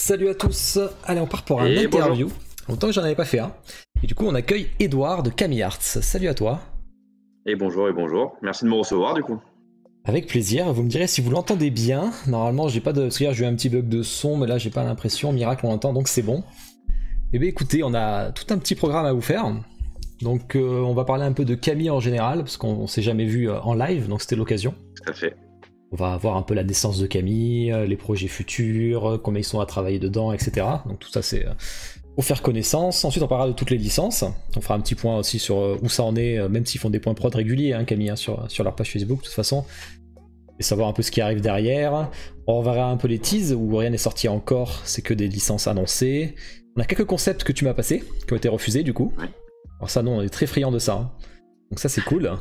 Salut à tous. Allez, on part pour un Et interview. bonjour. Longtemps que j'en avais pas fait un. Et du coup, on accueille Edouard de Camille Arts. Salut à toi. Et bonjour et bonjour. Merci de me recevoir du coup. Avec plaisir. Vous me direz si vous l'entendez bien. Normalement, j'ai pas de. Parce que hier, j'ai eu un petit bug de son, mais là, j'ai pas l'impression. Miracle, on l'entend, donc c'est bon. Eh bien, écoutez, on a tout un petit programme à vous faire. Donc, on va parler un peu de Camille en général, parce qu'on s'est jamais vu en live, donc c'était l'occasion. Tout à fait. On va voir un peu la naissance de Camille, les projets futurs, combien ils sont à travailler dedans, etc. Donc tout ça c'est pour faire connaissance. Ensuite on parlera de toutes les licences. On fera un petit point aussi sur où ça en est, même s'ils font des points prod réguliers, hein, Camille, hein, sur leur page Facebook de toute façon. Et savoir un peu ce qui arrive derrière. On verra un peu les teases où rien n'est sorti encore, c'est que des licences annoncées. On a quelques concepts que tu m'as passés, qui ont été refusés du coup. Ouais. Alors ça non, on est très friands de ça. Hein. Donc ça c'est cool.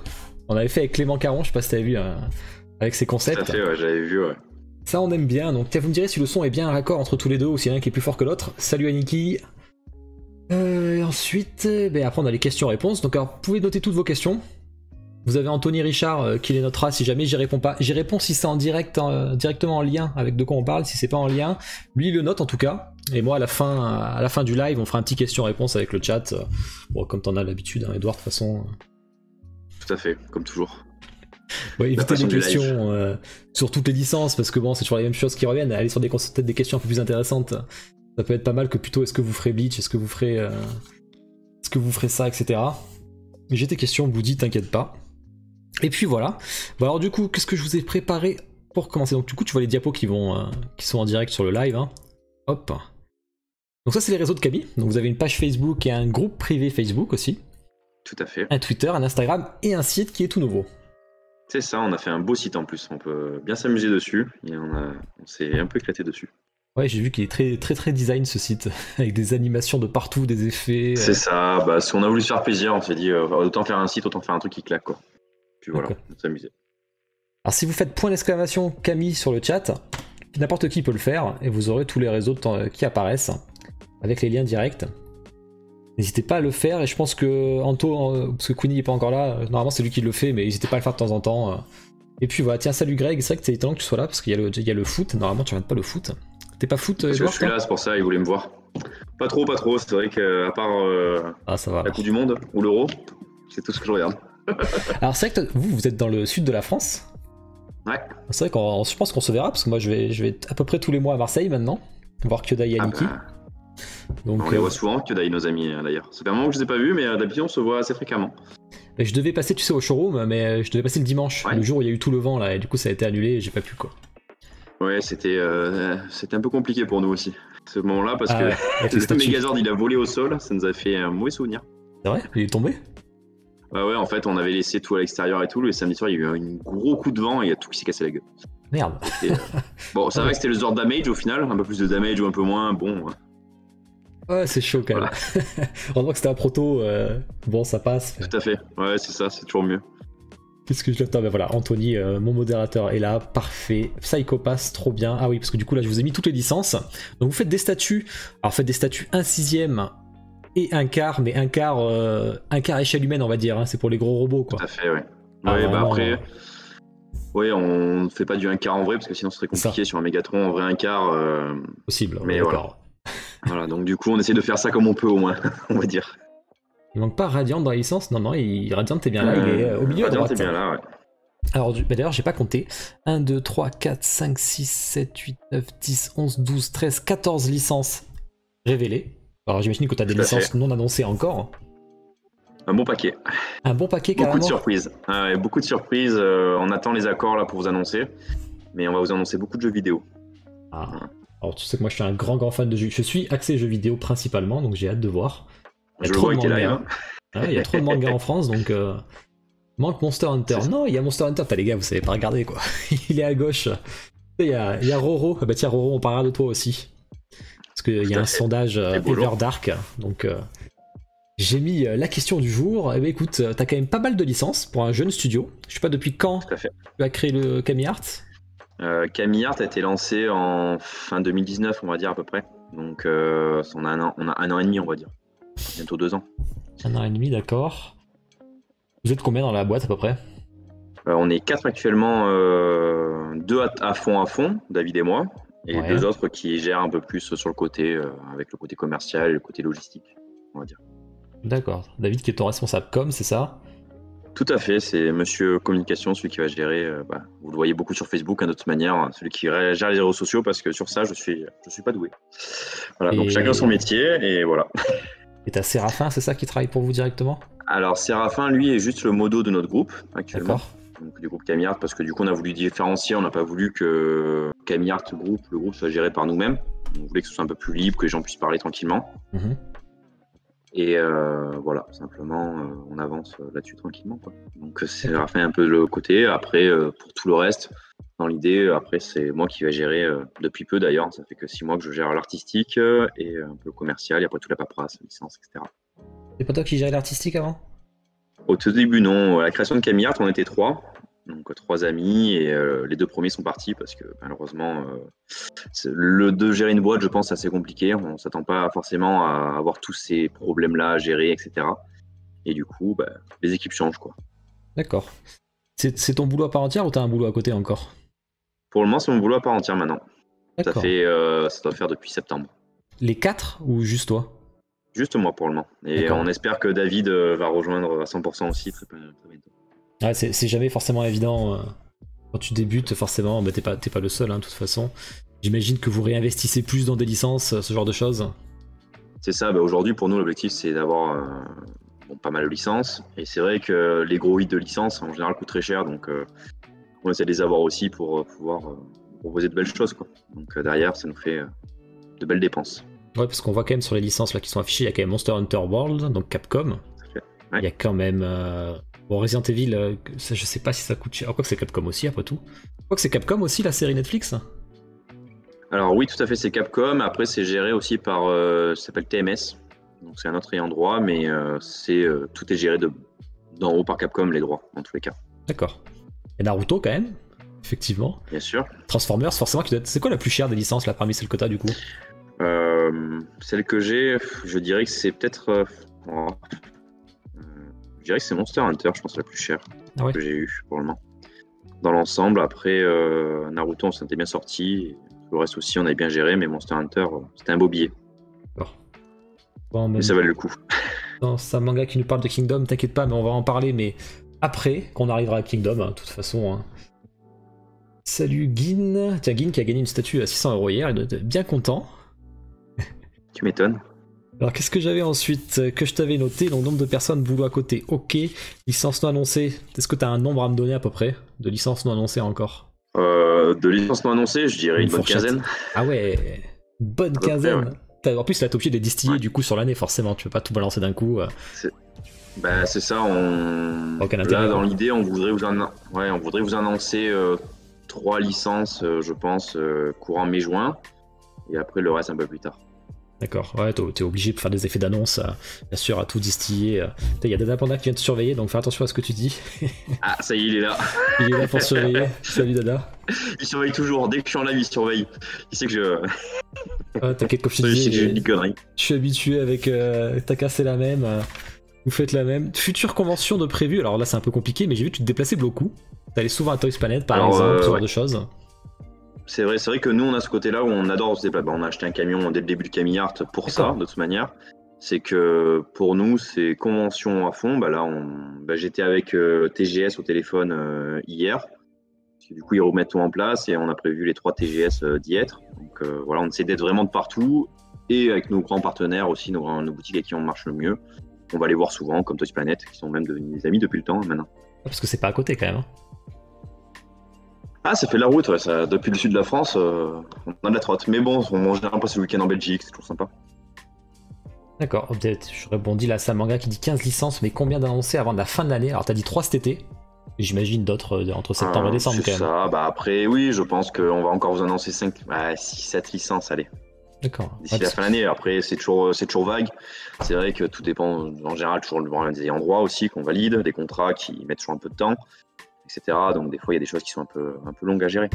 On avait fait avec Clément Caron, je sais pas si t'avais vu... avec ses Tout concepts. à fait, ouais, j'avais vu, ouais. Ça on aime bien, donc vous me direz si le son est bien raccord entre tous les deux ou s'il y en a un qui est plus fort que l'autre. Salut Aniki. Ensuite, après on a les questions-réponses, donc alors vous pouvez noter toutes vos questions. Vous avez Anthony Richard qui les notera si jamais j'y réponds pas. J'y réponds si c'est en direct, directement en lien avec de quoi on parle, si c'est pas en lien. Lui il le note en tout cas, et moi à la fin du live on fera un petit question-réponse avec le chat. Bon comme t'en as l'habitude, hein, Edouard de toute façon. Tout à fait, comme toujours. Ouais, évitez passion les du questions sur toutes les licences parce que bon c'est toujours les mêmes choses qui reviennent. Allez sur peut-être des questions un peu plus intéressantes. Ça peut être pas mal que plutôt est-ce que vous ferez Bleach, est-ce que vous ferez ça, etc. Mais j'ai tes questions, vous dites, t'inquiète pas. Et puis voilà. Bon alors du coup, qu'est-ce que je vous ai préparé pour commencer? Donc du coup tu vois les diapos qui sont en direct sur le live. Hein. Hop. Donc ça c'est les réseaux de Camille. Donc vous avez une page Facebook et un groupe privé Facebook aussi. Tout à fait. Un Twitter, un Instagram et un site qui est tout nouveau. C'est ça, on a fait un beau site en plus. On peut bien s'amuser dessus. Et on s'est un peu éclaté dessus. Ouais, j'ai vu qu'il est très très très design ce site, avec des animations de partout, des effets. C'est ça, bah, si on a voulu se faire plaisir, on s'est dit autant faire un site, autant faire un truc qui claque quoi. Puis voilà, on s'amuser. Alors si vous faites point d'exclamation Camille sur le chat, n'importe qui peut le faire, et vous aurez tous les réseaux qui apparaissent, avec les liens directs. N'hésitez pas à le faire, et je pense que Anto, parce que Queenie n'est pas encore là, normalement c'est lui qui le fait, mais n'hésitez pas à le faire de temps en temps. Et puis voilà, tiens, salut Greg, c'est vrai que c'est étonnant que tu sois là, parce qu'il y a le foot, normalement tu regardes pas le foot. T'es pas foot, Parce que Edouard, je suis là, c'est pour ça, ils voulaient me voir. Pas trop, c'est vrai qu'à part ça va, la Coupe du Monde ou l'Euro, c'est tout ce que je regarde. Alors c'est vrai que vous êtes dans le sud de la France. Ouais. C'est vrai que je pense qu'on se verra, parce que moi je vais à peu près tous les mois à Marseille maintenant, voir Kyoda et Aniki. Donc, on les voit souvent, Kyoda, nos amis d'ailleurs. C'est un moment que je les ai pas vus, mais d'habitude on se voit assez fréquemment. Et je devais passer, tu sais, au showroom, mais je devais passer le dimanche, Ouais. le jour où il y a eu tout le vent là, et du coup ça a été annulé et j'ai pas pu quoi. Ouais, c'était un peu compliqué pour nous aussi, ce moment-là, parce que ouais, le Megazord il a volé au sol, ça nous a fait un mauvais souvenir. C'est vrai? Il est tombé? Ouais, en fait, on avait laissé tout à l'extérieur et tout. Le samedi soir, il y a eu un gros coup de vent et il y a tout qui s'est cassé la gueule. Merde. Bon, c'est vrai que c'était le Zord damage au final, un peu plus de damage ou un peu moins, bon. Ouais, c'est chaud quand même. Heureusement que c'était un proto, bon, ça passe. Tout à fait, ouais, c'est ça, c'est toujours mieux. Qu'est-ce que je l'attends? Ben voilà, Anthony, mon modérateur est là, parfait. Psychopath, trop bien. Ah oui, parce que du coup là, je vous ai mis toutes les licences. Donc vous faites des statuts. Alors faites des statuts 1/6 et un quart, mais un quart échelle humaine, on va dire. Hein. C'est pour les gros robots, quoi. Tout à fait, ouais. Ah, ouais, vraiment, après, ouais, on ne fait pas du 1 quart en vrai, parce que sinon ce serait compliqué sur un Mégatron. En vrai, 1 quart. Possible, mais ouais, voilà. Voilà, donc du coup, on essaie de faire ça comme on peut au moins, on va dire. Il manque pas Radiant dans la licence? Non, Radiant t'es bien là, il est au milieu Radiant, à droite. t'es bien là, ouais. Alors d'ailleurs j'ai pas compté. 1, 2, 3, 4, 5, 6, 7, 8, 9, 10, 11, 12, 13, 14 licences révélées. Alors j'imagine que t'as des licences non annoncées encore. Un bon paquet. Un bon paquet carrément. Beaucoup de surprises. Beaucoup de surprises. On attend les accords là pour vous annoncer. Mais on va vous annoncer beaucoup de jeux vidéo. Ah. Alors tu sais que moi je suis un grand fan de jeux. Je suis axé jeux vidéo principalement, donc j'ai hâte de voir. Il y a trop de mangas. Il y a trop de mangas en France, donc manque Monster Hunter. Non, il y a Monster Hunter. T'as les gars, vous savez pas regarder quoi. Il est à gauche. Il y a Roro. Ah bah tiens Roro, on parlera de toi aussi. Parce qu'il y a un sondage Everdark, donc j'ai mis la question du jour. Eh ben écoute, t'as quand même pas mal de licences pour un jeune studio. Je sais pas depuis quand tu as créé le Camille Arts. Camille Arts a été lancé en fin 2019, on va dire à peu près. Donc on a un an et demi, on va dire. Bientôt 2 ans. 1 an et demi, d'accord. Vous êtes combien dans la boîte à peu près? On est 4 actuellement, 2 à fond, David et moi. Et Ouais. 2 autres qui gèrent un peu plus sur le côté, avec le côté commercial et le côté logistique, on va dire. D'accord. David qui est ton responsable com, c'est ça? Tout à fait, c'est monsieur communication, celui qui va gérer, vous le voyez beaucoup sur Facebook, hein, de toute manière, celui qui gère les réseaux sociaux, parce que sur ça, je suis pas doué. Voilà, donc chacun son Et métier, et voilà. t'as Séraphin, c'est ça qui travaille pour vous directement? Alors, Séraphin, lui, est juste le modo de notre groupe, actuellement. D'accord. Donc, du groupe Camillart, parce que du coup, on a voulu différencier, on n'a pas voulu que Camillart groupe, le groupe, soit géré par nous-mêmes. On voulait que ce soit un peu plus libre, que les gens puissent parler tranquillement. Mhm. Et voilà, simplement, on avance là-dessus tranquillement, quoi. Donc, c'est D'accord. fait un peu le côté. Après, pour tout le reste, dans l'idée, après, c'est moi qui vais gérer depuis peu d'ailleurs. Ça fait que 6 mois que je gère l'artistique et un peu le commercial, et après toute la paperasse, licence, etc. C'est pas toi qui gérais l'artistique avant? Au tout début, non. À la création de Camillart, on était 3. Donc, 3 amis, et les 2 premiers sont partis parce que malheureusement, de gérer une boîte, je pense, c'est assez compliqué. On s'attend pas forcément à avoir tous ces problèmes-là à gérer, etc. Et du coup, les équipes changent, quoi. D'accord. C'est ton boulot à part entière ou t'as un boulot à côté encore? Pour le moment, c'est mon boulot à part entière maintenant. D'accord. Ça doit faire depuis septembre. Les 4 ou juste toi? Juste moi pour le moment. Et D'accord. on espère que David va rejoindre à 100% aussi très bientôt. Ouais, c'est jamais forcément évident. Quand tu débutes, forcément, bah, t'es pas le seul, hein, de toute façon. J'imagine que vous réinvestissez plus dans des licences, ce genre de choses. C'est ça, aujourd'hui pour nous l'objectif c'est d'avoir pas mal de licences. Et c'est vrai que les gros hits de licences en général coûtent très cher, donc on essaie de les avoir aussi pour pouvoir proposer de belles choses, quoi. Donc derrière ça nous fait de belles dépenses. Ouais, parce qu'on voit quand même sur les licences là qui sont affichées, il y a quand même Monster Hunter World, donc Capcom. Ouais. Il y a quand même. Bon, Resident Evil, ça, je sais pas si ça coûte cher. Quoi que c'est Capcom aussi, après tout. Quoi que c'est Capcom aussi, la série Netflix? Alors oui, tout à fait, c'est Capcom. Après, c'est géré aussi par, ça s'appelle TMS. Donc c'est un autre ayant droit, mais tout est géré d'en haut par Capcom, les droits, dans tous les cas. D'accord. Et Naruto quand même, effectivement. Bien sûr. Transformers, forcément, c'est quoi la plus chère des licences là parmi celles que t'as du coup? Celle que j'ai, je dirais que c'est peut-être. Je dirais que c'est Monster Hunter, je pense, la plus chère Ah ouais. que j'ai eue pour le moment. Dans l'ensemble, après Naruto, on s'était bien sorti. Le reste aussi, on avait bien géré, mais Monster Hunter, c'était un beau billet. D'accord. Bon, Mais ça valait le coup. dans un manga qui nous parle de Kingdom, t'inquiète pas, mais on va en parler, mais après qu'on arrivera à Kingdom, hein, de toute façon. Hein. Salut Gin. Tiens, Gin qui a gagné une statue à 600 € hier, il doit être bien content. Tu m'étonnes. Alors qu'est-ce que j'avais ensuite que je t'avais noté? Donc nombre de personnes, boulot à côté, ok. Licence non annoncée, est-ce que t'as un nombre à me donner à peu près de licences non annoncées encore? De licences non annoncées, je dirais une bonne fourchette. quinzaine. Ah ouais, une bonne À peu près, quinzaine. En plus là t'es obligé de les distiller Ouais. du coup sur l'année forcément, tu peux pas tout balancer d'un coup. C'est ça, Aucun là intérêt, dans quoi. l'idée, on voudrait vous annoncer 3 licences, je pense, courant mai-juin, et après le reste un peu plus tard. D'accord, ouais, t'es obligé de faire des effets d'annonce, bien sûr, à tout distiller. Il y a Dada Panda qui vient te surveiller, donc fais attention à ce que tu dis. Ah, ça y est, il est là. Il est là pour surveiller. Salut Dada. Il surveille toujours. Dès que je suis en live, il surveille. Il sait que T'inquiète, comme je te je sais que j'ai disais, une connerie. je suis habitué avec. T'as cassé la même, vous faites la même. Future convention de prévu, alors là c'est un peu compliqué, mais j'ai vu que tu te déplaçais beaucoup. T'allais souvent à Toys Planet par exemple, ce genre Ouais. de choses. C'est vrai que nous, on a ce côté-là où on adore se déplacer. On a acheté un camion dès le début de Camillart pour ça, D'accord. de toute manière. C'est que pour nous, c'est convention à fond. Là, j'étais avec TGS au téléphone hier. Parce que du coup, ils remettent tout en place et on a prévu les 3 TGS d'y être. Donc voilà, on essaie d'être vraiment de partout et avec nos grands partenaires aussi, nos boutiques avec qui on marche le mieux. On va les voir souvent, comme Toys Planet, qui sont même devenus des amis depuis le temps maintenant. Parce que c'est pas à côté quand même. Hein. Ah, ça fait de la route, ouais, ça, depuis le sud de la France, on a de la trotte. Mais bon, on mange un peu ce week-end en Belgique, c'est toujours sympa. D'accord, peut-être je rebondis là, ça manga qui dit 15 licences, mais combien d'annoncés avant la fin de l'année? Alors t'as dit 3 cet été, et j'imagine d'autres entre septembre et décembre C'est quand même. ça, après, oui, je pense qu'on va encore vous annoncer 6, 7 licences, allez, D'accord. d'ici Ouais, la fin de l'année. Après, c'est toujours vague. C'est vrai que tout dépend, en général, toujours des endroits aussi qu'on valide, des contrats qui mettent toujours un peu de temps, etc. Donc des fois, il y a des choses qui sont un peu longues à gérer.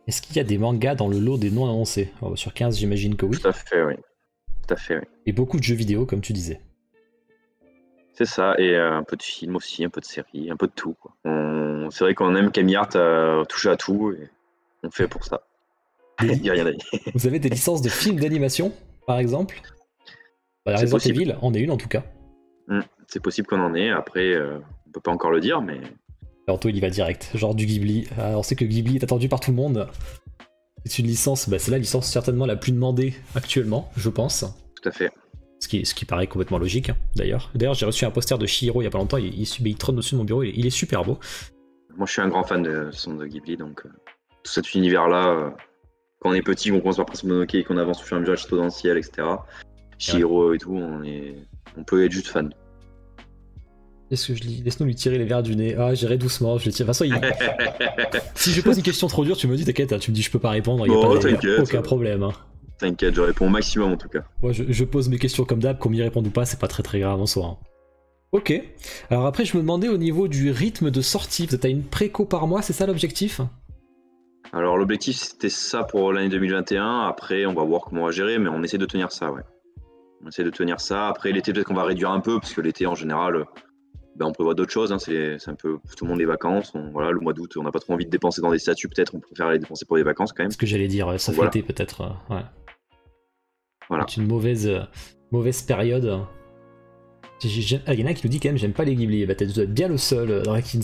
Est-ce qu'il y a des mangas dans le lot des non annoncés? Alors, sur 15, j'imagine que oui. Tout à fait, oui. Tout à fait, oui. Et beaucoup de jeux vidéo, comme tu disais. C'est ça, et un peu de films aussi, un peu de séries, un peu de tout, quoi. C'est vrai qu'on aime Camillart toucher à tout, et on fait pour ça. Il n'y a rien à dire. Vous avez des licences de films d'animation, par exemple? Bah, Resident Evil en est une en tout cas. C'est possible qu'on en ait, après on peut pas encore le dire, mais... Anto il y va direct, genre du Ghibli. On sait que Ghibli est attendu par tout le monde. C'est une licence, c'est la licence certainement la plus demandée actuellement, je pense. Tout à fait. Ce qui paraît complètement logique, hein, d'ailleurs. D'ailleurs, j'ai reçu un poster de Chihiro il y a pas longtemps, il trône au-dessus de mon bureau, il est super beau. Moi je suis un grand fan de son de Ghibli, donc tout cet univers-là, quand on est petit, on commence par Prince Mononoke et qu'on avance au fur et à mesure à Château dans le ciel, etc. Chihiro et tout, on peut être juste fan. Qu'est-ce que je lis? Laisse-nous lui tirer les verres du nez. Ah, j'irai doucement, je le tire. De toute façon, si je pose une question trop dure, tu me dis t'inquiète, tu me dis je peux pas répondre, il n'y a aucun problème. Hein. T'inquiète, je réponds au maximum en tout cas. Moi, je pose mes questions comme d'hab, qu'on m'y réponde ou pas, c'est pas très grave en soi. Hein. Ok. Alors après, je me demandais au niveau du rythme de sortie, t'as une préco par mois, c'est ça l'objectif? Alors l'objectif c'était ça pour l'année 2021, après on va voir comment on va gérer, mais on essaie de tenir ça, ouais. On essaie de tenir ça, après l'été peut-être qu'on va réduire un peu, parce que l'été en général, on prévoit d'autres choses, hein. C'est un peu pour tout le monde les vacances, voilà, le mois d'août on n'a pas trop envie de dépenser dans des statuts, peut-être on préfère aller dépenser pour les vacances quand même. Ce que j'allais dire, ça fait été peut-être, ouais. Voilà. C'est une mauvaise période. Il y en a qui nous dit quand même j'aime pas les Ghibli, bah tu dois être bien le seul, Drakins.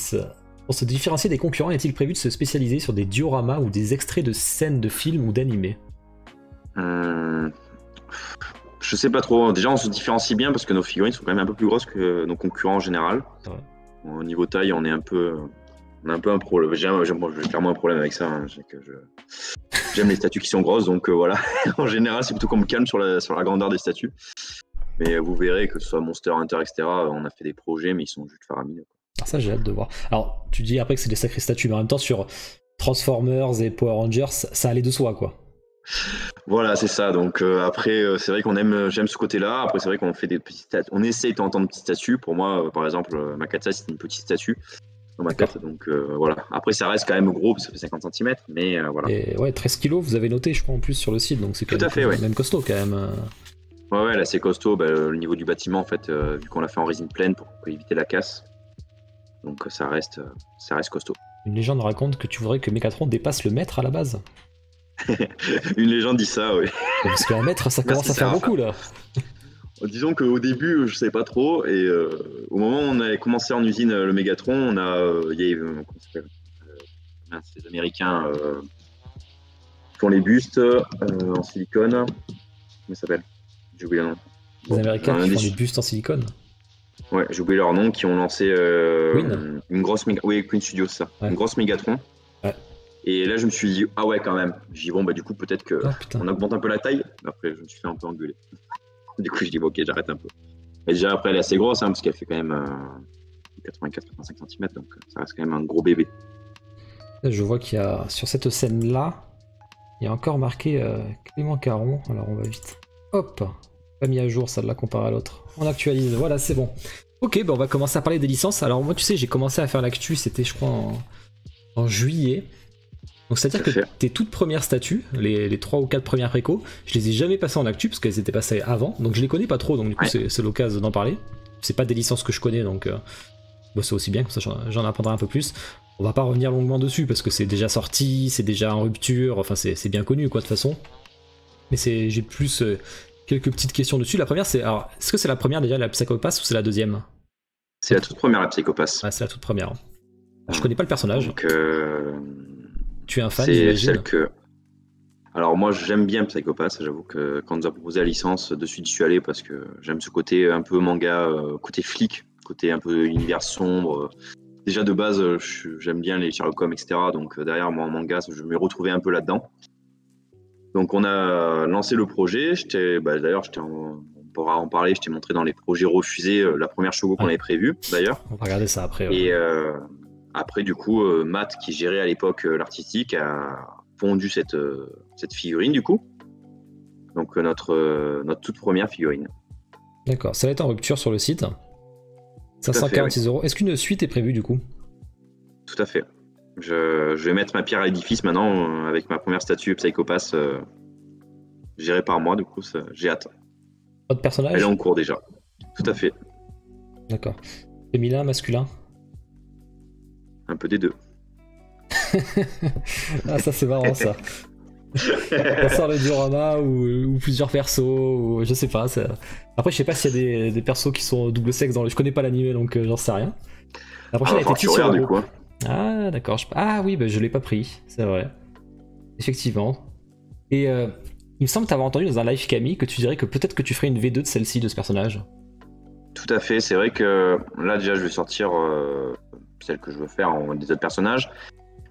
Pour se différencier des concurrents, est-il prévu de se spécialiser sur des dioramas ou des extraits de scènes de films ou d'animés? Je sais pas trop. Déjà, on se différencie bien parce que nos figurines sont quand même un peu plus grosses que nos concurrents en général. Ouais. Au niveau taille, on a un peu un problème. J'ai clairement un problème avec ça. Hein. J'aime les statues qui sont grosses, donc voilà. En général, c'est plutôt qu'on me calme sur la grandeur des statues. Mais vous verrez que ce soit Monster Hunter, etc. On a fait des projets, mais ils sont juste faramineux. Ah, ça, j'ai hâte de voir. Alors, tu dis après que c'est des sacrées statues, mais en même temps, sur Transformers et Power Rangers, ça allait de soi, quoi. Voilà, c'est ça. Donc après, c'est vrai j'aime ce côté-là. Après, c'est vrai qu'on fait des petites statues. On essaye d'entendre petites statues. Pour moi, par exemple, Makata, c'est une petite statue dans ma tête. Donc voilà. Après, ça reste quand même gros, parce que ça fait 50 cm. Mais voilà. Et ouais, 13 kilos, vous avez noté, je crois, en plus sur le site. Donc c'est quand même costaud, quand même. Ouais, là, c'est costaud. Le niveau du bâtiment, en fait, vu qu'on l'a fait en résine pleine pour éviter la casse. Donc ça reste costaud. Une légende raconte que tu voudrais que Mégatron dépasse le mètre à la base. Une légende dit ça, oui. Parce qu'un mètre, ça commence à faire beaucoup, là. Disons qu'au début, je savais pas trop, et au moment où on avait commencé en usine le Mégatron, il y a eu, comment ça s'appelle, les Américains font les bustes en silicone. Comment ça s'appelle? J'ai oublié le nom. Les Américains qui font des bustes en silicone. Ouais, j'ai oublié leur nom, qui ont lancé une grosse Queen Studios, ça. Ouais. Une grosse Mégatron. Ouais. Et là, je me suis dit, ah ouais, quand même. J'ai dit, bon, du coup, peut-être qu'on augmente un peu la taille. Après, je me suis fait un peu engueuler. Du coup, je dis, bon, ok, j'arrête un peu. Et déjà, après, elle est assez grosse, hein, parce qu'elle fait quand même 84-85 cm, donc ça reste quand même un gros bébé. Là, je vois qu'il y a, sur cette scène-là, il y a encore marqué Clément Caron. Alors, on va vite. Hop, pas mis à jour, ça de la comparé à l'autre. On actualise, voilà, c'est bon. Ok, on va commencer à parler des licences. Alors, moi, tu sais, j'ai commencé à faire l'actu, c'était, je crois, en juillet. Donc c'est-à-dire que tes toutes premières statues, les 3 ou 4 premières précos, je les ai jamais passées en actu parce qu'elles étaient passées avant, donc je les connais pas trop, donc du coup c'est l'occasion d'en parler. C'est pas des licences que je connais, donc c'est aussi bien, comme ça j'en apprendrai un peu plus. On va pas revenir longuement dessus parce que c'est déjà sorti, c'est déjà en rupture, enfin c'est bien connu quoi de toute façon. Mais j'ai plus quelques petites questions dessus. La première c'est, alors est-ce que c'est la première déjà la Psycho Pass ou c'est la deuxième? C'est la toute première la Psycho Pass. Ouais, c'est la toute première. Alors, je connais pas le personnage. Donc tu es un fan, c'est celle que... Alors moi j'aime bien Psycho Pass, j'avoue que quand on nous a proposé la licence, de suite j'y suis allé parce que j'aime ce côté un peu manga, côté flic, côté un peu univers sombre. Déjà de base j'aime bien les Sherlock Holmes, etc. Donc derrière moi en manga je me retrouvais un peu là-dedans. Donc on a lancé le projet, d'ailleurs on pourra en parler, je t'ai montré dans les projets refusés la première show qu'on avait prévue d'ailleurs. On va regarder ça après. Ouais. Et après, du coup, Matt, qui gérait à l'époque l'artistique, a pondu cette figurine, du coup. Donc, notre toute première figurine. D'accord. Ça va être en rupture sur le site. 546 €. Est-ce qu'une suite est prévue, du coup? Tout à fait. Je vais mettre ma pierre à l'édifice maintenant avec ma première statue Psycho Pass gérée par moi. Du coup, j'ai hâte. Votre personnage? Elle est en cours déjà. Tout à fait. D'accord. Féminin, masculin? Un peu des deux. Ah, ça c'est marrant ça. On sort le diorama ou plusieurs persos, ou je sais pas. Après, je sais pas s'il y a des persos qui sont double sexe dans le. Je connais pas l'anime donc j'en sais rien. La prochaine a été Tissue du coup. Ah, d'accord. Ah oui, bah, je l'ai pas pris, c'est vrai. Effectivement. Et il me semble t'avoir entendu dans un live Camille que tu dirais que peut-être que tu ferais une V2 de celle-ci, de ce personnage. Tout à fait, c'est vrai que là déjà je vais sortir celle que je veux faire en des autres personnages.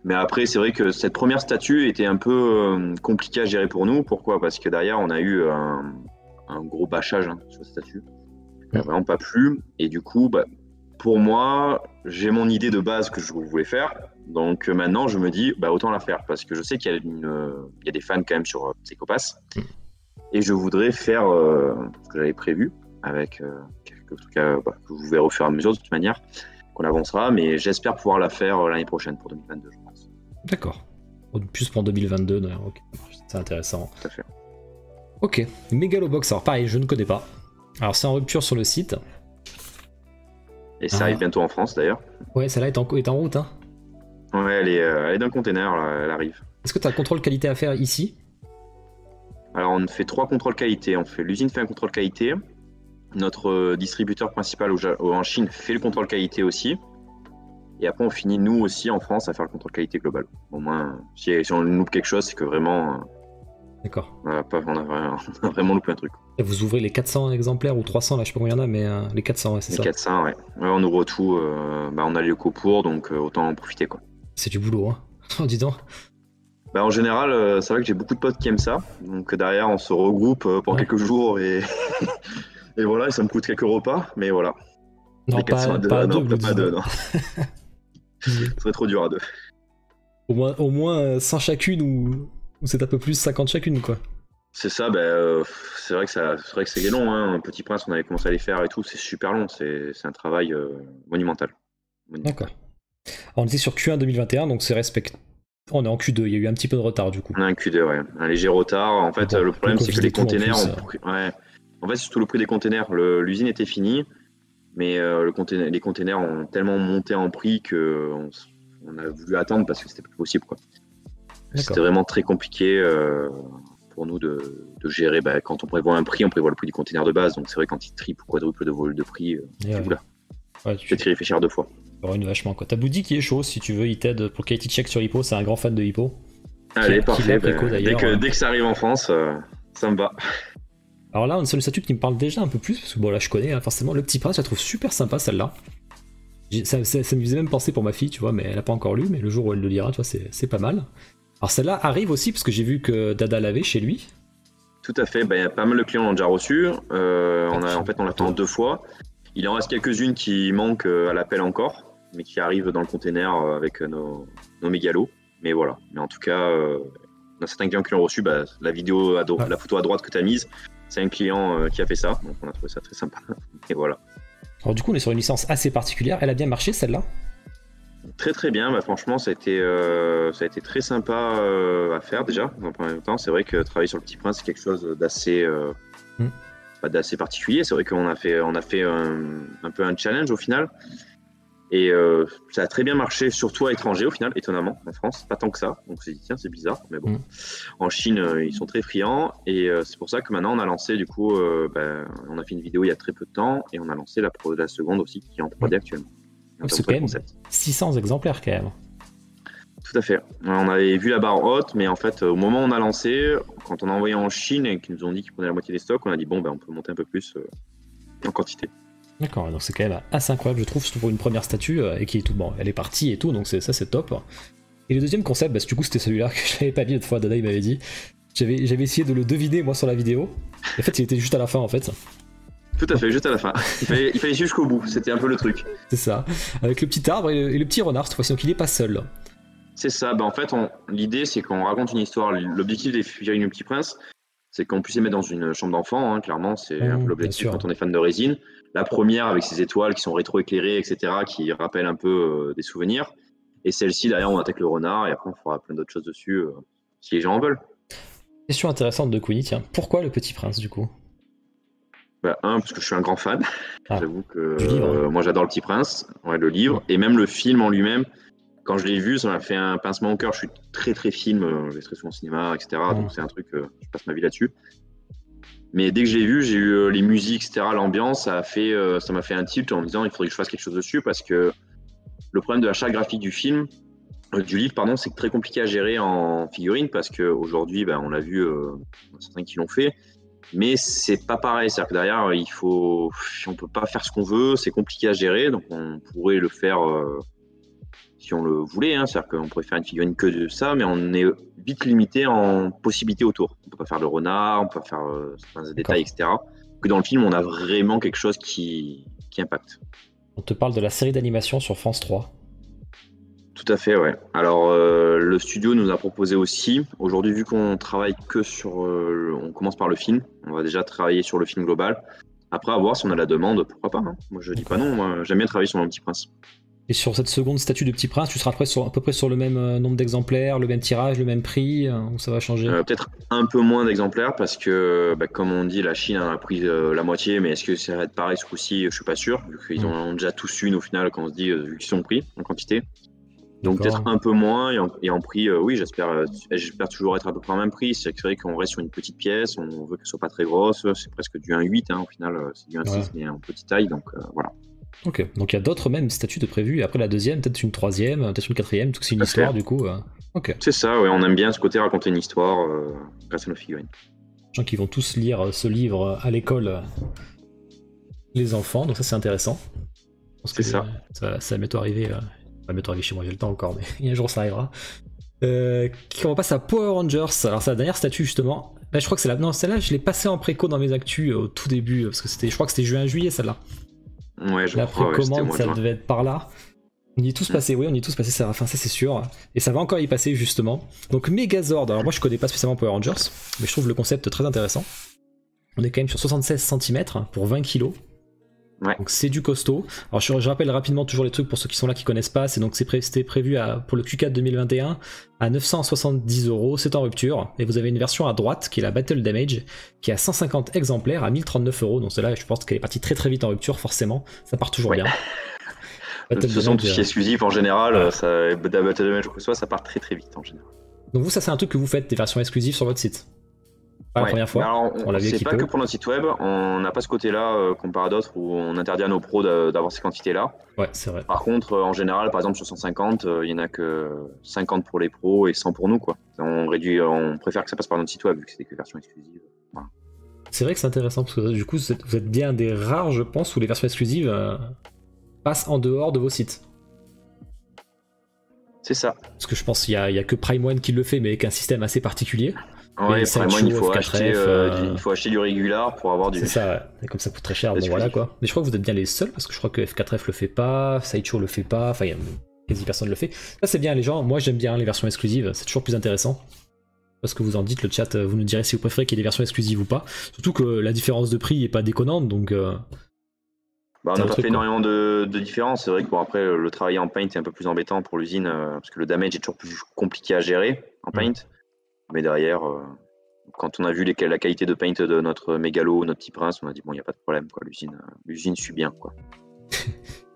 Mais après, c'est vrai que cette première statue était un peu compliquée à gérer pour nous. Pourquoi? Parce que derrière, on a eu un gros bâchage sur cette statue. Elle n'a vraiment pas plu. Et du coup, bah, pour moi, j'ai mon idée de base que je voulais faire. Donc maintenant, je me dis, bah, autant la faire. Parce que je sais qu'il y a des fans quand même sur Psycho Pass. Et je voudrais faire ce que j'avais prévu, avec quelques trucs que vous verrez au fur et à mesure de toute manière, qu'on avancera. Mais j'espère pouvoir la faire l'année prochaine, pour 2022, je pense. D'accord. Plus pour 2022, d'ailleurs. Ok. C'est intéressant. Tout à fait. Ok. Megalobox, alors pareil, je ne connais pas. Alors c'est en rupture sur le site. Et ça arrive bientôt en France d'ailleurs. Ouais, celle-là est en route. Hein. Ouais, elle est dans le container, là, elle arrive. Est-ce que tu as un contrôle qualité à faire ici? Alors on fait 3 contrôles qualité. L'usine fait un contrôle qualité. Notre distributeur principal en Chine fait le contrôle qualité aussi. Et après on finit nous aussi en France à faire le contrôle qualité global. Au moins, si on loupe quelque chose, c'est que vraiment... D'accord. On a vraiment loupé un truc. Et vous ouvrez les 400 exemplaires ou 300, là je sais pas combien il y en a, mais les 400, ouais, c'est ça. Les 400, ouais. On ouvre tout. On a les locaux pour, donc autant en profiter, quoi. C'est du boulot, hein. Oh, dis donc. En général, c'est vrai que j'ai beaucoup de potes qui aiment ça. Donc derrière, on se regroupe pour quelques jours et... et voilà, et ça me coûte quelques repas, mais voilà. Non, les 400 pas à deux, non. Ce serait trop dur à deux. Au moins 100 chacune ou c'est un peu plus 50 chacune, quoi. C'est ça, c'est vrai que c'est long. Hein. Petit Prince, on avait commencé à les faire et tout, c'est super long. C'est un travail monumental. D'accord. On était sur Q1 2021, donc c'est respect. On est en Q2, il y a eu un petit peu de retard du coup. On a un Q2, ouais. Un léger retard. En fait, le problème, c'est que les containers ouais. En fait, c'est surtout le prix des containers. L'usine était finie, mais les containers ont tellement monté en prix qu'on a voulu attendre parce que c'était plus possible, quoi. C'était vraiment très compliqué pour nous de gérer. Quand on prévoit un prix, on prévoit le prix du container de base. Donc c'est vrai, quand il triple ou quadruple de prix, tu t'y réfléchir 2 fois. Une vachement, quoi. T'as Boudi qui est chaud, si tu veux, il t'aide pour quality check sur Hippo. C'est un grand fan de Hippo. Allez, parfait. Dès que ça arrive en France, ça me va. Alors là, on a une statue qui me parle déjà un peu plus, parce que bon, là je connais forcément. Le Petit Prince, je la trouve super sympa celle-là. Ça me faisait même penser pour ma fille, tu vois, mais elle a pas encore lu, mais le jour où elle le lira, tu vois, c'est pas mal. Alors celle-là arrive aussi, parce que j'ai vu que Dada l'avait chez lui. Tout à fait, il y a pas mal de clients qui l'ont déjà reçu. On l'a fait en 2 fois. Il en reste quelques-unes qui manquent à l'appel encore, mais qui arrivent dans le container avec nos mégalos. Mais voilà, mais en tout cas, on a certains clients qui l'ont reçu. La vidéo, la photo à droite que tu as mise, c'est un client qui a fait ça, donc on a trouvé ça très sympa. Et voilà. Alors du coup, on est sur une licence assez particulière. Elle a bien marché celle-là? Très très bien, franchement ça a été très sympa à faire déjà. En premier temps, c'est vrai que travailler sur le Petit Prince, c'est quelque chose d'assez d'assez particulier. C'est vrai qu'on a fait un peu un challenge au final. Et ça a très bien marché, surtout à l'étranger au final, étonnamment. En France, pas tant que ça. Donc on s'est dit, tiens, c'est bizarre, mais bon. En Chine, ils sont très friands. Et c'est pour ça que maintenant, on a lancé, du coup, on a fait une vidéo il y a très peu de temps. Et on a lancé la seconde aussi, qui est en 3D actuellement. C'est quand même 600 exemplaires quand même. Tout à fait. On avait vu la barre haute, mais en fait, au moment où on a lancé, quand on a envoyé en Chine et qu'ils nous ont dit qu'ils prenaient la moitié des stocks, on a dit on peut monter un peu plus en quantité. D'accord, donc c'est quand même assez incroyable, je trouve, surtout pour une première statue et qui est tout bon. Elle est partie et tout, donc ça c'est top. Et le deuxième concept, du coup, c'était celui-là que j'avais pas vu l'autre fois. Dada il m'avait dit. J'avais essayé de le deviner moi sur la vidéo. En fait, il était juste à la fin en fait. Tout à fait, juste à la fin. Il fallait suivre jusqu'au bout, c'était un peu le truc. C'est ça, avec le petit arbre et le petit renard cette fois-ci, donc il est pas seul. C'est ça, en fait, l'idée c'est qu'on raconte une histoire. L'objectif des figurines du Petit Prince, c'est qu'on puisse les mettre dans une chambre d'enfant, clairement, c'est un peu l'objectif quand on est fan de résine. La première avec ses étoiles qui sont rétro-éclairées, etc., qui rappellent un peu des souvenirs. Et celle-ci, derrière, on attaque le renard et après on fera plein d'autres choses dessus si les gens en veulent. Question intéressante de Queenie, tiens, pourquoi le Petit Prince du coup? Parce que je suis un grand fan. J'avoue que du livre, moi j'adore le Petit Prince, le livre, et même le film en lui-même. quand je l'ai vu, ça m'a fait un pincement au cœur. Je suis très très film, je vais très souvent au cinéma, etc. Donc c'est un truc, je passe ma vie là-dessus. Mais dès que je l'ai vu, j'ai eu les musiques, etc., l'ambiance, ça m'a fait un tilt en me disant il faudrait que je fasse quelque chose dessus parce que le problème de l'achat graphique du livre, pardon, c'est très compliqué à gérer en figurine parce qu'aujourd'hui, on l'a vu, certains qui l'ont fait, mais c'est pas pareil. C'est-à-dire que derrière, on peut pas faire ce qu'on veut, c'est compliqué à gérer, donc on pourrait le faire si on le voulait, hein, c'est-à-dire qu'on pourrait faire une figurine que de ça, mais on est vite limité en possibilités autour. On peut pas faire de renard, on peut pas faire certains détails, etc. Que dans le film, on a vraiment quelque chose qui impacte. On te parle de la série d'animation sur France 3. Tout à fait, ouais. Alors, le studio nous a proposé aussi, aujourd'hui, vu qu'on travaille que sur... on commence par le film, on va déjà travailler sur le film global. Après, à voir si on a la demande, pourquoi pas. Hein. Moi, je dis pas non, moi, j'aime bien travailler sur mon Petit Prince. Et sur cette seconde statue de Petit Prince, tu seras à peu près sur le même nombre d'exemplaires, le même tirage, le même prix, ou ça va changer? Peut-être un peu moins d'exemplaires parce que, comme on dit, la Chine en a pris la moitié, mais est-ce que ça va être pareil ce coup-ci? Je suis pas sûr, vu qu'ils en ont déjà tous une au final, quand on se dit, vu qu'ils sont pris en quantité. Donc peut-être un peu moins, et en prix, oui, j'espère toujours être à peu près en même prix. C'est vrai qu'on reste sur une petite pièce, on veut qu'elle soit pas très grosse, c'est presque du 1,8, hein, au final, c'est du 1,6, mais en petite taille, donc voilà. Ok, donc il y a d'autres même statues de prévues, et après la deuxième, peut-être une troisième, peut-être une quatrième, tout c'est une histoire du coup. Ok. C'est ça, ouais, on aime bien ce côté raconter une histoire grâce à nos figurines. Les gens qui vont tous lire ce livre à l'école, les enfants, donc ça c'est intéressant. C'est ça. Ça va bientôt arriver, chez moi, j'ai le temps encore, mais un jour ça arrivera. On passe à Power Rangers, alors c'est la dernière statue justement. Là je crois que c'est non, celle-là je l'ai passée en préco dans mes actus au tout début, parce que je crois que c'était juin-juillet celle-là. Ouais, la précommande, ça devait être par là. On y est tous passés, oui, on y est tous passés, ça c'est sûr. Et ça va encore y passer justement. Donc Megazord, alors moi je connais pas spécialement Power Rangers, mais je trouve le concept très intéressant. On est quand même sur 76 cm pour 20 kg. Ouais. Donc c'est du costaud. Alors je rappelle rapidement toujours les trucs pour ceux qui sont là qui connaissent pas. C'est donc c'était prévu pour le Q4 2021 à 970 €. C'est en rupture. Et vous avez une version à droite qui est la Battle Damage qui a 150 exemplaires à 1039 €. Donc celle-là, je pense qu'elle est partie très très vite en rupture, forcément. Ça part toujours bien. De toute façon, tout ce qui est exclusif en général, Battle Damage ou quoi que ce soit, ça part très très vite en général. Donc vous, ça c'est un truc que vous faites, des versions exclusives sur votre site? Pas la première fois. Alors, c'est pas que pour notre site web, on n'a pas ce côté-là comparé à d'autres où on interdit à nos pros d'avoir ces quantités-là. Ouais, c'est vrai. Par contre, en général, par exemple sur 150, il y en a que 50 pour les pros et 100 pour nous, quoi. On préfère que ça passe par notre site web vu que c'est que version exclusive. Voilà. C'est vrai que c'est intéressant parce que du coup, vous êtes bien des rares, je pense, où les versions exclusives passent en dehors de vos sites. C'est ça. Parce que je pense qu'il y a que Prime One qui le fait, mais avec un système assez particulier. Ouais, Prime One, il faut acheter du régular pour avoir du... C'est ça, ouais. Et comme ça coûte très cher, bon voilà quoi. Mais je crois que vous êtes bien les seuls, parce que je crois que F4F le fait pas, Sideshow le fait pas, enfin quasi personne le fait. Ça c'est bien les gens, moi j'aime bien les versions exclusives, c'est toujours plus intéressant. Parce que vous en dites, le chat, vous nous direz si vous préférez qu'il y ait des versions exclusives ou pas. Surtout que la différence de prix est pas déconnante, donc... on n'a pas fait énormément de différence. C'est vrai que après, le travail en paint est un peu plus embêtant pour l'usine, parce que le damage est toujours plus compliqué à gérer en paint. Mais derrière, quand on a vu la qualité de paint de notre mégalo, notre Petit Prince, on a dit bon, il n'y a pas de problème, quoi. L'usine suit bien, quoi.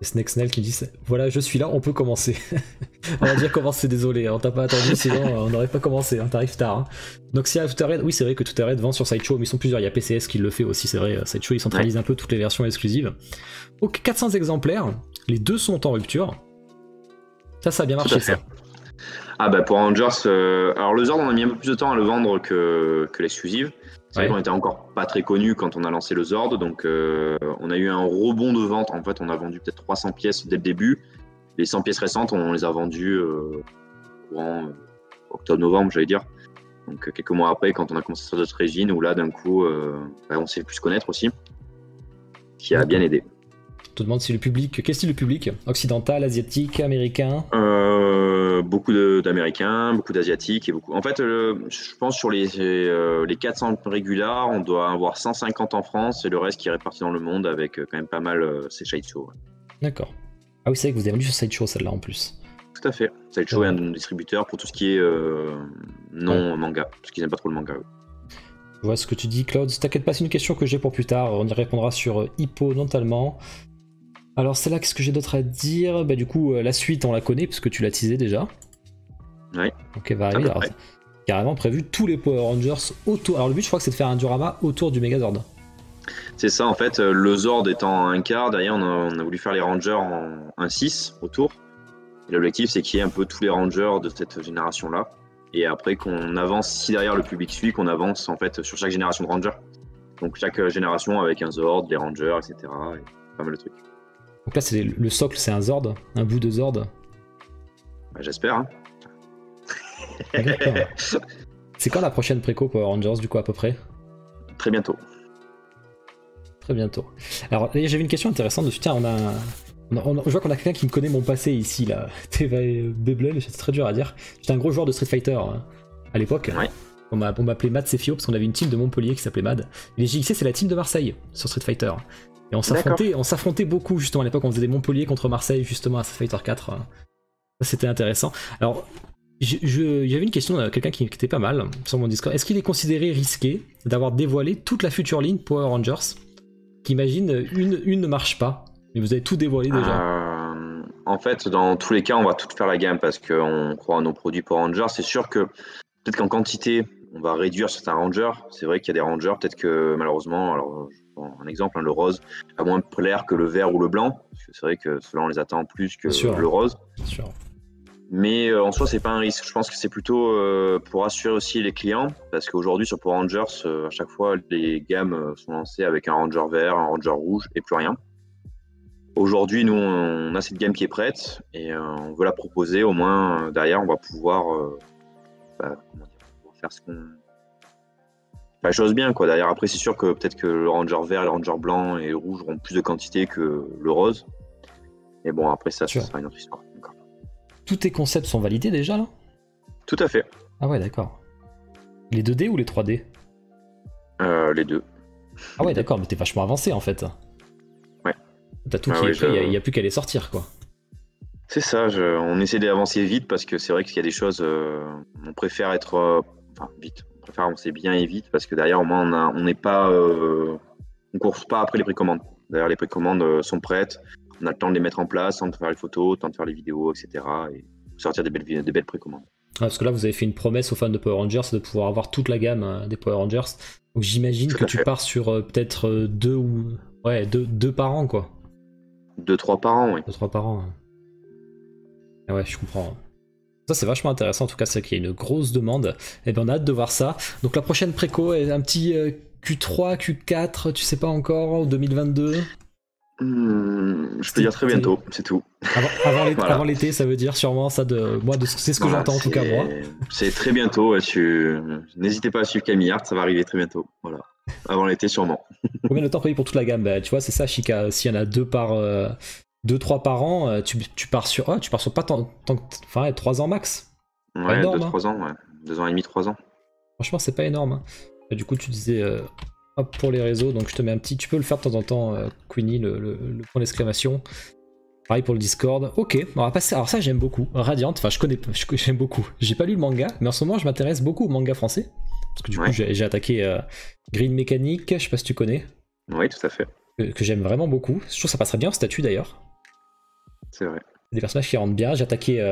Snake Snell qui dit voilà, je suis là, on peut commencer. On va dire commencer, désolé, on t'a pas attendu, sinon on n'aurait pas commencé, hein, t'arrives tard. Hein. Donc si Toutarhead, oui c'est vrai que Toutarhead vend sur Sideshow, mais ils sont plusieurs, il y a PCS qui le fait aussi, c'est vrai, Sideshow ils centralisent un peu toutes les versions exclusives. Donc 400 exemplaires, les deux sont en rupture. Ça a bien marché ça. Ah bah pour Rangers, alors le Zord on a mis un peu plus de temps à le vendre que l'exclusive. C'est vrai qu'on était encore pas très connu quand on a lancé le Zord, donc on a eu un rebond de vente. En fait, on a vendu peut-être 300 pièces dès le début. Les 100 pièces récentes, on les a vendues courant octobre-novembre, j'allais dire. Donc quelques mois après, quand on a commencé sur d'autres régines, où là d'un coup, on s'est plus connaître aussi, qui a bien aidé. Je te demande si le public, quel style de public? Occidental, asiatique, américain? Beaucoup d'Américains, beaucoup d'Asiatiques et beaucoup. En fait, je pense sur les 400 régulars, on doit avoir 150 en France et le reste qui est réparti dans le monde avec quand même pas mal ces Sideshow. D'accord. Ah oui, c'est vrai que vous avez vendu sur Sideshow celle-là en plus. Tout à fait. Sideshow est un distributeur pour tout ce qui est non manga, parce qu'ils n'aiment pas trop le manga. Je vois ce que tu dis, Claude. T'inquiète pas, c'est une question que j'ai pour plus tard. On y répondra sur Hippo notamment. Alors celle-là, qu'est-ce que j'ai d'autre à dire? Bah du coup, la suite, on la connaît, parce que tu l'as teasé déjà. Oui. Donc elle va arriver. Alors, carrément prévu tous les Power Rangers autour. Alors le but, je crois que c'est de faire un diorama autour du Megazord. C'est ça, en fait, le Zord étant un quart, derrière on a voulu faire les Rangers en 1/6 autour. Et l'objectif, c'est qu'il y ait un peu tous les Rangers de cette génération-là. Et après qu'on avance, si derrière le public suit, qu'on avance en fait sur chaque génération de Rangers. Donc chaque génération avec un Zord, des Rangers, etc. Et pas mal de trucs. Donc là, c'est le socle, c'est un Zord, un bout de Zord. Bah, j'espère. Hein. C'est quand la prochaine préco Power Rangers, du coup, à peu près? Très bientôt. Très bientôt. Alors, j'avais une question intéressante. Tiens, je vois qu'on a quelqu'un qui me connaît mon passé ici, là. Teva et Beyblade, c'est très dur à dire. J'étais un gros joueur de Street Fighter hein, à l'époque. Ouais. On m'appelait Mad Cefio parce qu'on avait une team de Montpellier qui s'appelait Mad. Et les JXC, c'est la team de Marseille sur Street Fighter. Et on s'affrontait beaucoup justement à l'époque. On faisait des Montpellier contre Marseille justement à Street Fighter 4. Ça, c'était intéressant. Alors, j'avais une question à quelqu'un qui était pas mal sur mon Discord. Est-ce qu'il est considéré risqué d'avoir dévoilé toute la future ligne Power Rangers? Qu'imagine, une ne marche pas, mais vous avez tout dévoilé déjà. En fait, dans tous les cas, on va tout faire la gamme parce qu'on croit à nos produits Power Rangers. C'est sûr que peut-être qu'en quantité, on va réduire certains Rangers. C'est vrai qu'il y a des Rangers, peut-être que malheureusement, alors je prends un exemple, hein, le rose a moins plaire que le vert ou le blanc. Parce que c'est vrai que cela on les attend plus que le rose. Bien sûr. Mais en soi, c'est pas un risque. Je pense que c'est plutôt pour assurer aussi les clients, parce qu'aujourd'hui sur Power Rangers, à chaque fois, les gammes sont lancées avec un Ranger vert, un Ranger rouge et plus rien. Aujourd'hui, nous, on a cette gamme qui est prête et on veut la proposer. Au moins, derrière, on va pouvoir faire ce qu'on... la chose bien, quoi. Derrière, après, c'est sûr que peut-être que le Ranger vert, le Ranger blanc et le rouge auront plus de quantité que le rose. Et bon, après ça, ça sera une autre histoire. Tous tes concepts sont validés déjà là? Tout à fait. Ah ouais, d'accord. Les 2D ou les 3D? Les deux. Ah ouais, d'accord, mais t'es vachement avancé en fait. Ouais. T'as tout qui est prêt, il n'y a plus qu'à les sortir quoi. C'est ça, on essaie d'avancer vite parce que c'est vrai qu'il y a des choses, on préfère être vite. On préfère avancer bien et vite parce que derrière, au moins, on n'est pas, on court pas après les précommandes. D'ailleurs, les précommandes sont prêtes. On a le temps de les mettre en place, le temps de faire les photos, le temps de faire les vidéos, etc. Et sortir des belles précommandes. Ah, parce que là, vous avez fait une promesse aux fans de Power Rangers de pouvoir avoir toute la gamme des Power Rangers. Donc j'imagine que tu pars sur peut-être deux par an, quoi. 2-3 par an, oui. 2-3 par an. Ah ouais, je comprends. Ça, c'est vachement intéressant. En tout cas, c'est qu'il y a une grosse demande. Et ben, on a hâte de voir ça. Donc la prochaine préco est un petit Q3, Q4, tu sais pas encore, 2022. Je peux dire très bientôt, c'est tout. Avant l'été, ça veut dire sûrement ça c'est ce que j'entends en tout cas moi. C'est très bientôt, n'hésitez pas à suivre Camillard, ça va arriver très bientôt. Voilà. Avant l'été sûrement. Combien de temps prévu pour toute la gamme? Bah, tu vois, c'est ça, Chica. S'il y en a 2-3 par an, tu pars sur pas tant enfin 3 ans max. Ouais, 2-3 ans, ouais. 2 ans et demi, 3 ans. Franchement, c'est pas énorme. Hein. Bah, du coup, tu disais hop pour les réseaux, donc je te mets un petit. Tu peux le faire de temps en temps, Queenie, le point d'exclamation. Pareil pour le Discord. Ok, on va passer. Alors ça, j'aime beaucoup. Radiant, enfin, j'aime beaucoup. J'ai pas lu le manga, mais en ce moment, je m'intéresse beaucoup au manga français. Parce que du coup, j'ai attaqué Green Mechanic, je sais pas si tu connais. Oui, tout à fait. Que j'aime vraiment beaucoup. Je trouve que ça passerait bien en statut d'ailleurs. C'est vrai. Des personnages qui rentrent bien. J'ai attaqué,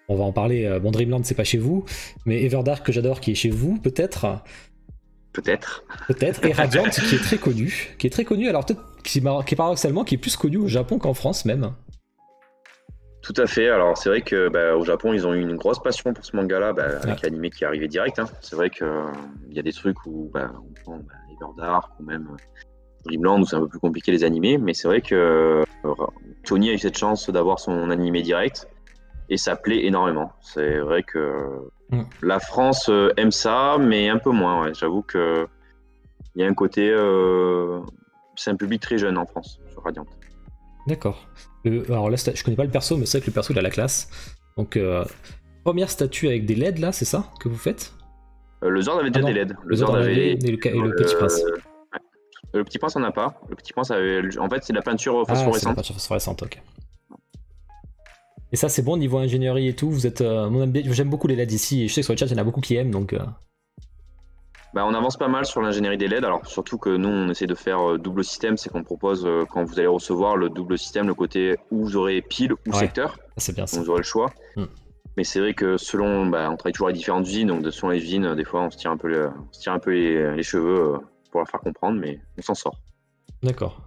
on va en parler, bon Dreamland c'est pas chez vous, mais Everdark que j'adore qui est chez vous, peut-être. Et Radiant qui est très connu, alors peut-être qui est paradoxalement qui est plus connu au Japon qu'en France même. Tout à fait, alors c'est vrai que au Japon ils ont eu une grosse passion pour ce manga là, avec l'anime qui est arrivé direct, hein. C'est vrai qu'il y a des trucs où on prend Everdark ou même Dreamland où c'est un peu plus compliqué les animés, mais c'est vrai que Tony a eu cette chance d'avoir son animé direct et ça plaît énormément. C'est vrai que la France aime ça, mais un peu moins. Ouais. J'avoue qu'il y a un côté, c'est un public très jeune en France sur Radiant. D'accord. Alors là, je connais pas le perso, mais c'est vrai que le perso il a la classe. Donc première statue avec des LED là, c'est ça que vous faites? Le Zord avait déjà des LED. Le Zord avait et le Petit Prince. Le Petit Prince en a pas. Le Petit Prince avait, en fait, c'est de la peinture phosphorescente. C'est la peinture phosphorescente, ok. Et ça, c'est bon niveau ingénierie et tout. Vous êtes, j'aime beaucoup les LED ici. Et je sais que sur le chat, il y en a beaucoup qui aiment, donc. On avance pas mal sur l'ingénierie des LED. Alors surtout que nous, on essaie de faire double système, c'est qu'on propose quand vous allez recevoir le double système, le côté où vous aurez pile ou secteur. C'est bien ça. Donc vous aurez le choix. Mais c'est vrai que selon, on travaille toujours avec différentes usines, donc selon les usines, des fois on se tire un peu, les cheveux pour leur faire comprendre, mais on s'en sort. D'accord.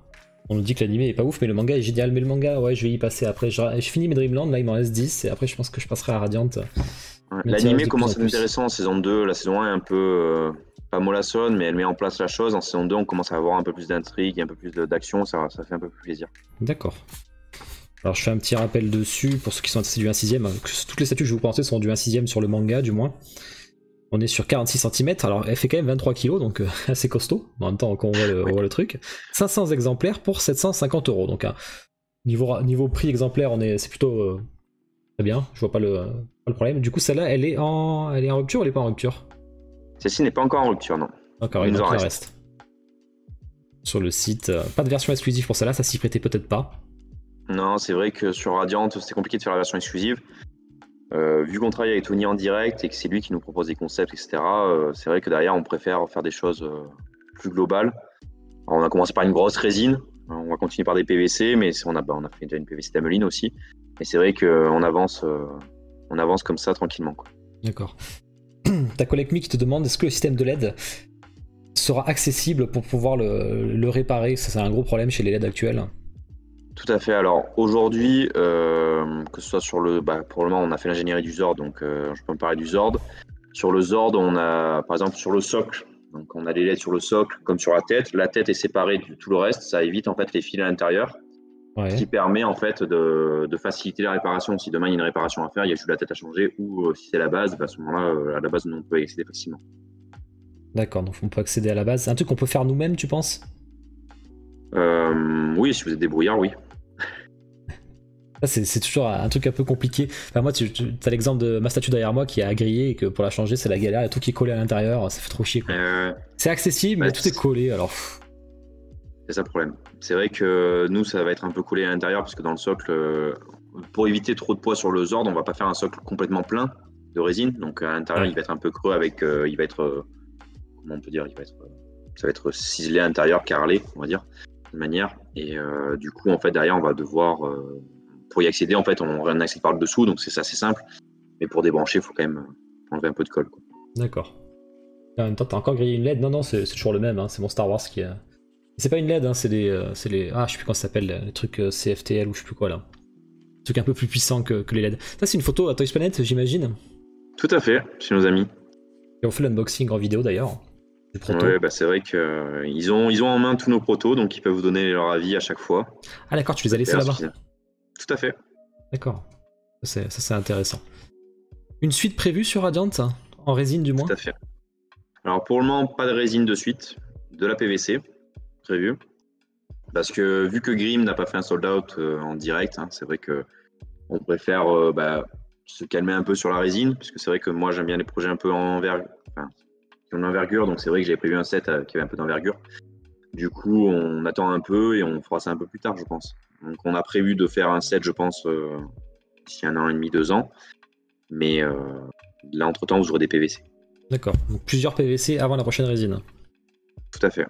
On nous dit que l'animé est pas ouf, mais le manga est génial. Mais le manga, ouais, je vais y passer après. Je finis mes Dreamland, là il m'en reste 10, et après je pense que je passerai à Radiant. Ouais. L'animé commence à être intéressant en saison 2. La saison 1 est un peu pas mollassonne, mais elle met en place la chose. En saison 2, on commence à avoir un peu plus d'intrigue, un peu plus d'action, ça fait un peu plus plaisir. D'accord. Alors je fais un petit rappel dessus pour ceux qui sont intéressés du 1/6. Toutes les statues que je vous pensais sont du 1/6 sur le manga, du moins. On est sur 46 cm, alors elle fait quand même 23 kg, donc assez costaud, en même temps qu'on voit, voit le truc. 500 exemplaires pour 750 €, donc niveau prix exemplaire, c'est plutôt très bien, je vois pas le problème. Du coup celle-là, elle est en rupture ou elle est pas en rupture? Celle-ci n'est pas encore en rupture, non. D'accord, il en reste. Sur le site, pas de version exclusive pour celle-là, ça s'y prêtait peut-être pas. Non, c'est vrai que sur Radiant, c'était compliqué de faire la version exclusive. Vu qu'on travaille avec Tony en direct et que c'est lui qui nous propose des concepts, etc., c'est vrai que derrière on préfère faire des choses plus globales. Alors, on a commencé par une grosse résine, on va continuer par des PVC, mais on a fait déjà une PVC d'Ameline aussi. Et c'est vrai qu'on avance comme ça tranquillement, quoi. D'accord. Ta collègue Mi qui te demande est-ce que le système de LED sera accessible pour pouvoir le réparer? Ça, c'est un gros problème chez les LED actuels. Tout à fait. Alors aujourd'hui, que ce soit sur pour le moment, on a fait l'ingénierie du Zord, donc je peux me parler du Zord. Sur le Zord, on a par exemple sur le socle, donc on a les LED sur le socle comme sur la tête. La tête est séparée de tout le reste, ça évite en fait les fils à l'intérieur, ce qui permet en fait de faciliter la réparation. Si demain il y a une réparation à faire, il y a juste la tête à changer, ou si c'est la base, à ce moment-là, à la base, on peut y accéder facilement. D'accord, donc on peut accéder à la base. C'est un truc qu'on peut faire nous-mêmes, tu penses? Oui, si vous êtes débrouillard, oui. C'est toujours un truc un peu compliqué. Enfin, moi, tu as l'exemple de ma statue derrière moi qui a grillé et que pour la changer, c'est la galère. Il y a tout qui est collé à l'intérieur, ça fait trop chier, quoi. C'est accessible, mais tout est collé, alors. C'est ça le problème. C'est vrai que nous, ça va être un peu collé à l'intérieur parce que dans le socle, pour éviter trop de poids sur le Zord, on va pas faire un socle complètement plein de résine. Donc à l'intérieur, il va être un peu creux avec. Il va être. Comment on peut dire, ça va être ciselé à l'intérieur, carrelé, on va dire, de manière. Et du coup, en fait, derrière, on va devoir. Pour y accéder, en fait, on accède par le dessous, donc c'est assez simple. Mais pour débrancher, il faut quand même enlever un peu de colle, quoi. D'accord. En même temps, t'as encore grillé une LED? Non, c'est toujours le même, hein. C'est mon Star Wars qui est. C'est pas une LED, hein, c'est les. Ah, je sais plus comment ça s'appelle, les trucs CFTL ou je sais plus quoi là. Un truc un peu plus puissant que les LED. Ça, c'est une photo à Toys Planet, j'imagine? Tout à fait, chez nos amis. Et on fait l'unboxing en vidéo d'ailleurs. Ouais, c'est vrai qu'ils ont en main tous nos protos, donc ils peuvent vous donner leur avis à chaque fois. Ah, d'accord, tu les as laissés là-bas? Tout à fait. D'accord. Ça, c'est intéressant. Une suite prévue sur Radiant, en résine du moins? Tout à fait. Alors pour le moment, pas de résine de suite, de la PVC prévue. Parce que vu que Grimm n'a pas fait un sold out en direct, c'est vrai qu'on préfère se calmer un peu sur la résine, puisque c'est vrai que moi j'aime bien les projets un peu qui ont de l'envergure, donc c'est vrai que j'avais prévu un set qui avait un peu d'envergure. Du coup, on attend un peu et on fera ça un peu plus tard, je pense. Donc on a prévu de faire un set, je pense, d'ici 1 an et demi, 2 ans. Mais là, entre-temps, vous aurez des PVC. D'accord, donc plusieurs PVC avant la prochaine résine. Tout à fait.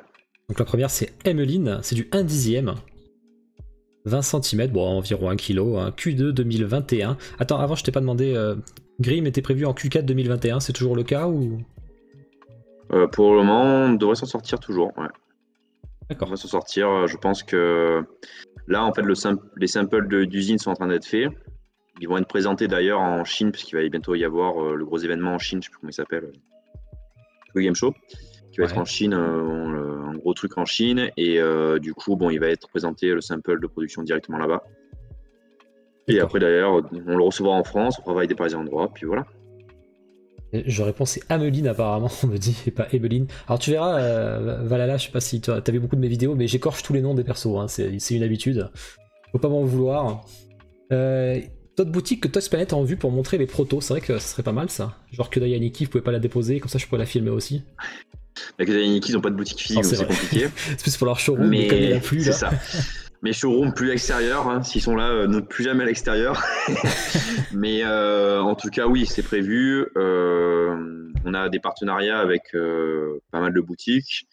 Donc la première, c'est Emeline, c'est du 1/10. 20 cm, bon, environ 1 kg, hein. Q2 2021. Attends, avant, je t'ai pas demandé, Grimm était prévu en Q4 2021, c'est toujours le cas ou... Pour le moment, on devrait s'en sortir toujours, ouais. D'accord. On va s'en sortir, je pense que là, en fait, les samples d'usine sont en train d'être faits. Ils vont être présentés d'ailleurs en Chine, puisqu'il va bientôt y avoir le gros événement en Chine, je sais plus comment il s'appelle, le Game Show, qui va être en Chine, un gros truc en Chine, et du coup, il va être présenté le sample de production directement là-bas. Et après, d'ailleurs, on le recevra en France, on fera valider par les endroits, puis voilà. Je réponds c'est Ameline apparemment, on me dit, et pas Emeline. Alors tu verras, Valhalla, je sais pas si tu as vu beaucoup de mes vidéos, mais j'écorche tous les noms des persos, hein, c'est une habitude. Faut pas m'en vouloir. D'autres boutiques que Toys Planet ont vu pour montrer les protos, c'est vrai que ce serait pas mal ça. Genre que Dayaniki, vous pouvez pas la déposer, comme ça je pourrais la filmer aussi. Avec les Dayaniki, ils ont pas de boutique physique, donc c'est compliqué. C'est plus pour leur showroom, mais comme il a plu là. C'est ça. mes showrooms plus extérieurs, hein, s'ils sont là, ne plus jamais à l'extérieur. Mais en tout cas, oui, c'est prévu. On a des partenariats avec pas mal de boutiques.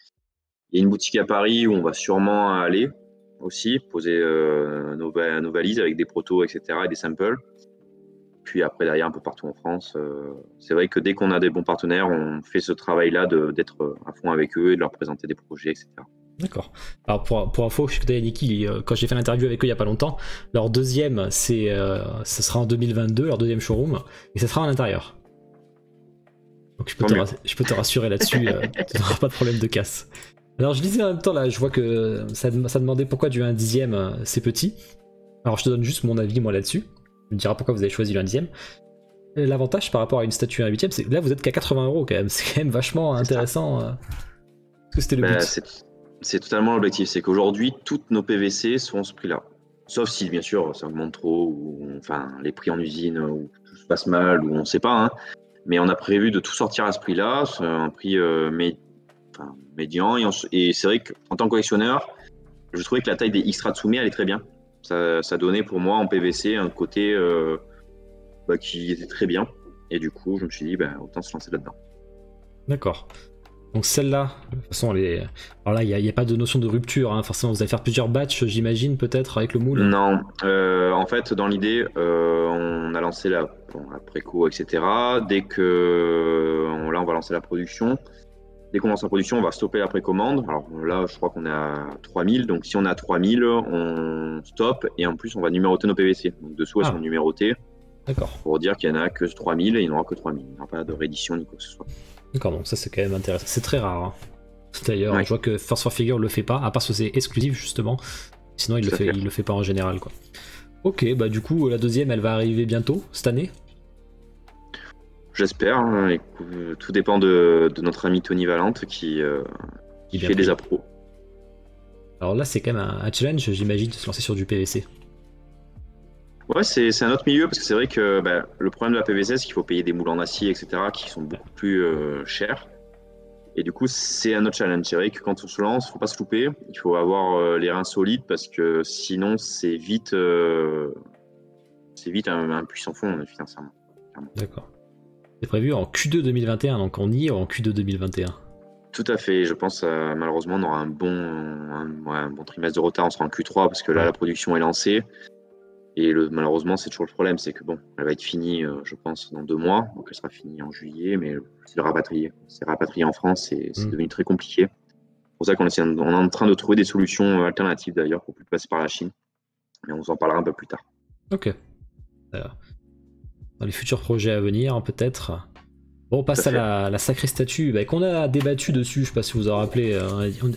Il y a une boutique à Paris où on va sûrement aller aussi, poser nos valises avec des protos, etc. et des samples. Puis après, derrière, un peu partout en France. C'est vrai que dès qu'on a des bons partenaires, on fait ce travail-là d'être à fond avec eux et de leur présenter des projets, etc. D'accord. Alors pour info, je connais Niki, quand j'ai fait l'interview avec eux il n'y a pas longtemps, leur deuxième, ce sera en 2022, leur deuxième showroom, et ça sera à l'intérieur. Donc je peux te rassurer là-dessus, tu n'auras pas de problème de casse. Alors je disais en même temps, là, je vois que ça demandait pourquoi du 1/10 c'est petit. Alors je te donne juste mon avis moi là-dessus. Tu me diras pourquoi vous avez choisi le 1/10. L'avantage par rapport à une statue à 1/8, c'est que là vous êtes qu'à 80 € quand même, c'est quand même vachement intéressant. Parce que c'était le but. C'est totalement l'objectif, c'est qu'aujourd'hui, toutes nos PVC sont à ce prix-là. Sauf si, bien sûr, ça augmente trop, ou enfin, les prix en usine, ou tout se passe mal, ou on ne sait pas. Hein. Mais on a prévu de tout sortir à ce prix-là, c'est un prix médian. Et c'est vrai qu'en tant que collectionneur, je trouvais que la taille des X-Tratsume, elle est très bien. Ça donnait pour moi en PVC un côté qui était très bien. Et du coup, je me suis dit, autant se lancer là-dedans. D'accord. Donc celle-là, de toute façon, alors là, il n'y a pas de notion de rupture, hein. Forcément, vous allez faire plusieurs batchs, j'imagine, peut-être, avec le moule. Non, en fait, dans l'idée, on a lancé la préco, etc. Dès que on va lancer la production. Dès qu'on lance la production, on va stopper la précommande. Alors là, je crois qu'on est à 3000. Donc si on est à 3000, on stoppe. Et en plus, on va numéroter nos PVC. Donc dessous, elles sont numérotées. D'accord. Pour dire qu'il n'y en a que 3000 et il n'y en aura que 3000. Il n'y aura pas de réédition ni quoi que ce soit. D'accord, donc ça c'est quand même intéressant. C'est très rare. Hein. D'ailleurs, je vois que Force for Figure le fait pas, à part que c'est exclusif justement. Sinon, il le fait pas en général, quoi. Ok, bah du coup, la deuxième, elle va arriver bientôt, cette année. J'espère. Hein, tout dépend de notre ami Tony Valente qui fait des appros. Alors là, c'est quand même un challenge, j'imagine, de se lancer sur du PVC. Ouais, c'est un autre milieu parce que c'est vrai que le problème de la PVC, c'est qu'il faut payer des moules en acier, etc., qui sont beaucoup plus chers. Et du coup, c'est un autre challenge. C'est vrai que quand on se lance, il ne faut pas se louper. Il faut avoir les reins solides parce que sinon, c'est vite un puissant fond financièrement. D'accord. C'est prévu en Q2 2021, donc on y est en Q2 2021. Tout à fait. Je pense malheureusement, on aura un bon trimestre de retard. On sera en Q3 parce que là, la production est lancée. Et malheureusement, c'est toujours le problème, c'est que elle va être finie, je pense, dans 2 mois. Donc elle sera finie en juillet, mais c'est rapatrié. C'est rapatrié en France et c'est devenu très compliqué. C'est pour ça qu'on est en train de trouver des solutions alternatives d'ailleurs pour plus passer par la Chine. Mais on vous en parlera un peu plus tard. Ok. Dans les futurs projets à venir, peut-être. Bon, on passe à la sacrée statue qu'on a débattu dessus. Je sais pas si vous vous en rappelez.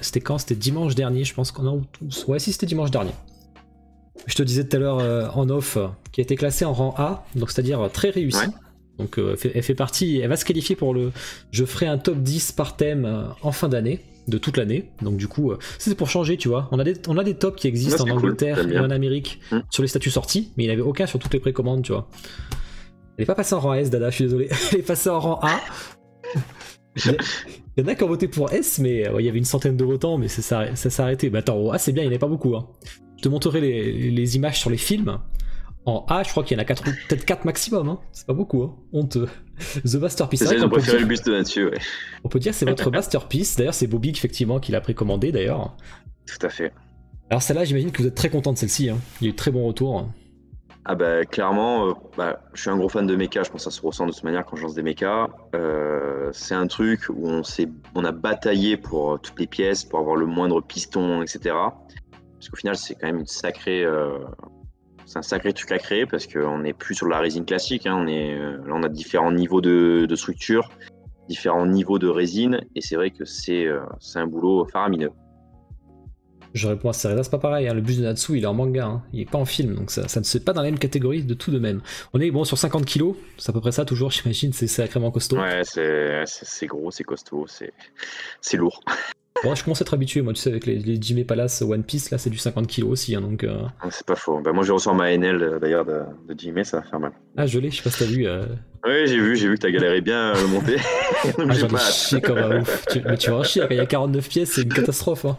C'était quand? C'était dimanche dernier, je pense qu'on a tous. Ouais, si, c'était dimanche dernier. Je te disais tout à l'heure en off, qui a été classée en rang A, donc c'est-à-dire très réussi. Ouais. Donc elle fait partie, elle va se qualifier pour je ferai un top 10 par thème en fin d'année, de toute l'année. Donc du coup, c'est pour changer, tu vois. On a des tops qui existent en Angleterre et en Amérique sur les statuts sortis, mais il n'y en avait aucun sur toutes les précommandes, tu vois. Elle n'est pas passée en rang S, Dada, je suis désolé. Elle est passée en rang A. Il y en a qui ont voté pour S, mais il y avait une centaine de votants, mais ça s'est arrêté. Mais attends, en A c'est bien, il n'y en avait pas beaucoup, hein. Je te montrerai les images sur les films. En A, je crois qu'il y en a peut-être 4 maximum. Hein. C'est pas beaucoup. Hein. Honteux. The Masterpiece. C'est ça, ils ont préféré le buste là-dessus. Ouais. On peut dire que c'est votre Masterpiece. D'ailleurs, c'est Bobby effectivement qui l'a précommandé d'ailleurs. Tout à fait. Alors celle-là, j'imagine que vous êtes très content de celle-ci. Hein. Il y a eu de très bons retours. Ah clairement, je suis un gros fan de mecha. Je pense que ça se ressent de toute manière quand je lance des mechas. C'est un truc où on a bataillé pour toutes les pièces, pour avoir le moindre piston, etc. Parce qu'au final, c'est quand même c'est un sacré truc à créer parce qu'on n'est plus sur la résine classique. Hein. Là, on a différents niveaux de structure, différents niveaux de résine, et c'est vrai que c'est un boulot faramineux. Je réponds à ça, c'est pas pareil. Hein. Le buste de Natsu, il est en manga, hein. Il est pas en film, donc ça ne se fait pas dans la même catégorie de tout de même. On est sur 50 kilos, c'est à peu près ça toujours, j'imagine, c'est sacrément costaud. Ouais, c'est gros, c'est costaud, c'est lourd. Bon, je commence à être habitué, moi, tu sais, avec les Jimmy Palace One Piece, là, c'est du 50 kg aussi, hein, donc... C'est pas faux. Moi, je ressens ma NL, d'ailleurs, de Jimmy, ça va faire mal. Ah, je l'ai, je sais pas si t'as vu. Oui, j'ai vu que t'as galéré bien à le monter. J'en ai chié comme un ouf. Mais tu vas en chier, quand il y a 49 pièces, c'est une catastrophe. Hein.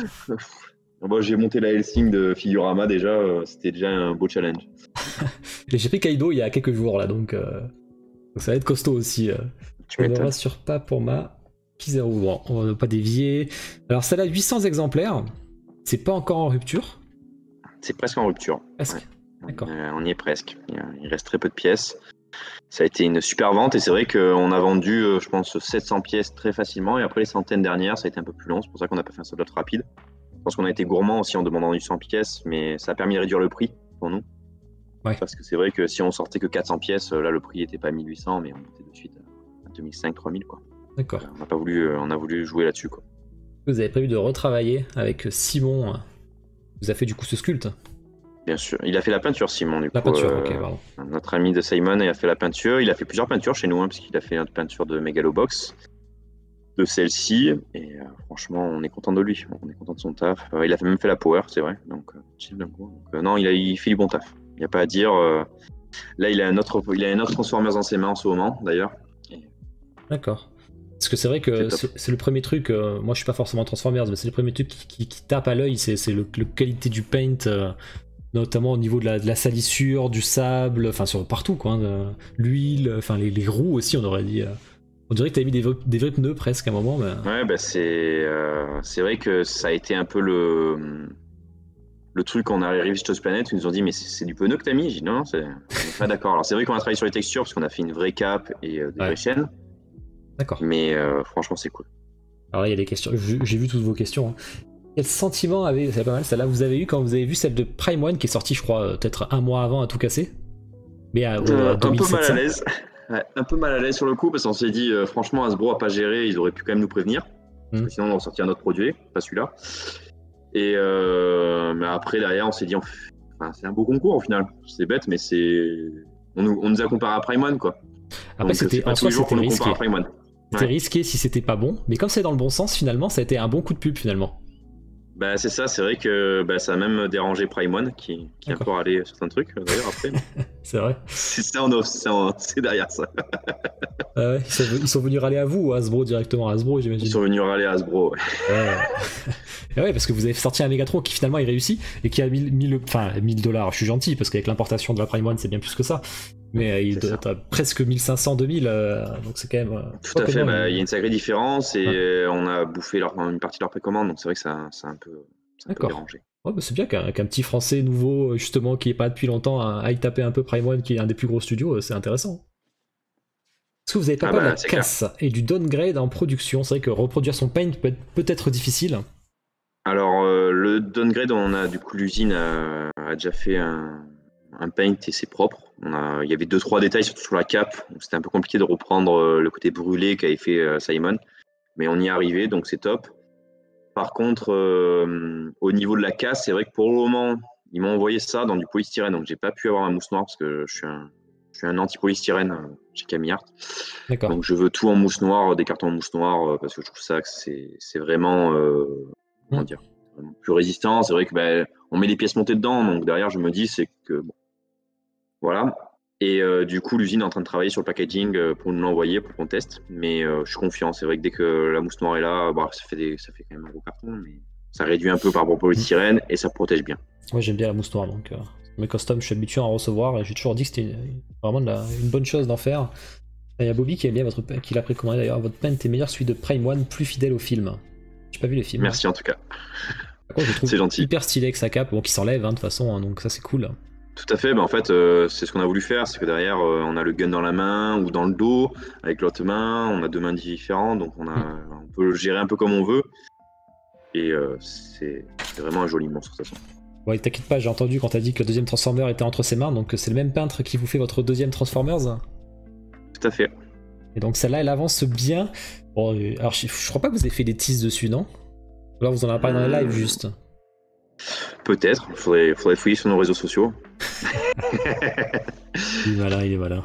Bon, j'ai monté la Helsing de Figurama déjà, c'était déjà un beau challenge. J'ai pris Kaido il y a quelques jours là, donc ça va être costaud aussi. Tu On ne m'étonnes. rassure pas pour ma Kizaru. Bon, on va pas dévier. Alors celle-là, 800 exemplaires. C'est pas encore en rupture. C'est presque en rupture. Presque. Ouais. D'accord. On y est presque. Il reste très peu de pièces. Ça a été une super vente et c'est vrai qu'on a vendu, je pense, 700 pièces très facilement. Et après les centaines dernières, ça a été un peu plus long. C'est pour ça qu'on n'a pas fait un sold-out rapide. Je pense qu'on a été gourmand aussi en demandant 800 pièces, mais ça a permis de réduire le prix pour nous. Ouais. Parce que c'est vrai que si on sortait que 400 pièces, là le prix n'était pas 1800, mais on était de suite à 2500, 3000 quoi. D'accord. On a voulu jouer là-dessus quoi. Vous avez prévu de retravailler avec Simon. Vous a fait du coup ce sculpte. Bien sûr. Il a fait la peinture, Simon, du La coup. peinture, ok, pardon. Notre ami de Simon, il a fait la peinture. Il a fait plusieurs peintures chez nous, puisqu'il a fait notre peinture de Megalobox, de celle-ci. Et franchement, on est content de lui. On est content de son taf. Il a même fait la power, c'est vrai. Donc, non, il fait du bon taf. Il n'y a pas à dire. Là, il a un autre Transformers dans ses mains en ce moment, d'ailleurs. D'accord. Parce que c'est vrai que c'est le premier truc, moi je suis pas forcément Transformers, mais c'est le premier truc qui tape à l'œil, c'est le qualité du paint, notamment au niveau de la salissure, du sable, enfin sur partout quoi, hein, l'huile, enfin les roues aussi on aurait dit. On dirait que t'avais mis des vrais pneus presque à un moment. Mais... Ouais, bah c'est vrai que ça a été un peu le truc quand on est arrivé chez Toast Planet, ils nous ont dit mais c'est du pneu que t'as mis? J'ai dit non, on n'est pas d'accord. Alors c'est vrai qu'on a travaillé sur les textures parce qu'on a fait une vraie cape et des vraies chaînes. D'accord. Mais franchement, c'est cool. Alors là, il y a des questions. J'ai vu toutes vos questions. Hein. Quel sentiment c'est pas mal, celle-là, vous avez eu quand vous avez vu celle de Prime One qui est sortie, je crois, peut-être un mois avant à tout casser? Mais à 2700. Un peu mal à l'aise. Ouais, un peu mal à l'aise sur le coup parce qu'on s'est dit, franchement, Hasbro a pas géré, ils auraient pu quand même nous prévenir. Parce que sinon, on aurait sorti un autre produit, pas celui-là. Et mais après, derrière, on s'est dit, c'est un beau concours au final. C'est bête, mais on nous a comparé à Prime One, quoi. Après, c'était en soi, c'était risqué. C'était risqué si c'était pas bon, mais comme c'est dans le bon sens, finalement, ça a été un bon coup de pub finalement. Bah c'est ça, c'est vrai que ça a même dérangé Prime One qui a un peu râlé certains trucs d'ailleurs après. C'est vrai. C'est derrière ça. Ouais, ils sont venus râler à vous ou à Hasbro directement? À Hasbro, j'imagine. Ils sont venus râler à Hasbro. Ouais, parce que vous avez sorti un Megatron qui finalement il réussit et qui a 1000 $. Je suis gentil parce qu'avec l'importation de la Prime One c'est bien plus que ça. Mais il doit être à presque 1500, 2000, donc c'est quand même. Tout à fait, il y a une sacrée différence et on a bouffé une partie de leur précommande, donc c'est vrai que ça a un peu dérangé. Ouais, c'est bien qu'un petit français nouveau, justement, qui est pas depuis longtemps, aille taper un peu Prime One, qui est un des plus gros studios, c'est intéressant. Est-ce que vous avez pas peur de la casse et du downgrade en production? C'est vrai que reproduire son paint peut être difficile. Alors, le downgrade, on a du coup, l'usine a déjà fait un paint et c'est propre. Il y avait 2-3 détails, surtout sur la cape. C'était un peu compliqué de reprendre le côté brûlé qu'avait fait Simon. Mais on y est arrivé, donc c'est top. Par contre, au niveau de la casse, c'est vrai que pour le moment, ils m'ont envoyé ça dans du polystyrène. Donc j'ai pas pu avoir un mousse noire parce que je suis un anti-polystyrène chez Camillart. D'accord. Donc je veux tout en mousse noire, des cartons en mousse noire, parce que je trouve ça que c'est vraiment, comment dire, plus résistant. C'est vrai que on met les pièces montées dedans, donc derrière je me dis c'est que bon, voilà. Et du coup l'usine est en train de travailler sur le packaging pour nous l'envoyer pour qu'on teste. Mais je suis confiant. C'est vrai que dès que la mousse noire est là, ça fait quand même un gros carton, mais ça réduit un peu par rapport au polystyrène et ça protège bien. Ouais, j'aime bien la mousse noire, donc mes customs je suis habitué à en recevoir et j'ai toujours dit que c'était vraiment une bonne chose d'en faire. Il y a Bobby qui aime bien qui l'a précommandé d'ailleurs. Votre paint est meilleur celui de Prime One, plus fidèle au film. J'ai pas vu les films. Merci en tout cas. Je trouve c'est gentil. Hyper stylé avec sa cape, bon, qui s'enlève de toute façon, hein, donc ça c'est cool. Tout à fait, en fait c'est ce qu'on a voulu faire, c'est que derrière on a le gun dans la main ou dans le dos, avec l'autre main, on a deux mains différentes, donc on peut le gérer un peu comme on veut. Et c'est vraiment un joli monstre de toute façon. Ouais, t'inquiète pas, j'ai entendu quand t'as dit que le deuxième Transformer était entre ses mains, donc c'est le même peintre qui vous fait votre deuxième Transformers. Tout à fait. Et donc celle-là, elle avance bien. Bon, alors je crois pas que vous avez fait des teases dessus, non? Ou alors vous en avez parlé dans les lives juste. Peut-être, il faudrait fouiller sur nos réseaux sociaux. Il est malin.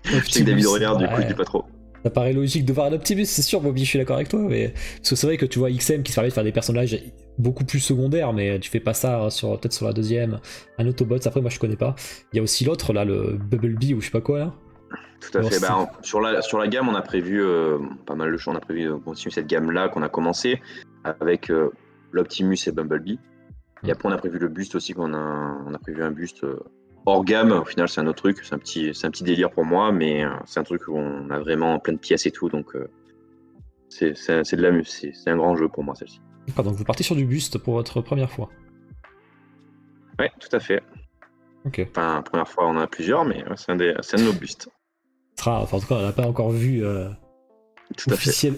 Je sais que David regarde, du coup je dis pas trop. Ça paraît logique de voir un Optimus, c'est sûr, Bobby, je suis d'accord avec toi, mais parce que c'est vrai que tu vois XM qui se permet de faire des personnages beaucoup plus secondaires, mais tu fais pas ça peut-être sur la deuxième. Un Autobots, après moi je connais pas. Il y a aussi l'autre là, le Bumblebee ou je sais pas quoi là. Tout à fait. Sur la gamme, on a prévu pas mal de choses. On a prévu de continuer cette gamme-là qu'on a commencé avec l'Optimus et Bumblebee. Et après, on a prévu le buste aussi, on a prévu un buste hors gamme. Au final, c'est un autre truc, c'est un petit délire pour moi, mais c'est un truc où on a vraiment plein de pièces et tout, donc c'est un grand jeu pour moi, celle-ci. D'accord, donc vous partez sur du buste pour votre première fois. Ouais, tout à fait. Ok. Enfin, première fois, on en a plusieurs, mais c'est un de nos bustes. En tout cas, on l'a pas encore vu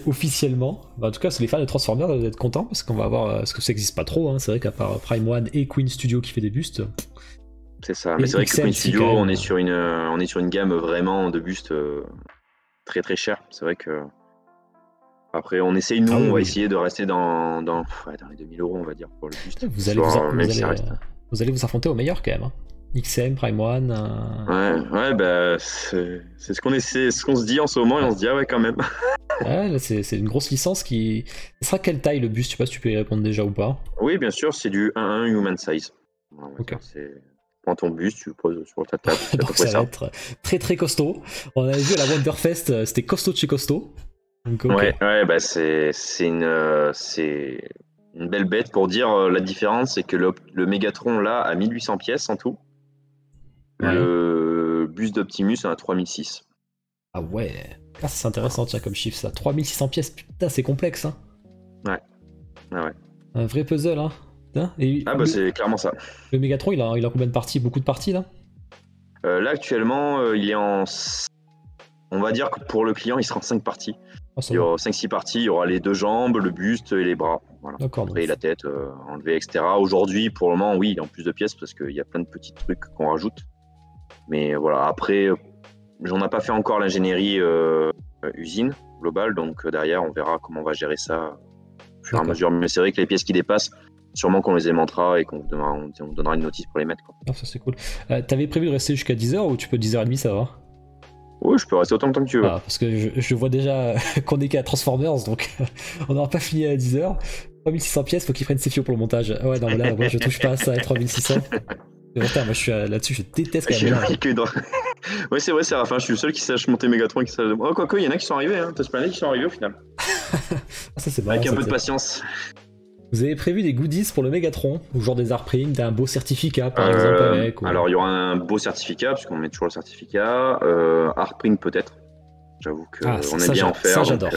officiellement. Bah, en tout cas, c'est les fans de Transformers, vous être contents parce qu'on va voir parce que ça n'existe pas trop. Hein. C'est vrai qu'à part Prime One et Queen Studio qui fait des bustes. C'est ça. Mais c'est vrai que Queen Studio, on est sur une gamme vraiment de bustes très très cher. C'est vrai que après, on essaye on va essayer de rester dans les 2000 €, on va dire, pour le buste. Vous allez vous affronter au meilleur quand même. Hein. XM, Prime One. Ouais, bah c'est ce qu'on essaie, ce qu'on se dit en ce moment et on se dit ouais quand même. Ouais, là, c'est une grosse licence qui. Ce sera quelle taille le buste? Je sais pas si tu peux y répondre déjà ou pas. Oui, bien sûr, c'est du 1-1 human size. Ok. Prends ton buste, tu le poses sur ta table. Donc ça va être très très costaud. On avait vu à la Wonderfest, c'était costaud de chez costaud. Donc, okay. Ouais, bah c'est une belle bête pour dire la différence, c'est que le Megatron là a 1800 pièces en tout. Ouais. Le buste d'Optimus a 3006. Ah ouais, c'est intéressant tiens comme chiffre ça. 3600 pièces, putain c'est complexe hein. Ouais. Un vrai puzzle hein. Putain. C'est clairement ça. Le Megatron il a combien de parties? Beaucoup de parties là? Là actuellement il est en... On va dire que pour le client il sera en 5 parties. Il y aura 5-6 parties, il y aura les 2 jambes, le buste et les bras. Voilà. Après la tête enlevée, etc. Aujourd'hui pour le moment oui il y a en plus de pièces parce qu'il y a plein de petits trucs qu'on rajoute. Mais voilà, après, j'en ai pas fait encore l'ingénierie usine globale, donc derrière, on verra comment on va gérer ça au fur et à mesure. Mais c'est vrai que les pièces qui dépassent, sûrement qu'on les aimantera et qu'on donnera une notice pour les mettre. Quoi. Ah, ça c'est cool. T'avais prévu de rester jusqu'à 10h ou tu peux 10h30, ça va? Oui, je peux rester autant de temps que tu veux. Ah, parce que je vois déjà qu'on est qu'à Transformers, donc on n'aura pas fini à 10h. 3600 pièces, faut qu'ils prennent ses fios pour le montage. Ouais, non, là, moi, je touche pas à ça à 3600. Moi je suis là-dessus, je déteste quand même. Ouais, c'est vrai, c'est Raphaël, je suis le seul qui sache monter Megatron. Oh, quoique, il y en a qui sont arrivés, hein. T'as pas qui sont arrivés au final. Ça, c'est marrant, avec un peu de patience. Vous avez prévu des goodies pour le Megatron, ou genre des Artprint, un beau certificat par exemple avec Alors, il y aura un beau certificat, puisqu'on met toujours le certificat. Artprint peut-être. J'avoue qu'on aime bien en faire. Ça, j'adore.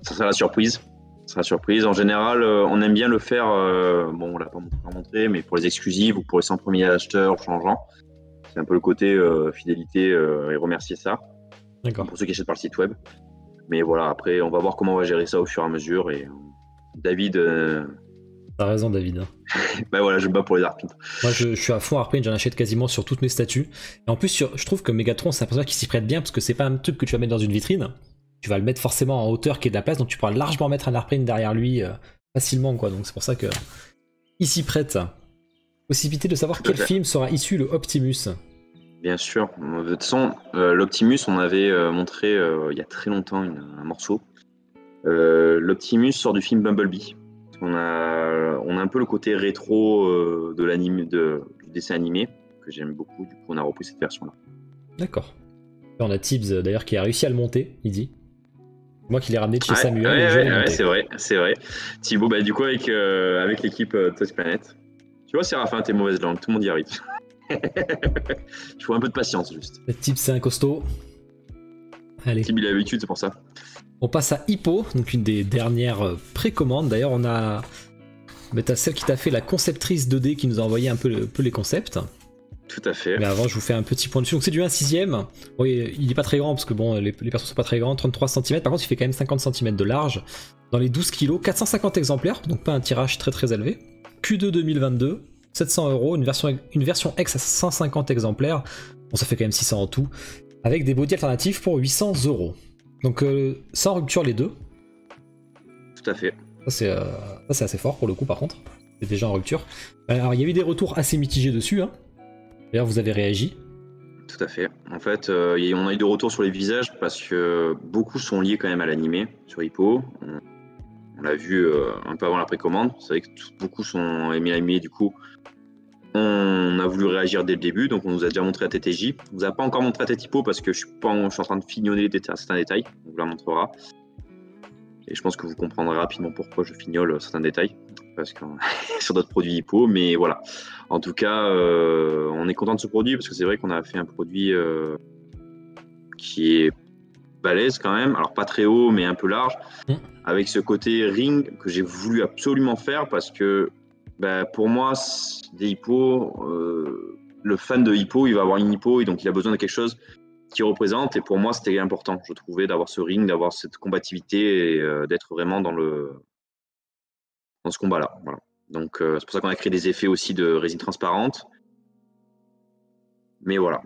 Ça sera la surprise. En général, on aime bien le faire, on l'a pas montré, mais pour les exclusives ou pour les 100 premiers acheteurs changeants. C'est un peu le côté fidélité et remercier ça. D'accord. Pour ceux qui achètent par le site web. Mais voilà, après, on va voir comment on va gérer ça au fur et à mesure. Et David. T'as raison, David. Bah voilà, je me bats pour les Artprint. Moi, je suis à fond Artprint, j'en achète quasiment sur toutes mes statues. Et en plus, je trouve que Megatron, c'est un personnage qui s'y prête bien parce que c'est pas un truc que tu vas mettre dans une vitrine. Tu vas le mettre forcément en hauteur qui est de la place, donc tu pourras largement mettre un Artprint derrière lui facilement, quoi. Donc c'est pour ça que il s'y prête. Possibilité de savoir quel film sera issu le Optimus. Bien sûr. De toute façon, l'Optimus, on avait montré il y a très longtemps un morceau. L'Optimus sort du film Bumblebee. On a un peu le côté rétro du dessin animé que j'aime beaucoup. Du coup, on a repris cette version-là. D'accord. On a Tibbs d'ailleurs qui a réussi à le monter, il dit. Moi qui l'ai ramené de chez Samuel. Ouais, c'est vrai. Thibaut, bah, du coup, avec l'équipe Toast Planet. Tu vois, Séraphin, t'es mauvaise langue, tout le monde y arrive. Il faut un peu de patience, juste. Tibbs, c'est un costaud. Allez. Tibbs, il a l'habitude, c'est pour ça. On passe à Hippo, donc une des dernières précommandes. D'ailleurs, on a. T'as celle qui t'a fait la conceptrice 2D qui nous a envoyé un peu les concepts. Tout à fait. Mais avant, je vous fais un petit point dessus. Donc, c'est du 1/6. Oui, il est pas très grand parce que bon, les personnes sont pas très grands. 33 cm. Par contre, il fait quand même 50 cm de large. Dans les 12 kg, 450 exemplaires. Donc, pas un tirage très très élevé. Q2 2022, 700 €. Une version X à 150 exemplaires. Bon, ça fait quand même 600 en tout. Avec des bodies alternatifs pour 800 €. Donc, sans rupture les deux. Tout à fait. Ça, c'est assez fort pour le coup, par contre. C'est déjà en rupture. Alors, il y a eu des retours assez mitigés dessus, hein. D'ailleurs, vous avez réagi. Tout à fait. En fait, on a eu des retours sur les visages parce que beaucoup sont liés quand même à l'animé sur Hippo. On l'a vu un peu avant la précommande. C'est vrai que beaucoup sont aimés l'animé. Du coup, on a voulu réagir dès le début. Donc, on nous a déjà montré la TTJ. On vous a pas encore montré la tête Hippo parce que je suis en train de fignonner certains détails. On vous la montrera. Et je pense que vous comprendrez rapidement pourquoi je fignole certains détails, parce que sur d'autres produits Hippo, mais voilà. En tout cas, on est content de ce produit, parce que c'est vrai qu'on a fait un produit qui est balèze quand même, alors pas très haut, mais un peu large, avec ce côté ring que j'ai voulu absolument faire, parce que pour moi, des hippos, le fan de hippo, il va avoir une hippo, et donc il a besoin de quelque chose qui représente, et pour moi c'était important, je trouvais, d'avoir ce ring, d'avoir cette combativité, et d'être vraiment dans ce combat-là. Voilà. Donc c'est pour ça qu'on a créé des effets aussi de résine transparente. Mais voilà.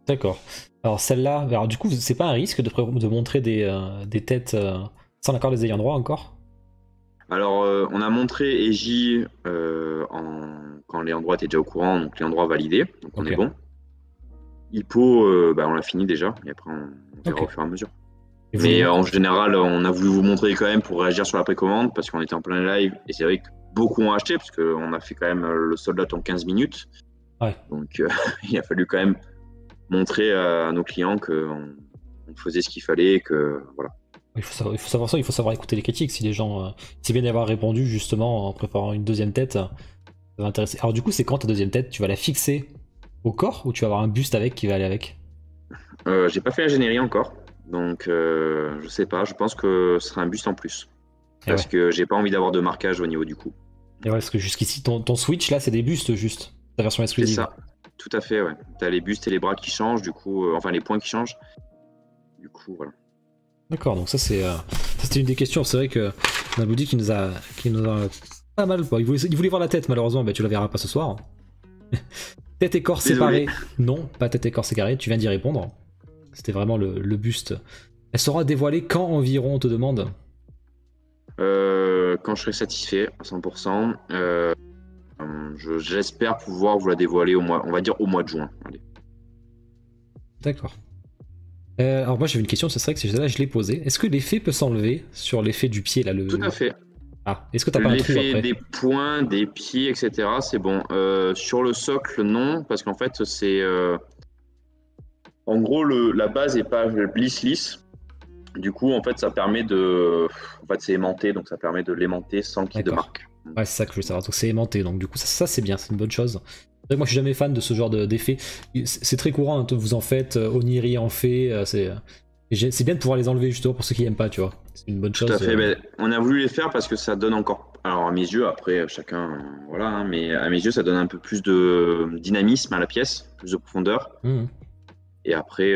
D'accord. Alors celle-là, alors du coup, c'est pas un risque de montrer des têtes sans l'accord des ayants droit encore? Alors on a montré EJ quand l'ayant droit était déjà au courant, donc l'ayant droit validé, donc on est bon. Hippo, on l'a fini déjà, et après on verra au fur et à mesure. Mais en général, on a voulu vous montrer quand même pour réagir sur la précommande, parce qu'on était en plein live, et c'est vrai que beaucoup ont acheté, parce qu'on a fait quand même le sold out en 15 minutes. Ouais. Donc il a fallu quand même montrer à nos clients qu'on faisait ce qu'il fallait, et que voilà. Il faut savoir ça, il faut savoir écouter les critiques. Si les gens, c'est bien d'avoir répondu justement en préparant une deuxième tête, ça va intéresser. Alors du coup, c'est quand ta deuxième tête? Tu vas la fixer au corps ou tu vas avoir un buste avec qui va aller avec? J'ai pas fait l'ingénierie encore, donc je sais pas. Je pense que ce sera un buste en plus, parce que j'ai pas envie d'avoir de marquage au niveau du cou. Et ouais, parce que jusqu'ici, ton Switch là, c'est des bustes juste, ta version exclusive. C'est ça, tout à fait, ouais. T'as les bustes et les bras qui changent, du coup, enfin les points qui changent. Du coup, voilà. D'accord, donc ça c'était une des questions. C'est vrai que Naboudi qui nous a pas mal. Bon, il voulait voir la tête, malheureusement, tu la verras pas ce soir. Tête et corps séparés. Non, pas tête et corps séparés, tu viens d'y répondre. C'était vraiment le buste. Elle sera dévoilée quand environ, on te demande? Quand je serai satisfait à 100%. J'espère pouvoir vous la dévoiler on va dire au mois de juin. Allez. D'accord. Alors moi j'avais une question, c'est vrai que celle-là je l'ai posée. Est-ce que l'effet peut s'enlever sur l'effet du pied là, Tout à fait. Ah, est-ce que t'as pas un trou après? L'effet des poings, des pieds, etc. C'est bon. Sur le socle, non, parce qu'en fait c'est, en gros la base est pas lisse. Du coup, en fait, ça permet c'est aimanté, donc ça permet de l'aimanter sans qu'il y ait de marque. Ouais, c'est ça que je veux savoir. Donc c'est aimanté, donc du coup ça c'est bien, c'est une bonne chose. C'est vrai que moi je suis jamais fan de ce genre d'effet. C'est très courant, hein, vous en faites, Oniri en fait, c'est bien de pouvoir les enlever justement pour ceux qui aiment pas, tu vois. C'est une bonne chose. Tout à fait. On a voulu les faire parce que ça donne encore. Alors à mes yeux, après chacun, voilà, hein, mais à mes yeux, ça donne un peu plus de dynamisme à la pièce, plus de profondeur. Et après,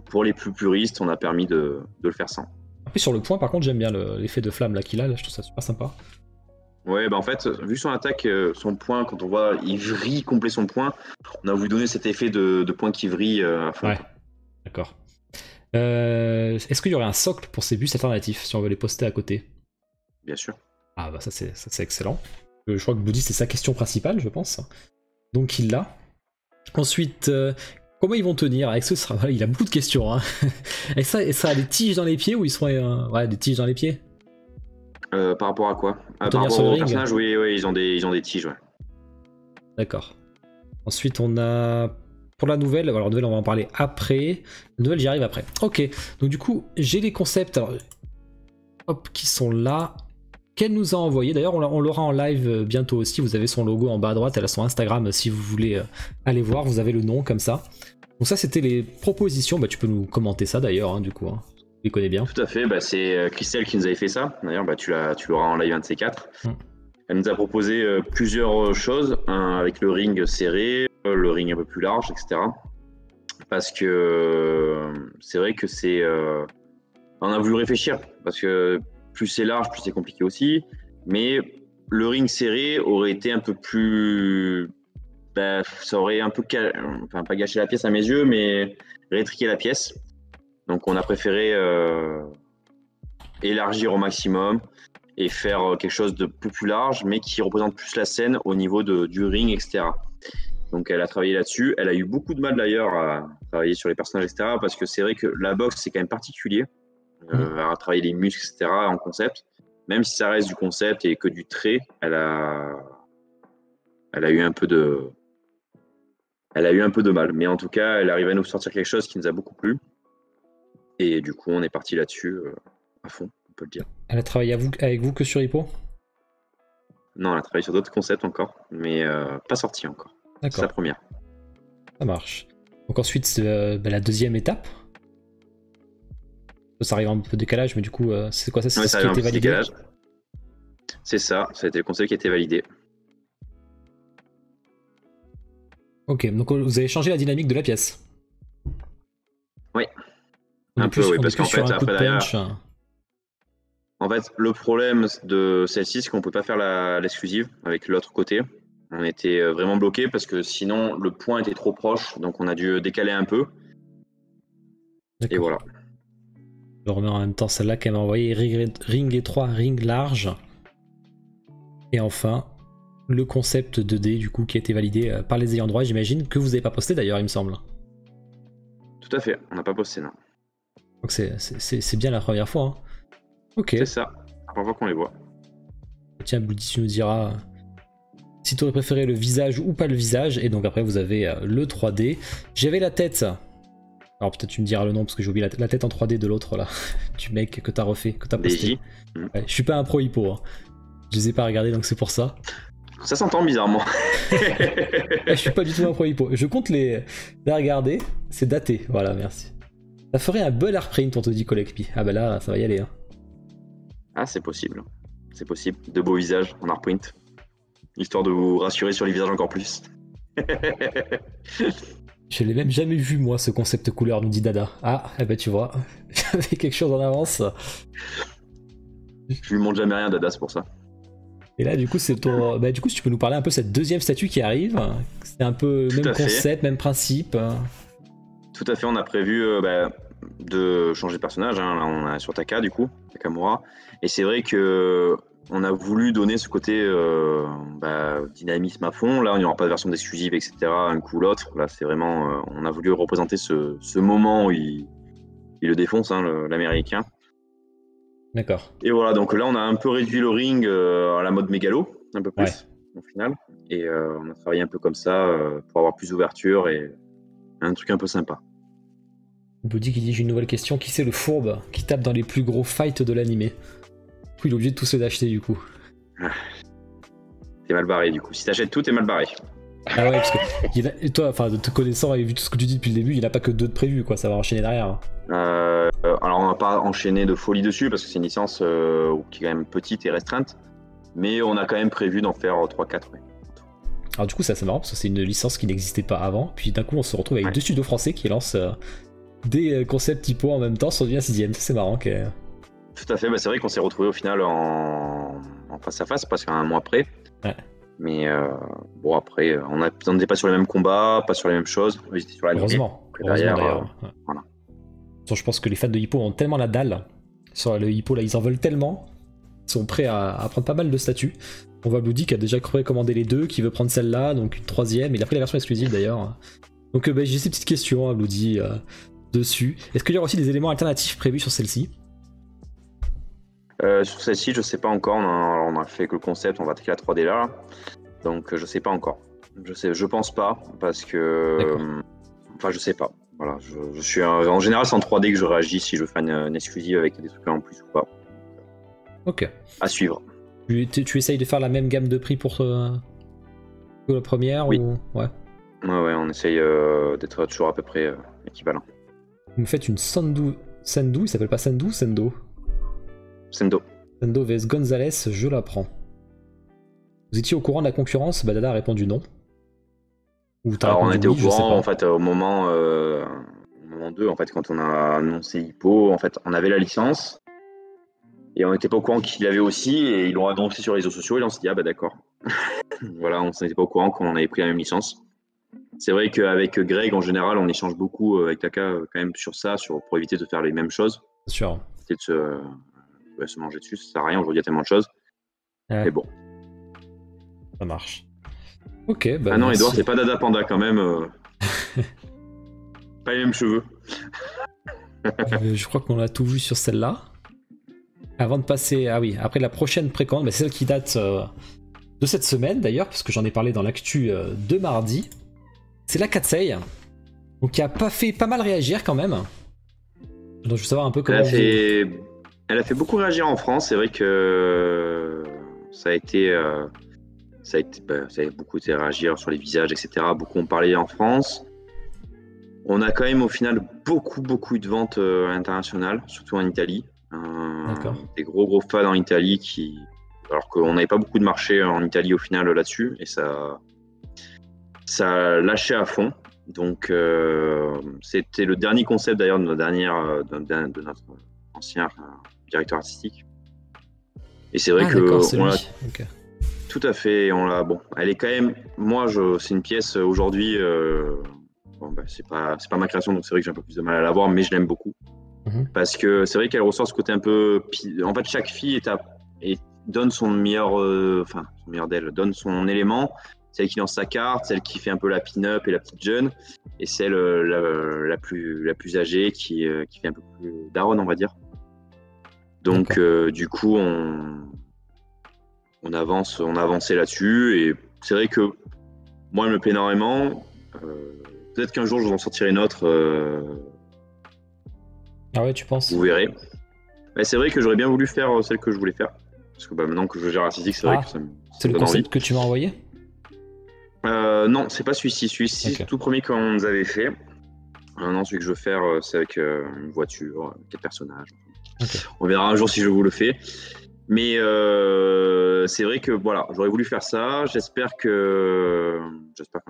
pour les plus puristes, on a permis de le faire sans. Après sur le point, par contre, j'aime bien l'effet de flamme là qu'il a, là, je trouve ça super sympa. Ouais, en fait, vu son attaque, son point, quand on voit, il vrille complet son point, on a voulu donner cet effet de point qui vrille à fond. Ouais, d'accord. Est-ce qu'il y aurait un socle pour ces bustes alternatifs si on veut les poster à côté? Bien sûr. Ah bah ça c'est excellent. Je crois que Boudi c'est sa question principale, je pense. Donc il l'a. Ensuite, comment ils vont tenir? Avec ce sera... Il a beaucoup de questions. Hein. Et ça a des tiges dans les pieds ou ils seront... Ouais, des tiges dans les pieds? Par rapport à quoi? Par rapport au personnage, oui, ils ont des tiges, ouais. D'accord. Ensuite, on a... Pour la nouvelle, alors la nouvelle on va en parler après. La nouvelle j'y arrive après. Ok, donc du coup, j'ai les concepts alors, hop, qui sont là. Qu'elle nous a envoyé. D'ailleurs, on l'aura en live bientôt aussi. Vous avez son logo en bas à droite. Elle a son Instagram si vous voulez aller voir. Vous avez le nom comme ça. Donc ça, c'était les propositions. Tu peux nous commenter ça d'ailleurs, hein, du coup. Hein. Tu les connais bien. Tout à fait. C'est Christelle qui nous avait fait ça. D'ailleurs, tu l'auras en live un de ces quatre. Elle nous a proposé plusieurs choses, avec le ring serré, le ring un peu plus large, etc. Parce que c'est vrai que c'est... on a voulu réfléchir, parce que plus c'est large, plus c'est compliqué aussi. Mais le ring serré aurait été un peu plus... ça aurait un peu... Enfin, pas gâché la pièce à mes yeux, mais rétriqué la pièce. Donc on a préféré élargir au maximum et faire quelque chose de plus large, mais qui représente plus la scène au niveau du ring, etc. Donc elle a travaillé là-dessus. Elle a eu beaucoup de mal d'ailleurs à travailler sur les personnages, etc. Parce que c'est vrai que la boxe, c'est quand même particulier. À travailler les muscles, etc. en concept. Même si ça reste du concept et que du trait, elle a eu un peu de mal. Mais en tout cas, elle arrive à nous sortir quelque chose qui nous a beaucoup plu. Et du coup, on est parti là-dessus à fond. peut le dire. Elle a travaillé avec vous que sur Hippo? Non, elle a travaillé sur d'autres concepts encore, mais pas sorti encore. C'est sa première. Ça marche. Donc ensuite, la deuxième étape. Ça arrive un peu de décalage, mais du coup, c'est quoi ça? C'est ce qui a été validé? C'est ça, ça a été le concept qui a été validé. Ok, donc vous avez changé la dynamique de la pièce. Oui, un peu, oui, parce qu'en fait, après derrière... En fait, le problème de celle-ci, c'est qu'on ne peut pas faire l'exclusive avec l'autre côté. On était vraiment bloqué parce que sinon, le point était trop proche, donc on a dû décaler un peu. Et voilà. Je remets en même temps celle-là qu'elle m'a envoyé, ring étroit, ring large. Et enfin, le concept 2D du coup qui a été validé par les ayants droit, j'imagine, que vous n'avez pas posté d'ailleurs, il me semble. Tout à fait, on n'a pas posté, non. Donc c'est bien la première fois. Hein. Ok. C'est ça, la première fois qu'on les voit. Tiens, Bloody, tu nous diras si tu aurais préféré le visage ou pas le visage. Et donc après, vous avez le 3D. J'avais la tête. Alors peut-être tu me diras le nom parce que j'ai oublié la tête en 3D de l'autre là. Du mec que t'as refait, que t'as posté. Ouais, je suis pas un pro hippo. Hein. Je les ai pas regardés donc c'est pour ça. Ça s'entend bizarrement. Je suis pas du tout un pro hippo. Je compte les regarder. C'est daté. Voilà, merci. Ça ferait un bel airprint, on te dit Collecpi. Ah bah là, ça va y aller. Hein. Ah, c'est possible. C'est possible. De beaux visages en artprint. Histoire de vous rassurer sur les visages encore plus. Je l'ai même jamais vu, moi, ce concept couleur, nous dit Dada. Ah, eh ben tu vois, j'avais quelque chose en avance. Je lui montre jamais rien, Dada, c'est pour ça. Et là, du coup, c'est ton. Bah, du coup, si tu peux nous parler un peu de cette deuxième statue qui arrive. C'est un peu le même concept, même principe. Tout à fait, on a prévu de changer de personnage. Hein. Là, on est sur Taka, du coup, Takamura. Et c'est vrai que on a voulu donner ce côté dynamisme à fond. Là, il n'y aura pas de version exclusive, etc. Un coup ou l'autre. Là, c'est vraiment. On a voulu représenter ce moment où il le défonce, hein, l'américain. D'accord. Et voilà, donc là, on a un peu réduit le ring à la mode mégalo, un peu plus, au final. Et on a travaillé un peu comme ça pour avoir plus d'ouverture et un truc un peu sympa. Buddy qui dit j'ai une nouvelle question. Qui c'est le fourbe qui tape dans les plus gros fights de l'animé? Du coup, il est obligé de tous les acheter, du coup. T'es mal barré, du coup. Si t'achètes tout, t'es mal barré. Ah ouais, parce que toi, enfin, de te connaissant et vu tout ce que tu dis depuis le début, il n'y en a pas que 2 de prévus, quoi. Ça va enchaîner derrière. Alors, on va pas enchaîner de folie dessus parce que c'est une licence qui est quand même petite et restreinte. Mais on a quand même prévu d'en faire 3-4. Ouais. Alors, du coup, ça c'est marrant parce que c'est une licence qui n'existait pas avant. Puis d'un coup, on se retrouve avec 2 studios français qui lancent des concepts typo en même temps sur du 6ème. C'est marrant. Tout à fait. Bah, c'est vrai qu'on s'est retrouvé au final en face à face, presque un mois après. Ouais. Mais bon, après, on n'était pas sur les mêmes combats, pas sur les mêmes choses. On était sur la Heureusement d'ailleurs. Voilà. Je pense que les fans de Hippo ont tellement la dalle sur le Hippo, là, ils en veulent tellement. Ils sont prêts à prendre pas mal de statues. On voit Bloody qui a déjà commandé les 2, qui veut prendre celle-là, donc une 3ème. Il a pris la version exclusive d'ailleurs. Donc j'ai ces petites questions à Bloody dessus. Est-ce qu'il y aura aussi des éléments alternatifs prévus sur celle-ci? Sur celle-ci, je sais pas encore. On a fait que le concept, on va attaquer la 3D là. Donc je sais pas encore. Je pense pas parce que. Enfin, je sais pas. Voilà, je suis en général c'est en 3D que je réagis si je fais une exclusive avec des trucs en plus ou pas. Ok. À suivre. Tu essayes de faire la même gamme de prix pour que la première? Oui. Ou... Ouais, on essaye d'être toujours à peu près équivalent. Vous me faites une Sendo, il s'appelle pas Sendo? Sendo vs Gonzalez, je la prends. Vous étiez au courant de la concurrence? Dada a répondu non. Alors on était au courant en fait au moment 2, en fait, quand on a annoncé Hippo, en fait on avait la licence et on n'était pas au courant qu'il l'avait aussi et ils l'ont annoncé sur les réseaux sociaux et là on s'est dit d'accord. Voilà, on n'était pas au courant qu'on avait pris la même licence. C'est vrai qu'avec Greg en général on échange beaucoup avec Taka quand même sur ça, pour éviter de faire les mêmes choses. Bien sûr. Éviter de se manger dessus, ça sert à rien, aujourd'hui il y a tellement de choses. Ouais. Mais bon. Ça marche. Ok, ah non, Edouard, c'est pas Dada Panda quand même. Pas les mêmes cheveux. Je crois qu'on a tout vu sur celle-là. Avant de passer, après la prochaine précommande, c'est celle qui date de cette semaine d'ailleurs, parce que j'en ai parlé dans l'actu de mardi. C'est la Katsei, donc qui a fait pas mal réagir quand même. Donc je veux savoir un peu comment. Elle a fait beaucoup réagir en France. C'est vrai que ça a été, ça a beaucoup été réagir sur les visages, etc. Beaucoup ont parlé en France. On a quand même au final beaucoup de ventes internationales, surtout en Italie. Des gros fans en Italie alors qu'on n'avait pas beaucoup de marché en Italie au final là-dessus, et ça a lâché à fond. Donc c'était le dernier concept d'ailleurs de notre ancien directeur artistique. Et c'est vrai que on l'a tout à fait. Elle est quand même. C'est une pièce aujourd'hui. C'est pas ma création, donc c'est vrai que j'ai un peu plus de mal à la voir, mais je l'aime beaucoup parce que c'est vrai qu'elle ressort ce côté un peu. En fait, chaque fille donne son meilleur d'elle, donne son élément. Celle qui lance sa carte, celle qui fait un peu la pin-up et la petite jeune, et celle la plus âgée qui fait un peu plus daronne, on va dire. Donc du coup, on a avancé là-dessus, et c'est vrai que moi, elle me plaît énormément. Peut-être qu'un jour, je vous en sortirai une autre. Ah ouais, tu penses? Vous verrez. Mais c'est vrai que j'aurais bien voulu faire celle que je voulais faire. Parce que maintenant que je gère Artistic, c'est vrai que ça me c'est le concept que tu m'as envoyé? Non, c'est pas celui-ci. Celui-ci, c'est le tout premier qu'on nous avait fait. Non, celui que je veux faire, c'est avec une voiture, 4 personnages. On verra un jour si je vous le fais. Mais c'est vrai que voilà, j'aurais voulu faire ça. J'espère qu'un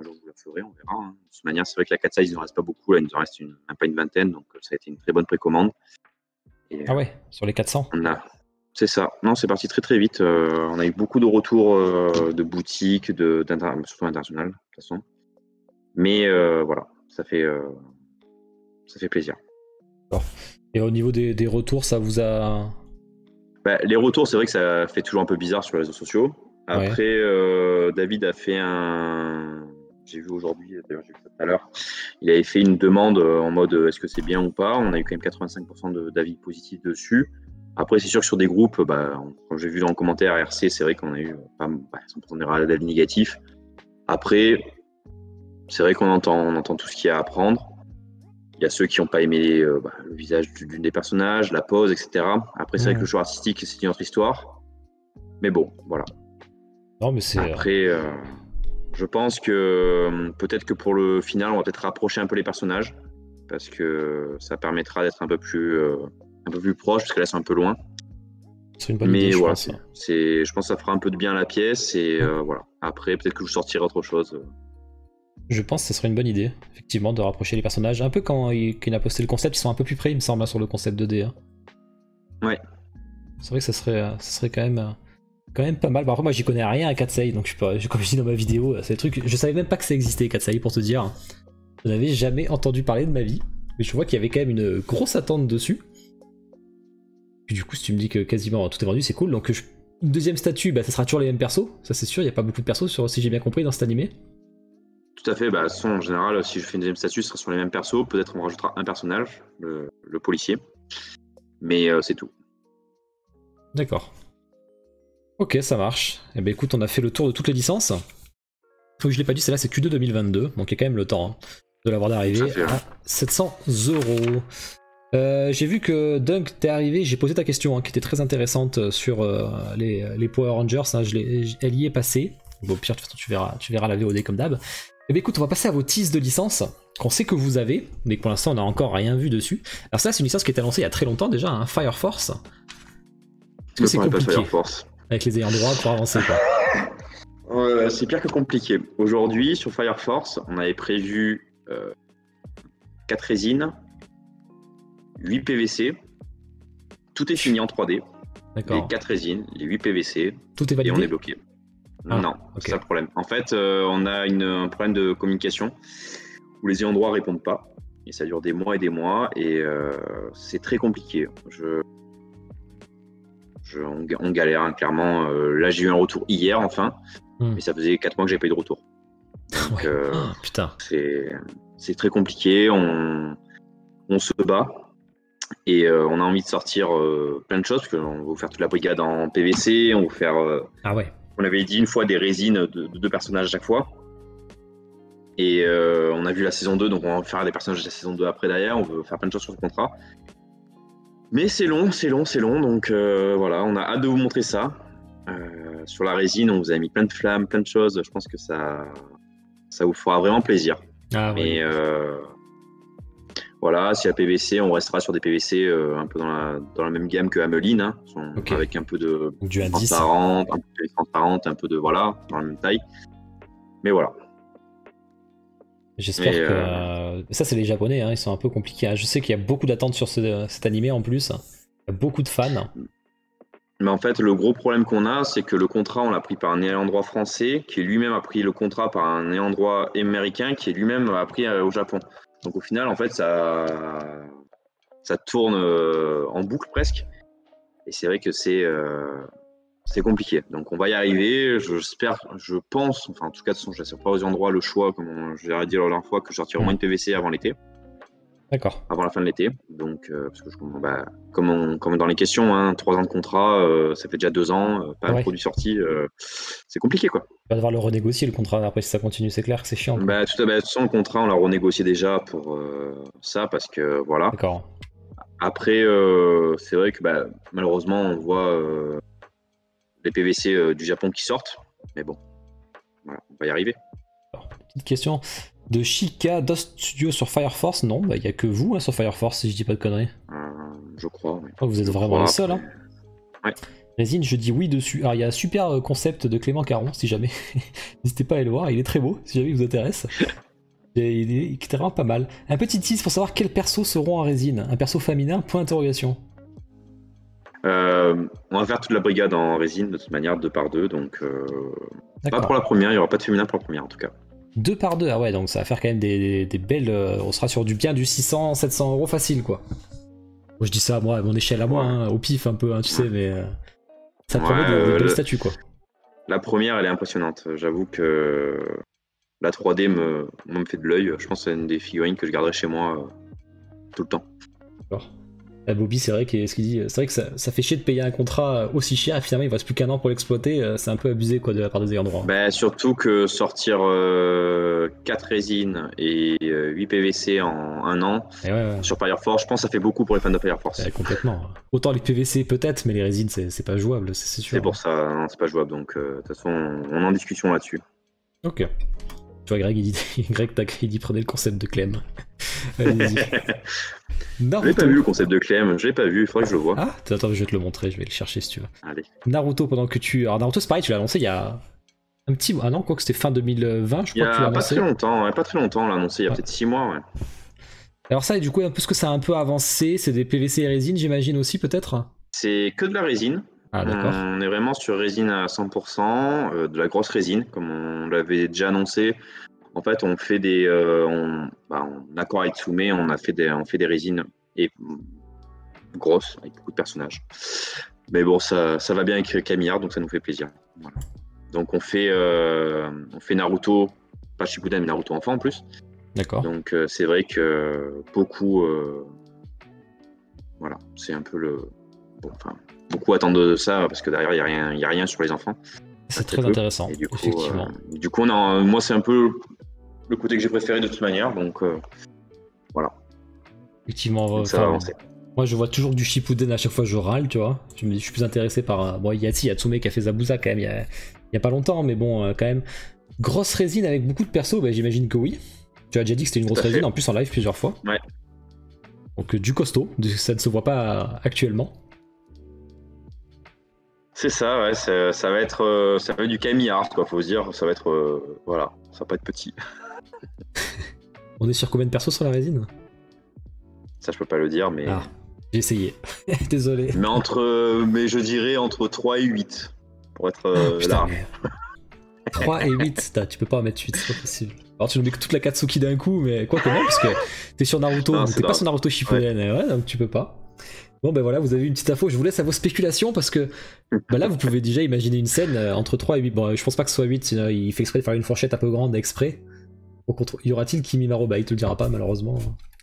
jour je vous la ferai, on verra. De toute manière, c'est vrai que la 4 size, il ne reste pas beaucoup. Là, il nous en reste même pas une vingtaine, donc ça a été une très bonne précommande. Et, ah ouais, sur les 400. C'est ça. Non, c'est parti très vite. On a eu beaucoup de retours de boutiques, surtout internationales, de toute façon. Mais voilà, ça fait plaisir. Et au niveau des retours, ça vous a... Les retours, c'est vrai que ça fait toujours un peu bizarre sur les réseaux sociaux. Après, David a fait j'ai vu aujourd'hui, d'ailleurs j'ai vu ça tout à l'heure, il avait fait une demande en mode est-ce que c'est bien ou pas. On a eu quand même 85% d'avis positifs dessus. Après, c'est sûr que sur des groupes, comme j'ai vu dans le commentaire RC, c'est vrai qu'on a eu 100% d'avis négatifs. Après, c'est vrai qu'on entend tout ce qu'il y a à apprendre. Il y a ceux qui n'ont pas aimé le visage d'une des personnages, la pose, etc. Après, c'est vrai que le choix artistique, c'est une autre histoire. Mais bon, voilà. Non, mais c'est... Après, je pense que peut-être que pour le final, on va peut-être rapprocher un peu les personnages, parce que ça permettra d'être un peu plus proche, parce que là, c'est un peu loin. C'est une bonne idée, voilà, je pense. Je pense que ça fera un peu de bien à la pièce, et voilà. Après, peut-être que je sortirai autre chose. Je pense que ce serait une bonne idée, effectivement, de rapprocher les personnages. Un peu quand il a posté le concept, ils sont un peu plus près, il me semble, sur le concept 2D. Ouais. C'est vrai que ça serait quand même pas mal. Par contre, moi, j'y connais rien à Katsei, donc comme je dis dans ma vidéo, c'est des trucs. Je savais même pas que ça existait, Katsei, pour te dire. Je n'avais jamais entendu parler de ma vie, mais je vois qu'il y avait quand même une grosse attente dessus. Puis du coup, si tu me dis que quasiment tout est vendu, c'est cool. Donc, une deuxième statue, ça sera toujours les mêmes persos, ça c'est sûr. Il n'y a pas beaucoup de persos, si j'ai bien compris, dans cet animé. Tout à fait. En général, si je fais une deuxième statue, ce sera sur les mêmes persos. Peut-être on rajoutera un personnage, le policier. Mais c'est tout. D'accord. Ok, ça marche. Eh ben écoute, on a fait le tour de toutes les licences. Faut que je l'ai pas dit, celle-là c'est Q2 2022, donc il y a quand même le temps de l'avoir d'arriver à 700 €. J'ai vu que Dunk t'es arrivé, j'ai posé ta question qui était très intéressante sur les Power Rangers, elle y est passée. Bon, au pire, de toute façon, tu verras la VOD comme d'hab. Eh bien écoute, on va passer à vos teases de licence qu'on sait que vous avez, mais pour l'instant on n'a encore rien vu dessus. Alors ça, c'est une licence qui a été annoncée il y a très longtemps déjà, Fire Force. Est-ce que c'est compliqué Fire Force avec les ayants droit pour avancer quoi? C'est pire que compliqué. Aujourd'hui, sur Fire Force, on avait prévu 4 résines, 8 PVC. Tout est fini en 3D. D'accord. Les 4 résines, les 8 PVC. Tout est validé. Et on est bloqué. Non, c'est ça le problème. En fait, on a un problème de communication où les ayants droit répondent pas. Et ça dure des mois et des mois. Et c'est très compliqué. On galère, clairement. Là, j'ai eu un retour hier, enfin. Mais ça faisait 4 mois que j'ai pas eu de retour. Donc, putain. C'est très compliqué. On se bat. Et on a envie de sortir plein de choses. Parce qu'on va vous faire toute la brigade en PVC. On va vous faire... Ah ouais. On avait dit une fois des résines de 2 personnages à chaque fois. Et on a vu la saison 2, donc on va faire des personnages de la saison 2 après derrière. On veut faire plein de choses sur le contrat. Mais c'est long, donc voilà, on a hâte de vous montrer ça. Sur la résine, on vous a mis plein de flammes, plein de choses. Je pense que ça vous fera vraiment plaisir. Ah, ouais. Mais voilà, si la PVC, on restera sur des PVC un peu dans la même gamme que Hamelin, hein, Okay. avec un peu de Du A10. transparente, un peu de voilà, dans la même taille. Mais voilà. J'espère que... Ça, c'est les Japonais, hein, ils sont un peu compliqués. Hein. Je sais qu'il y a beaucoup d'attentes sur cet animé en plus. Il y a beaucoup de fans. Mais en fait, le gros problème qu'on a, c'est que le contrat, on l'a pris par un ayant droit français, qui lui-même a pris le contrat par un ayant droit américain, qui lui-même a pris au Japon. Donc au final, en fait, ça tourne en boucle presque. Et c'est vrai que c'est compliqué. Donc on va y arriver. J'espère, je pense, enfin en tout cas, de toute façon, je n'assure pas aux endroits le choix, comme je l'ai dit la dernière fois, que je sortirai au moins une PVC avant l'été. D'accord. Avant la fin de l'été. Donc, parce que comme dans les questions, hein, 3 ans de contrat, ça fait déjà 2 ans, pas un produit sorti, c'est compliqué quoi. On va devoir le renégocier le contrat après si ça continue, c'est clair que c'est chiant. Quoi. De toute façon, le contrat, on l'a renégocié déjà pour ça, parce que voilà. D'accord. Après, c'est vrai que malheureusement, on voit les PVC du Japon qui sortent, mais bon, voilà, on va y arriver. Alors, petite question. De Chica, Dust Studio sur Fire Force, non, il n'y a que vous hein, sur Fire Force si je dis pas de conneries. Je crois, oui. Oh, vous êtes vraiment les seuls. Hein. Ouais. Résine, je dis oui dessus. Alors il y a un super concept de Clément Caron, si jamais. N'hésitez pas à aller le voir, il est très beau, si jamais il vous intéresse. Il est vraiment pas mal. Un petit tease pour savoir quels persos seront en résine. Un perso féminin, point d'interrogation. On va faire toute la brigade en résine de toute manière, 2 par 2, donc pas pour la première, il n'y aura pas de féminin pour la première en tout cas. 2 par 2, ah ouais, donc ça va faire quand même des belles... on sera sur du 600, 700 euros facile, quoi. Bon, je dis ça à moi, à mon échelle à moi, hein, au pif un peu, hein, tu sais, mais ça promet des belles statues, quoi. La première, elle est impressionnante. J'avoue que la 3D me fait de l'œil. Je pense que c'est une des figurines que je garderai chez moi tout le temps. D'accord. Bobby, c'est vrai ce qu'il dit, c'est vrai que ça fait chier de payer un contrat aussi cher et finalement il ne reste plus qu'un an pour l'exploiter, c'est un peu abusé quoi de la part des ayants droit. Surtout que sortir 4 résines et 8 PVC en un an sur Fire Force, je pense que ça fait beaucoup pour les fans de Fire Force. Complètement. Autant les PVC peut-être, mais les résines c'est pas jouable, c'est sûr. C'est pour ça, non, c'est pas jouable, donc de toute façon on est en discussion là-dessus. Ok. Tu vois Greg, il dit prenez le concept de Clem. Allez-y. Naruto. J'ai pas vu le concept de Clem, j'ai pas vu, il faudrait que je le voie. Ah, attends, je vais te le montrer, je vais le chercher si tu veux. Allez. Naruto, pendant que tu... Alors Naruto, c'est pareil, tu l'as annoncé il y a un petit... Ah non, quoi que c'était fin 2020, je crois que tu l'as annoncé. Pas très longtemps, on l'a annoncé il y a peut-être 6 mois, ouais. Alors ça, et du coup, un peu ce que ça a un peu avancé, c'est des PVC et résine, j'imagine aussi, peut-être. C'est que de la résine. Ah, d'accord. On est vraiment sur résine à 100%, de la grosse résine, comme on l'avait déjà annoncé. En fait, on fait en accord avec Tsume, on fait des résines grosses, avec beaucoup de personnages. Mais bon, ça va bien avec Camillard, donc ça nous fait plaisir. Voilà. Donc on fait Naruto, pas Shippuden, mais Naruto enfant en plus. D'accord. Donc c'est vrai que beaucoup... voilà, c'est un peu le... Bon, enfin, beaucoup attendent de ça, parce que derrière, il n'y a rien sur les enfants. C'est très intéressant, du coup, effectivement. Du coup, moi, c'est un peu le côté que j'ai préféré de toute manière, donc voilà. Effectivement, donc ça va avancer. Moi, je vois toujours du Shippuden à chaque fois, je râle, tu vois. Je me dis, je suis plus intéressé par... Bon, il y a Tsume qui a fait Zabuza quand même, il y a pas longtemps, mais bon, quand même. Grosse résine avec beaucoup de persos, j'imagine que oui. Tu as déjà dit que c'était une grosse résine, en plus en live plusieurs fois. Ouais. Donc du costaud, ça ne se voit pas actuellement. C'est ça, ouais, ça va être du Camillard, quoi, faut se dire, ça va être, voilà, ça va pas être petit. On est sur combien de persos sur la résine? Ça, je peux pas le dire, mais... Ah, j'ai essayé, désolé. Mais je dirais entre 3 et 8, pour être large. 3 et 8, tu peux pas en mettre 8, c'est pas possible. Alors tu nous mets toute la Katsuki d'un coup, mais quoi comment, parce que t'es sur Naruto, t'es pas sur Naruto Shippuden, ouais, donc tu peux pas. Bon voilà, vous avez une petite info, je vous laisse à vos spéculations parce que là vous pouvez déjà imaginer une scène entre 3 et 8. Bon, je pense pas que ce soit 8, sinon il fait exprès de faire une fourchette un peu grande exprès. Y aura-t-il Kimimaro? Il te le dira pas malheureusement.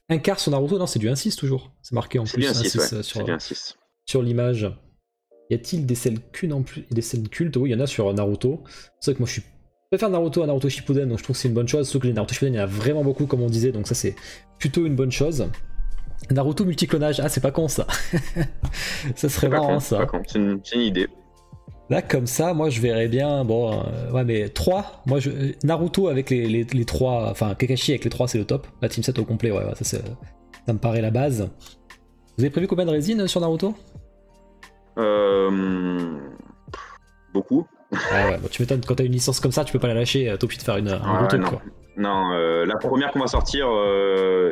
Un quart sur Naruto, non c'est du 1-6 toujours, c'est marqué en plus. C'est du 1-6, sur l'image. Y a-t-il des scènes cultes? Oui, il y en a sur Naruto. C'est vrai que moi je préfère Naruto à Naruto Shippuden, donc je trouve que c'est une bonne chose. Sauf que les Naruto Shippuden, il y en a vraiment beaucoup comme on disait, donc ça c'est plutôt une bonne chose. Naruto multiclonage, ah c'est pas con ça. Ça serait marrant ça. C'est une idée. Là comme ça, moi je verrais bien, bon, ouais mais 3, moi Naruto avec les 3, enfin Kakashi avec les 3 c'est le top. La team 7 au complet, ouais, ça me paraît la base. Vous avez prévu combien de résines sur Naruto? Beaucoup. Ah ouais, bon, tu m'étonnes, quand t'as une licence comme ça, tu peux pas la lâcher, t'es obligé de faire un gros truc quoi. Non, la première qu'on va sortir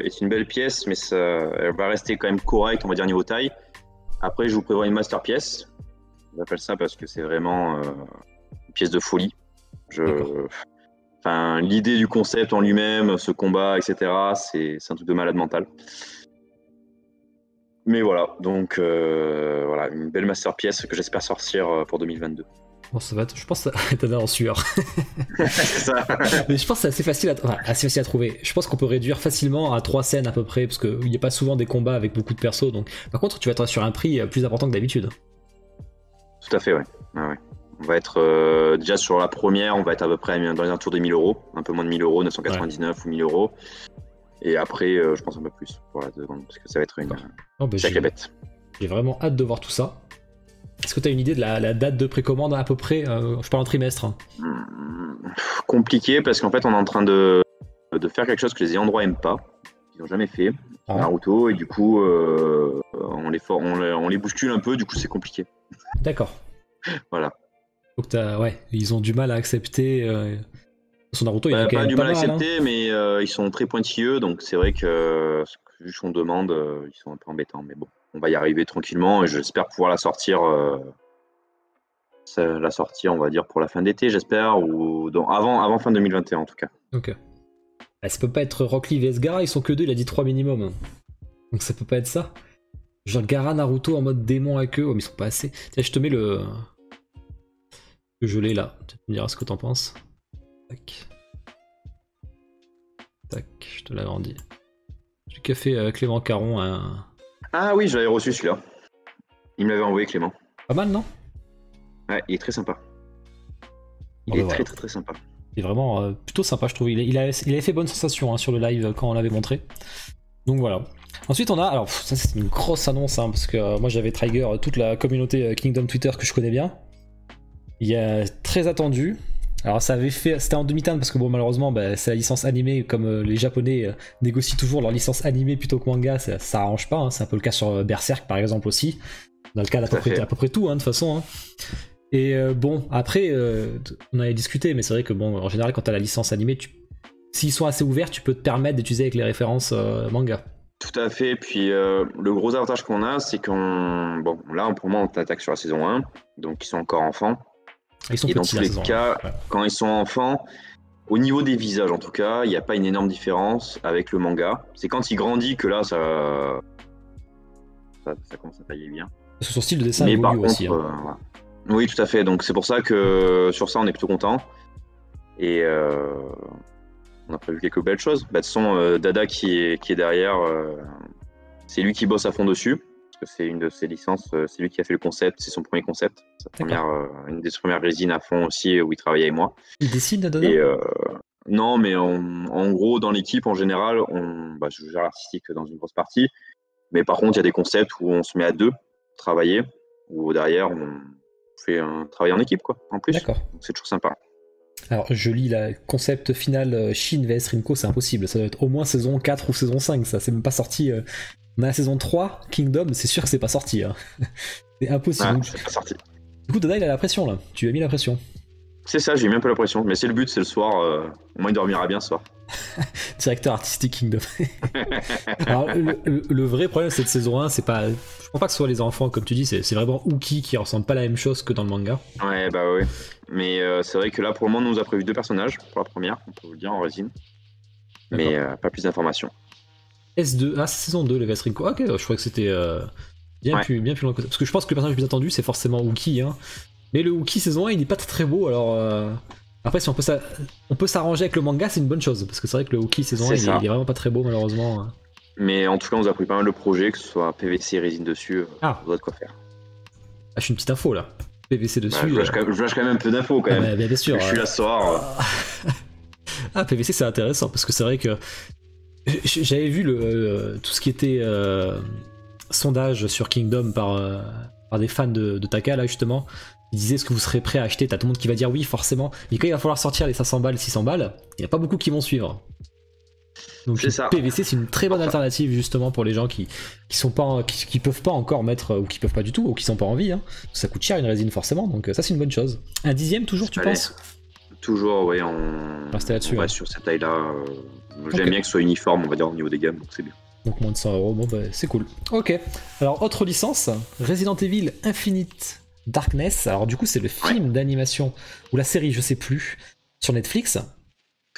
est une belle pièce, mais elle va rester quand même correcte, on va dire niveau taille. Après, je vous prévois une master pièce. J'appelle ça parce que c'est vraiment une pièce de folie. Enfin, l'idée du concept en lui-même, ce combat, etc., c'est un truc de malade mental. Mais voilà, donc voilà, une belle master pièce que j'espère sortir pour 2022. Bon, ça va être, je pense que t'as en sueur. C'est ça. Mais je pense que c'est assez facile à trouver. Je pense qu'on peut réduire facilement à 3 scènes à peu près, parce qu'il n'y a pas souvent des combats avec beaucoup de persos. Donc, par contre, tu vas être sur un prix plus important que d'habitude. Tout à fait, ouais. On va être déjà sur la première, on va être à peu près dans les alentours des 1000 €, un peu moins de 1000 €, 999 ou 1000 €. Et après, je pense un peu plus pour la seconde, parce que ça va être une sacrée bête. J'ai vraiment hâte de voir tout ça. Est-ce que tu as une idée de la date de précommande à peu près? Je parle en trimestre. Compliqué, parce qu'en fait, on est en train de faire quelque chose que les ayants droit n'aiment pas. Ils n'ont jamais fait, Naruto, et du coup, on les bouscule un peu, du coup, c'est compliqué. D'accord. Voilà. Donc ils ont du mal à accepter. Son Naruto, il a pas du mal à accepter, mais ils sont très pointilleux, donc c'est vrai que vu qu'on demande, ils sont un peu embêtants. Mais bon, on va y arriver tranquillement et j'espère pouvoir la sortir, on va dire, pour la fin d'été, j'espère, ou avant fin 2021 en tout cas. Ok. Ça peut pas être Rock Lee vs Gaara, ils sont que 2, il a dit 3 minimum. Donc ça peut pas être ça. Genre Gaara Naruto en mode démon à queue, mais ils sont pas assez. Tiens, je te mets le gelé là, tu me diras ce que t'en penses. Tac. Tac, je te l'agrandis. Du café Clément Caron. Ah oui, j'avais reçu celui-là. Il me l'avait envoyé, Clément. Pas mal, non? Ouais, il est très sympa. Il est très sympa. Il est vraiment plutôt sympa, je trouve. Il avait fait bonne sensation sur le live quand on l'avait montré. Donc voilà. Ensuite, on a. Alors, ça, c'est une grosse annonce, parce que moi, j'avais trigger toute la communauté Kingdom Twitter que je connais bien. Il y a très attendu. Alors, c'était en demi-teinte parce que, bon, malheureusement, c'est la licence animée. Comme les Japonais négocient toujours leur licence animée plutôt que manga, ça arrange pas. C'est un peu le cas sur Berserk, par exemple, aussi. Dans le cas d'à peu près tout, de toute façon. Et bon, après, on avait discuté, mais c'est vrai que, bon, en général, quand t'as la licence animée, s'ils sont assez ouverts, tu peux te permettre d'utiliser avec les références manga. Tout à fait. Puis le gros avantage qu'on a, c'est qu'on. Bon, là, pour moi, on attaque sur la saison 1, donc ils sont encore enfants. Ils sont et petits, dans tous les cas, quand ils sont enfants, au niveau des visages, en tout cas, il n'y a pas une énorme différence avec le manga. C'est quand il grandit que là, ça commence à tailler bien. Parce que son style de dessin évolue aussi. Voilà. Oui, tout à fait. Donc c'est pour ça que sur ça, on est plutôt content. Et on a prévu quelques belles choses. De toute façon, Dada qui est derrière, c'est lui qui bosse à fond dessus. Parce que c'est une de ses licences, c'est lui qui a fait le concept, c'est son premier concept. Une des premières résines à fond aussi où il travaillait avec moi. Il dessine Dada? Non, mais en gros, dans l'équipe en général, je gère l'artistique dans une grosse partie. Mais par contre, il y a des concepts où on se met à deux pour travailler, où derrière, on fait un travail en équipe, quoi, en plus. D'accord. Donc c'est toujours sympa. Alors, je lis la concept final Shin vs Rinko, c'est impossible. Ça doit être au moins saison 4 ou saison 5, ça. C'est même pas sorti. On a la saison 3, Kingdom, c'est sûr que c'est pas sorti. C'est impossible. C'est pas sorti. Du coup, Dada, il a la pression, là. Tu lui as mis la pression. C'est ça, j'ai mis un peu la pression. Mais c'est le but, c'est le soir. Au moins, il dormira bien ce soir. Directeur artistique Kingdom. Alors, le vrai problème de cette saison 1, c'est pas. Je pense pas que ce soit les enfants, comme tu dis, c'est vraiment Uki qui ressemble pas à la même chose que dans le manga. Ouais, ouais. Mais c'est vrai que là, pour le moment, on nous a prévu 2 personnages pour la première, on peut vous le dire en résine. Mais pas plus d'informations. S2, c'est saison 2, le VS Rinko. Ok, je crois que c'était bien plus loin que ça. Parce que je pense que le personnage le plus attendu, c'est forcément Uki. Mais le Uki saison 1, il n'est pas très beau, alors. Après, si on peut s'arranger avec le manga, c'est une bonne chose. Parce que c'est vrai que le Uki saison 1, il est vraiment pas très beau, malheureusement. Mais en tout cas, on nous a pris pas mal de projets, que ce soit PVC, résine dessus, on doit de quoi faire. Ah, je suis une petite info là. PVC dessus. Je lâche quand même un peu d'infos quand même. Bien sûr. Je suis là ce soir. Ah, PVC, c'est intéressant, parce que c'est vrai que J'avais vu tout ce qui était sondage sur Kingdom par des fans de Taka, là, justement. Ils disaient, est-ce que vous serez prêt à acheter? T'as tout le monde qui va dire oui, forcément. Mais quand il va falloir sortir les 500 balles, 600 balles, il n'y a pas beaucoup qui vont suivre. Donc PVC, c'est une très bonne alternative, justement, pour les gens qui peuvent pas encore mettre, ou qui peuvent pas du tout, ou qui sont pas envie. Hein. Ça coûte cher une résine, forcément. Donc ça, c'est une bonne chose. Un 10e, toujours, tu penses? Toujours, oui. Restez là-dessus. On va sur cette taille-là. J'aime bien que ce soit uniforme, on va dire, au niveau des gammes, donc c'est bien. Donc moins de 100 €, bon bah c'est cool. Ok, alors autre licence, Resident Evil Infinite Darkness. Alors du coup c'est le film d'animation, ou la série, je sais plus, sur Netflix.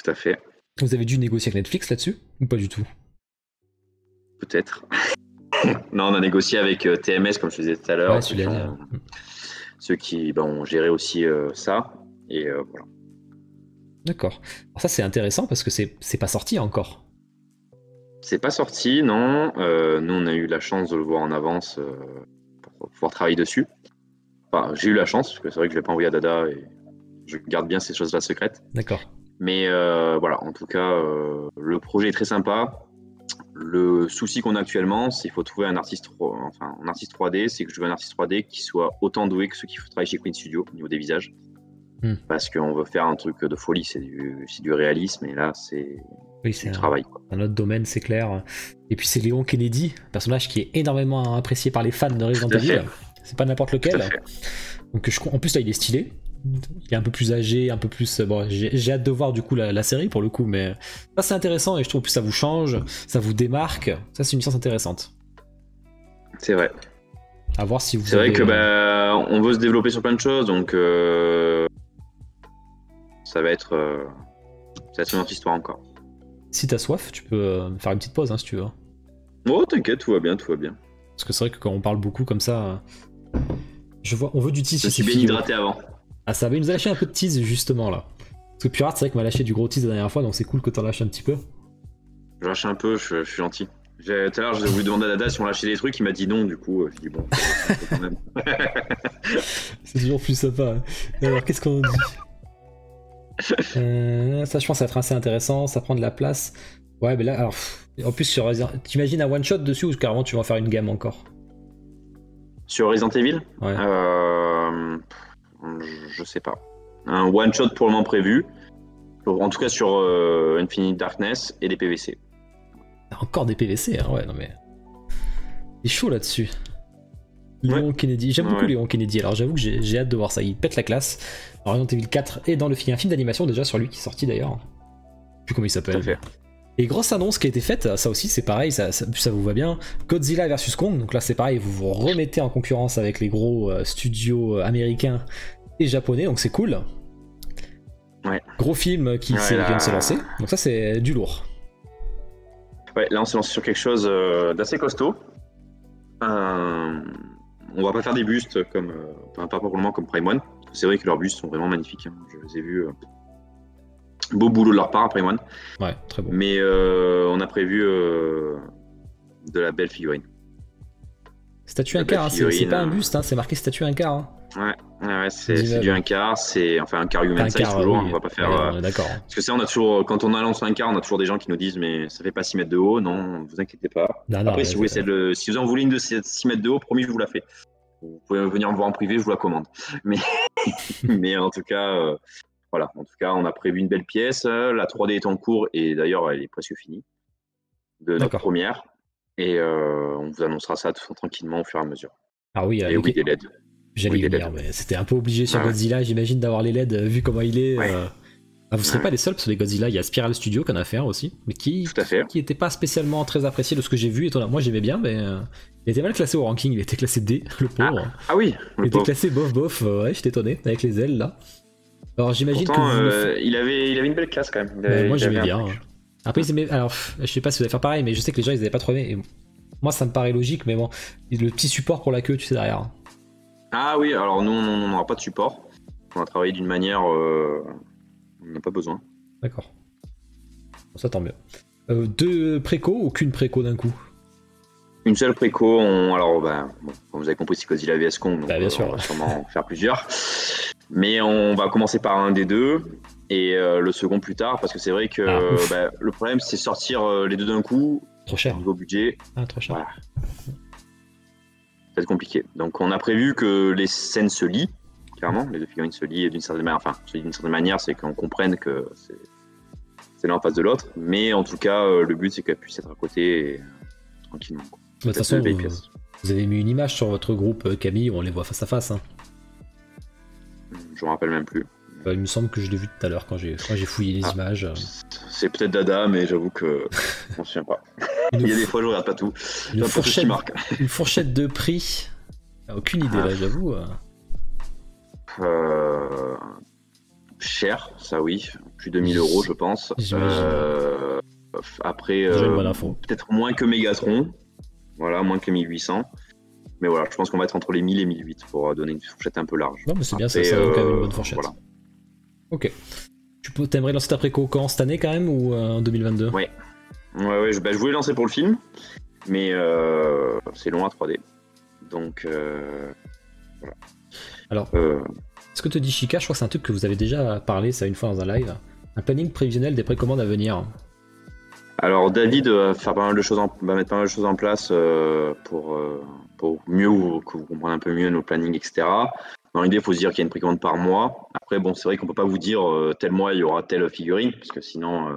Tout à fait. Vous avez dû négocier avec Netflix là-dessus, ou pas du tout? Peut-être. Non, on a négocié avec TMS, comme je disais tout à l'heure. Ouais, ceux qui ont géré aussi ça, et voilà. D'accord. Alors ça c'est intéressant parce que c'est pas sorti encore. C'est pas sorti, non. Nous, on a eu la chance de le voir en avance pour pouvoir travailler dessus. Enfin, j'ai eu la chance, parce que c'est vrai que je l'ai pas envoyé à Dada et je garde bien ces choses-là secrètes. D'accord. Mais voilà, en tout cas, le projet est très sympa. Le souci qu'on a actuellement, c'est qu'il faut trouver un artiste 3D. C'est que je veux un artiste 3D qui soit autant doué que ceux qui travaillent chez Queen Studio au niveau des visages. Parce qu'on veut faire un truc de folie, c'est du réalisme, et là, c'est du travail. Un autre domaine, c'est clair. Et puis c'est Léon Kennedy, personnage qui est énormément apprécié par les fans de Resident Evil. C'est pas n'importe lequel. Donc en plus là, il est stylé. Il est un peu plus âgé, un peu plus... Bon, j'ai hâte de voir du coup la série pour le coup, mais ça c'est intéressant et je trouve que ça vous change, ça vous démarque. Ça c'est une licence intéressante. C'est vrai. À voir si vous... C'est vrai que on veut se développer sur plein de choses, donc ça va être une autre histoire encore. Si t'as soif, tu peux faire une petite pause si tu veux. Oh t'inquiète, tout va bien, tout va bien. Parce que c'est vrai que quand on parle beaucoup comme ça, on veut du tease. Je suis bien hydraté avant. Ah ça va, il nous a lâché un peu de tease justement là. Parce que Pirate, c'est vrai qu'il m'a lâché du gros tease la dernière fois, donc c'est cool que t'en lâches un petit peu. Je lâche un peu, je suis gentil. Tout à l'heure, je voulu demander à Dada si on lâchait des trucs, il m'a dit non, du coup, je dis bon, quand même. C'est toujours plus sympa. Alors qu'est-ce qu'on dit? Ça, je pense, ça va être assez intéressant, ça prend de la place. Ouais, mais là, alors, en plus, sur Resident... t'imagines un one-shot dessus ou carrément tu vas en faire une gamme encore? Sur Resident Evil? Ouais. Je sais pas. Un one-shot pour le moment prévu. En tout cas, sur Infinite Darkness et des PVC. Encore des PVC, ouais, non mais. Il est chaud là-dessus. Léon Kennedy, j'aime beaucoup Léon Kennedy, alors j'avoue que j'ai hâte de voir ça, il pète la classe. Alors Resident Evil 4 est dans le film, un film d'animation déjà sur lui qui est sorti d'ailleurs. Je sais plus comment il s'appelle. Et grosse annonce qui a été faite, ça aussi c'est pareil, ça vous va bien. Godzilla vs Kong, donc là c'est pareil, vous vous remettez en concurrence avec les gros studios américains et japonais, donc c'est cool. Ouais. Gros film qui vient de se lancer, donc ça c'est du lourd. Ouais, là on s'est lancé sur quelque chose d'assez costaud. On va pas faire des bustes comme pas pour le moment comme Prime One. C'est vrai que leurs bustes sont vraiment magnifiques. Je les ai vus. Beau boulot de leur part à Prime One. Ouais, très beau. Mais on a prévu de la belle figurine. Statue un quart, c'est pas un buste, c'est marqué statue un quart. Ouais, c'est du un quart, c'est enfin un quart human size toujours. On va pas faire. On est d'accord. Parce que ça, on a toujours, quand on annonce un quart, on a toujours des gens qui nous disent mais ça fait pas 6 mètres de haut. Non, vous inquiétez pas. Après, si vous en voulez une de 6 mètres de haut, promis, je vous la fais. Vous pouvez venir me voir en privé, je vous la commande. Mais en tout cas, voilà. En tout cas, on a prévu une belle pièce. La 3D est en cours et d'ailleurs, elle est presque finie de notre première. Et on vous annoncera ça tout tranquillement au fur et à mesure. Ah oui, et oui, des LED. J'allais y venir, mais c'était un peu obligé sur Godzilla, j'imagine, d'avoir les LED vu comment il est. Vous serez pas les seuls, parce que les Godzilla, il y a Spiral Studio qui en a fait un aussi, mais qui était pas spécialement très apprécié de ce que j'ai vu. Et moi j'aimais bien, mais il était mal classé au ranking, il était classé D, le pauvre. Ah oui, il était classé bof, ouais, j'étais étonné, avec les ailes là. Alors j'imagine que. Il avait une belle classe quand même. Moi j'aimais bien. Après, alors je sais pas si vous allez faire pareil, mais je sais que les gens ils avaient pas trop aimé. Et moi ça me paraît logique, mais bon, le petit support pour la queue, tu sais, derrière. Ah oui, alors nous on n'aura pas de support. On a travaillé d'une manière. On n'a pas besoin. D'accord. Bon, ça tant mieux. 2 précos ou qu'une préco d'un coup? Une seule préco. Alors, comme vous avez compris, c'est Godzilla vs Kong. Donc, bien sûr. On va sûrement en faire plusieurs. Mais on va commencer par un des deux et le second plus tard, parce que c'est vrai que le problème, c'est sortir les deux d'un coup. Trop cher. Niveau budget. Trop cher. Voilà. C'est compliqué. Donc on a prévu que les scènes se lient, clairement. Les deux figurines se lient d'une certaine manière. Enfin, d'une certaine manière, c'est qu'on comprenne que c'est l'un en face de l'autre. Mais en tout cas, le but, c'est qu'elles puissent être à côté et, tranquillement. De toute façon, vous avez mis une image sur votre groupe Camille où on les voit face à face. Hein. Je me rappelle même plus. Il me semble que je l'ai vu tout à l'heure quand j'ai fouillé les images. C'est peut-être Dada, mais j'avoue que je m'en souviens pas. Il y a des fois, je regarde pas tout. Une fourchette de prix. Aucune idée là, j'avoue. Cher, ça oui. Plus de 1000 €, je pense. Après, peut-être moins que Megatron. Voilà, moins que 1800. Mais voilà, je pense qu'on va être entre les 1000 et 1008 pour donner une fourchette un peu large. Non, mais c'est bien, ça donne quand même une bonne fourchette. Voilà. Ok. T'aimerais lancer ta préco quand cette année quand même ou en 2022? Ouais. Je voulais lancer pour le film, mais c'est long à 3D. Donc voilà. Alors, ce que te dit Chica, je crois que c'est un truc que vous avez déjà parlé ça une fois dans un live. Un planning prévisionnel des précommandes à venir. Alors David va mettre pas mal de choses en place pour mieux que vous compreniez un peu mieux nos plannings, etc. Dans l'idée, il faut se dire qu'il y a une précommande par mois. Après, bon, c'est vrai qu'on peut pas vous dire tel mois il y aura telle figurine, parce que sinon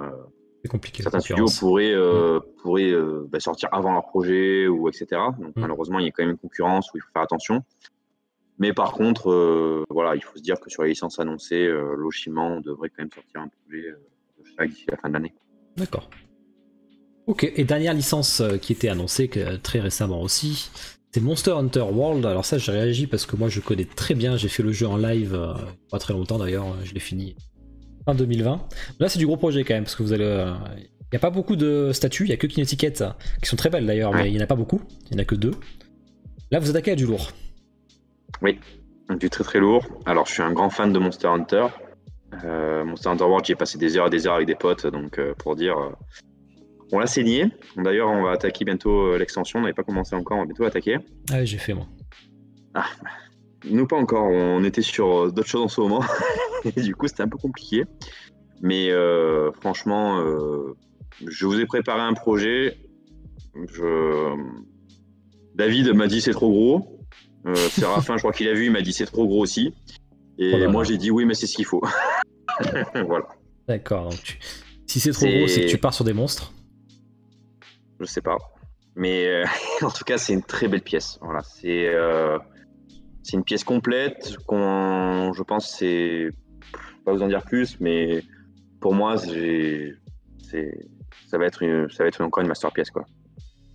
c'est compliqué. Certains studios pourraient sortir avant leur projet ou etc. Donc malheureusement, il y a quand même une concurrence où il faut faire attention. Mais par contre, il faut se dire que sur les licences annoncées, logiquement, on devrait quand même sortir un projet de chaque d'ici la fin de l'année. D'accord. Ok, et dernière licence qui était annoncée très récemment aussi, c'est Monster Hunter World. Alors ça, j'ai réagi parce que moi je connais très bien, j'ai fait le jeu en live pas très longtemps d'ailleurs, je l'ai fini fin 2020. Là c'est du gros projet quand même, parce que vous allez... Il n'y a pas beaucoup de statues, il n'y a que Kinetiquettes, qui sont très belles d'ailleurs, mais il n'y en a pas beaucoup, il n'y en a que 2. Là vous attaquez à du lourd. Oui, du très très lourd. Alors je suis un grand fan de Monster Hunter. Monster Hunter World, j'y ai passé des heures et des heures avec des potes, donc pour dire... On l'a saigné. D'ailleurs, on va attaquer bientôt l'extension. On n'avait pas commencé encore, on va bientôt attaquer. Ah oui, j'ai fait moi. Ah, nous pas encore. On était sur d'autres choses en ce moment. Et du coup, c'était un peu compliqué. Mais franchement, je vous ai préparé un projet. David m'a dit c'est trop gros. Séraphin, je crois qu'il a vu, il m'a dit c'est trop gros aussi. Et moi, j'ai dit oui, mais c'est ce qu'il faut. Voilà. D'accord. Donc si c'est trop gros, c'est que tu pars sur des monstres. Je sais pas. Mais en tout cas, c'est une très belle pièce. Voilà, c'est une pièce complète. Je pense, c'est pas vous en dire plus, mais pour moi, ça va être encore une masterpièce, quoi.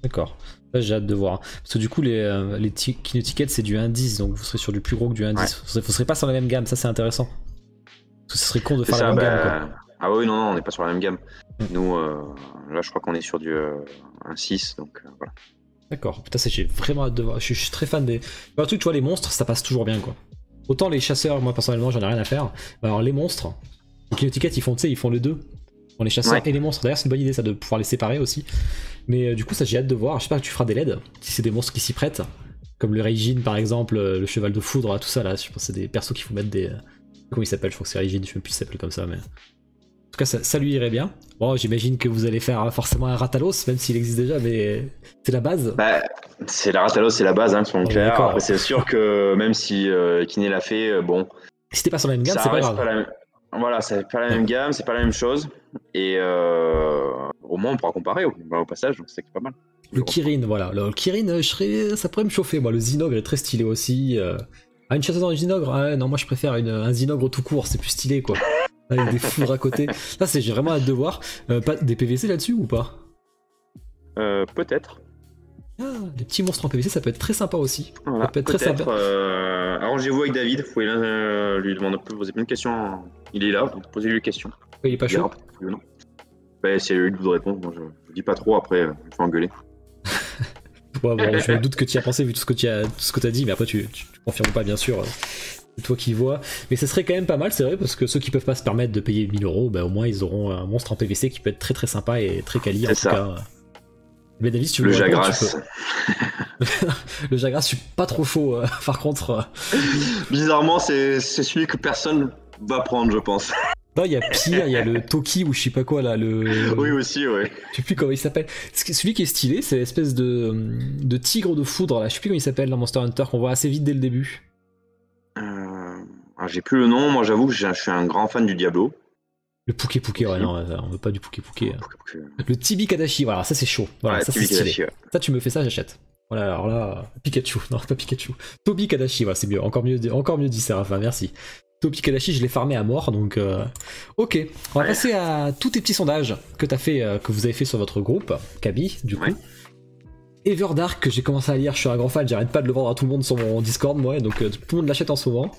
D'accord. Là, j'ai hâte de voir. Parce que du coup, les Kinetiquettes, c'est du 1.10, donc vous serez sur du plus gros que du 1.10. Vous serez pas sur la même gamme, ça c'est intéressant. Parce que ce serait con de faire la même gamme, quoi. Ah oui, non, on n'est pas sur la même gamme. Nous, là, je crois qu'on est sur du 1.6, donc voilà. D'accord. Putain, j'ai vraiment hâte de voir. Je suis très fan des... Un truc, tu vois, les monstres, ça passe toujours bien, quoi. Autant les chasseurs, moi, personnellement, j'en ai rien à faire. Alors, les monstres, les Kinetiquettes, ils font les deux. Les chasseurs et les monstres. D'ailleurs, c'est une bonne idée, ça, de pouvoir les séparer aussi. Mais du coup, ça, j'ai hâte de voir. J'espère que tu feras des LED, si c'est des monstres qui s'y prêtent. Comme le Raijin, par exemple, le cheval de foudre, tout ça, là. Je pense que c'est des persos qu'il faut mettre des... Comment il s'appelle? Je crois que c'est Raijin, je sais même plus s'il s'appelle comme ça, mais... En tout cas, ça lui irait bien. Bon, j'imagine que vous allez faire forcément un Ratalos, même s'il existe déjà, mais c'est la base. C'est la Ratalos, c'est la base, hein, soyons clairs. Après, c'est sûr que même si Kiné l'a fait, bon... Si t'es pas sur la même gamme, c'est pas grave. Voilà, c'est pas la même gamme, c'est pas la même chose. Et au moins, on pourra comparer au passage, donc c'est pas mal. Le Kirin, voilà. Le Kirin, ça pourrait me chauffer. Moi, le Zinogre est très stylé aussi. Une chasseuse dans le Zinogre, non, moi je préfère un Zinogre tout court, c'est plus stylé, quoi. Avec des foudres à côté. Là, j'ai vraiment hâte de voir. Pas des PVC là-dessus ou pas? Peut-être. Ah, des petits monstres en PVC, ça peut être très sympa aussi. Voilà, ça peut être très sympa. Arrangez-vous avec David, vous pouvez lui demander, poser plein de questions. Il est là, donc posez-lui les questions. Il est pas chaud? C'est lui qui vous répond. Moi, je dis pas trop, après, je vais engueuler. Bon, je me doute que tu y as pensé vu tout ce que tu as dit, mais après, tu confirmes pas, bien sûr. C'est toi qui vois. Mais ce serait quand même pas mal, c'est vrai, parce que ceux qui peuvent pas se permettre de payer 1000 €, au moins ils auront un monstre en PVC qui peut être très très sympa et très quali en tout cas. Mais David, si tu veux Le me répondre, Jagras. Le Jagras, je suis pas trop chaud. Par contre, Bizarrement, c'est celui que personne va prendre, je pense. non, il y a pire, il y a le Toki ou je sais pas quoi là, Oui, aussi, ouais. je sais plus comment il s'appelle. Celui qui est stylé, c'est l'espèce de tigre de foudre là, je sais plus comment il s'appelle dans Monster Hunter qu'on voit assez vite dès le début. J'ai plus le nom, moi j'avoue que je suis un grand fan du Diablo. Le Pouké Pouké, ouais, non, on veut pas du Pouké Pouké. Pouké. Le Tibi Kadashi, voilà, ça c'est chaud. Voilà, Ouais, ça c'est Tibi stylé. Kadashi, ouais. Ça, tu me fais ça, j'achète. Voilà, alors là, Pikachu, non, pas Pikachu. Tobi Kadashi, voilà, c'est mieux, encore mieux dit, Séraphin, merci. Tobi Kadashi, je l'ai farmé à mort, donc ok. On va passer à tous tes petits sondages que vous avez fait sur votre groupe, Kaby, du coup. Ouais. Everdark, que j'ai commencé à lire, je suis un grand fan, j'arrête pas de le vendre à tout le monde sur mon Discord, moi, donc tout le monde l'achète en ce moment.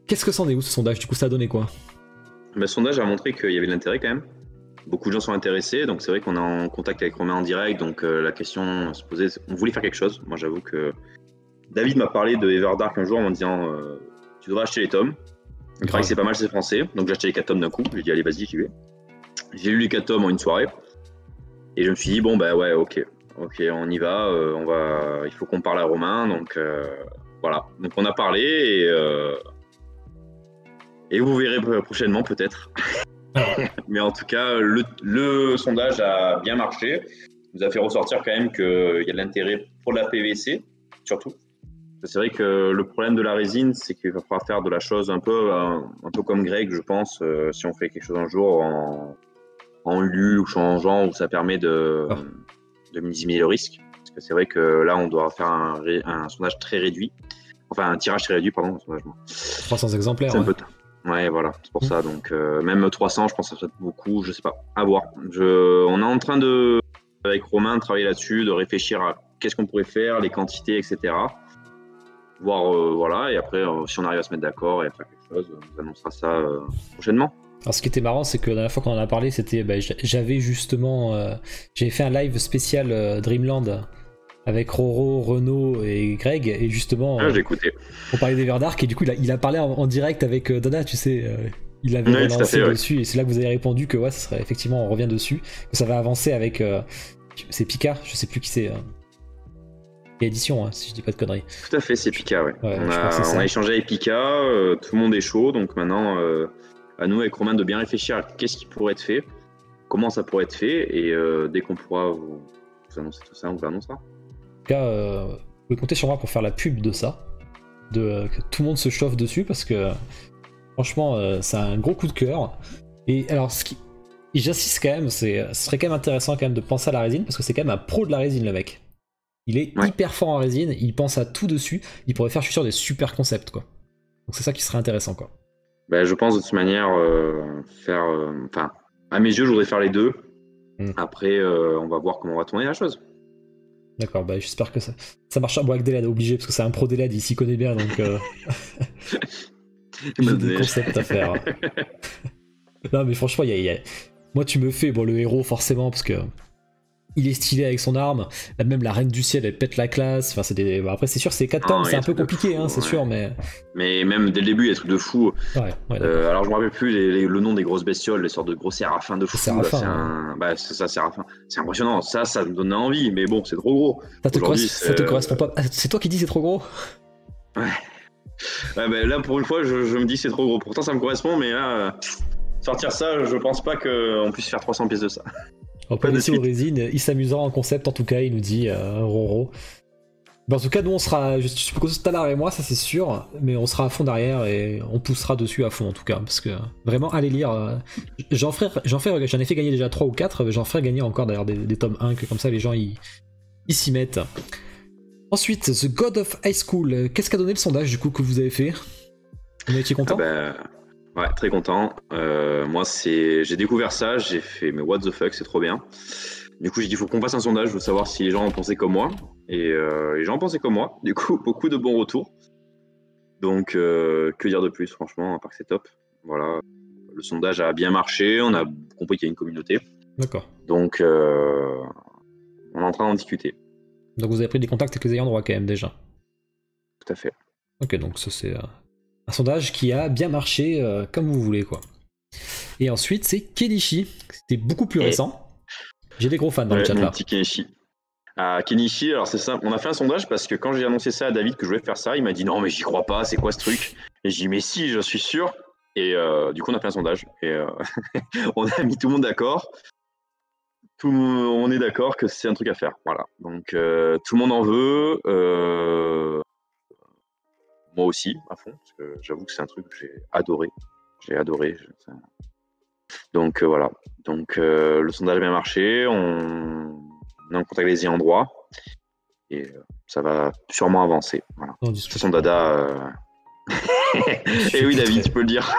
Qu'est-ce que c'en est où ce sondage? Du coup, ça a donné quoi? Le sondage a montré qu'il y avait de l'intérêt quand même. Beaucoup de gens sont intéressés, donc c'est vrai qu'on est en contact avec Romain en direct, donc la question se posait, on voulait faire quelque chose. Moi j'avoue que David m'a parlé de Everdark un jour en me disant tu devrais acheter les tomes. Il paraît que c'est pas mal, c'est français, donc j'ai acheté les 4 tomes d'un coup, j'ai dit allez vas-y j'y vais. J'ai lu les 4 tomes en une soirée, et je me suis dit bon bah ouais ok, on y va, il faut qu'on parle à Romain, donc voilà. Donc on a parlé, et vous verrez prochainement peut-être. Mais en tout cas, le sondage a bien marché. Il nous a fait ressortir quand même qu'il y a de l'intérêt pour la PVC, surtout. C'est vrai que le problème de la résine, c'est qu'il va falloir faire de la chose un peu comme Greg, je pense, si on fait quelque chose un jour en U ou changeant, où ça permet de minimiser le risque. Parce que c'est vrai que là, on doit faire un sondage très réduit. Enfin, un tirage très réduit, pardon. 300 exemplaires. C'est un peu tard. Ouais, voilà, c'est pour ça. Donc, même 300, je pense que ça serait beaucoup, je sais pas. À voir. On est en train avec Romain, de travailler là-dessus, de réfléchir à qu'est-ce qu'on pourrait faire, les quantités, etc. Voir, voilà, et après, si on arrive à se mettre d'accord et à faire quelque chose, on annoncera ça prochainement. Alors, ce qui était marrant, c'est que la dernière fois qu'on en a parlé, c'était. J'avais justement. J'avais fait un live spécial Dreamland avec Roro, Renaud et Greg, et justement j'ai écouté. On parlait d'Everdark, et du coup il a parlé en direct avec Dada, tu sais, il avait relancé dessus, et c'est là que vous avez répondu que ouais, ça serait effectivement, on revient dessus, que ça va avancer avec c'est Pika, je sais plus qui c'est, édition, hein, si je dis pas de conneries. Tout à fait, c'est Pika, ouais. Ouais, on a échangé avec Pika, tout le monde est chaud, donc maintenant à nous avec Romain de bien réfléchir à qu'est-ce qui pourrait être fait, comment ça pourrait être fait, et dès qu'on pourra vous annoncer tout ça, on vous l'annoncera. En tout cas, vous pouvez compter sur moi pour faire la pub de ça, que tout le monde se chauffe dessus, parce que franchement, c'est un gros coup de cœur. Et alors, j'insiste quand même, ce serait quand même intéressant quand même de penser à la résine, parce que c'est quand même un pro de la résine, le mec. Il est hyper fort en résine, il pense à tout dessus, il pourrait faire, je suis sûr, des super concepts, quoi. Donc c'est ça qui serait intéressant, quoi. Ben, je pense de toute manière faire... Enfin, à mes yeux, je voudrais faire les deux. Après, on va voir comment on va tourner la chose. D'accord, bah j'espère que ça marchera. Bon, avec Delad, obligé, parce que c'est un pro Delad, il s'y connaît bien, donc j'ai des concepts à faire. Non, mais franchement, moi tu me fais, bon, le héros forcément, parce que il est stylé avec son arme, même la reine du ciel, elle pète la classe, enfin, après c'est sûr, c'est 4 tomes, c'est un peu compliqué, fou, hein, c'est sûr, mais même dès le début, il y a des trucs de fou. Alors je me rappelle plus le nom des grosses bestioles, les sortes de gros séraphins de fou. C'est ça, séraphins. C'est impressionnant, ça me donne envie, mais bon, c'est trop gros. Ça te correspond pas. C'est toi qui dis c'est trop gros? Ouais, là pour une fois, je me dis c'est trop gros. Pourtant ça me correspond, mais là, sortir ça, je pense pas qu'on puisse faire 300 pièces de ça. On peut laisser aux résines, il s'amusera en concept en tout cas, il nous dit Roro. En tout cas, nous on sera, je suppose Talar et moi, ça c'est sûr, mais on sera à fond derrière et on poussera dessus à fond en tout cas, parce que vraiment, allez lire. J'en ai fait gagner déjà 3 ou 4, j'en ferai gagner encore d'ailleurs des tomes 1, que comme ça les gens ils s'y mettent. Ensuite, The God of High School, qu'est-ce qu'a donné le sondage du coup que vous avez fait? Vous étiez content? Ouais, très content. Moi, j'ai découvert ça, j'ai fait mais what the fuck, c'est trop bien. Du coup, j'ai dit, il faut qu'on fasse un sondage, je veux savoir si les gens en pensaient comme moi. Et les gens en pensaient comme moi. Du coup, beaucoup de bons retours. Donc, que dire de plus, franchement, à part que c'est top. Voilà. Le sondage a bien marché, on a compris qu'il y a une communauté. D'accord. Donc, on est en train d'en discuter. Donc, vous avez pris des contacts avec les ayants droit quand même, déjà? Tout à fait. Ok, donc ça, c'est un sondage qui a bien marché comme vous voulez, quoi. Et ensuite, c'est Kenichi. C'était beaucoup plus récent. J'ai des gros fans dans le chat là. Petit Kenichi. À Kenichi, alors c'est simple, on a fait un sondage parce que quand j'ai annoncé ça à David que je voulais faire ça, il m'a dit non mais j'y crois pas, c'est quoi ce truc? Et j'ai dit mais si, je suis sûr. Et du coup on a fait un sondage et on a mis tout le monde d'accord. On est d'accord que c'est un truc à faire. Voilà. Donc tout le monde en veut. Moi aussi, à fond, parce que j'avoue que c'est un truc que j'ai adoré. J'ai adoré. Donc voilà. Donc le sondage a bien marché. On est en contact avec les ayants droit. Et ça va sûrement avancer. Voilà. De toute façon, Dada. Et oui, David, tu peux le dire.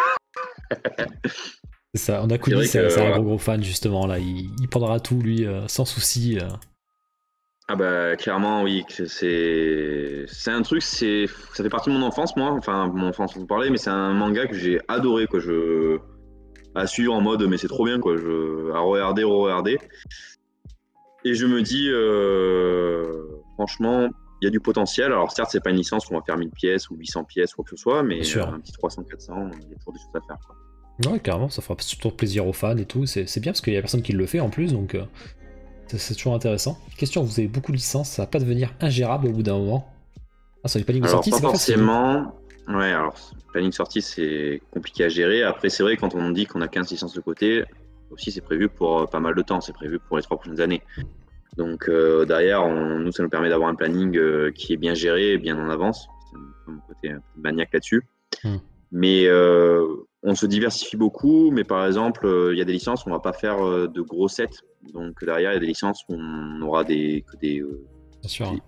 C'est ça, on a connu, c'est un gros fan justement là, il prendra tout lui sans souci. Ah bah clairement oui, c'est un truc, ça fait partie de mon enfance moi, enfin mon enfance vous parlez, mais c'est un manga que j'ai adoré quoi, à suivre en mode mais c'est trop bien quoi, à regarder. Et je me dis franchement il y a du potentiel. Alors certes c'est pas une licence où on va faire 1000 pièces ou 800 pièces ou quoi que ce soit, mais un petit 300-400, il y a toujours des choses à faire quoi. Ouais, carrément, ça fera toujours plaisir aux fans et tout. C'est bien parce qu'il y a personne qui le fait en plus, donc c'est toujours intéressant. Question, vous avez beaucoup de licences, ça va pas devenir ingérable au bout d'un moment? Ah, sur les plannings de sortie, c'est pas forcément. Ouais, alors planning de sortie, c'est compliqué à gérer. Après, c'est vrai, quand on dit qu'on a 15 licences de côté, aussi c'est prévu pour pas mal de temps, c'est prévu pour les 3 prochaines années. Donc derrière, nous, ça nous permet d'avoir un planning qui est bien géré, bien en avance. C'est mon côté un peu maniaque là-dessus. Mais on se diversifie beaucoup, mais par exemple, il y a des licences où on va pas faire de gros sets. Donc derrière, il y a des licences où on aura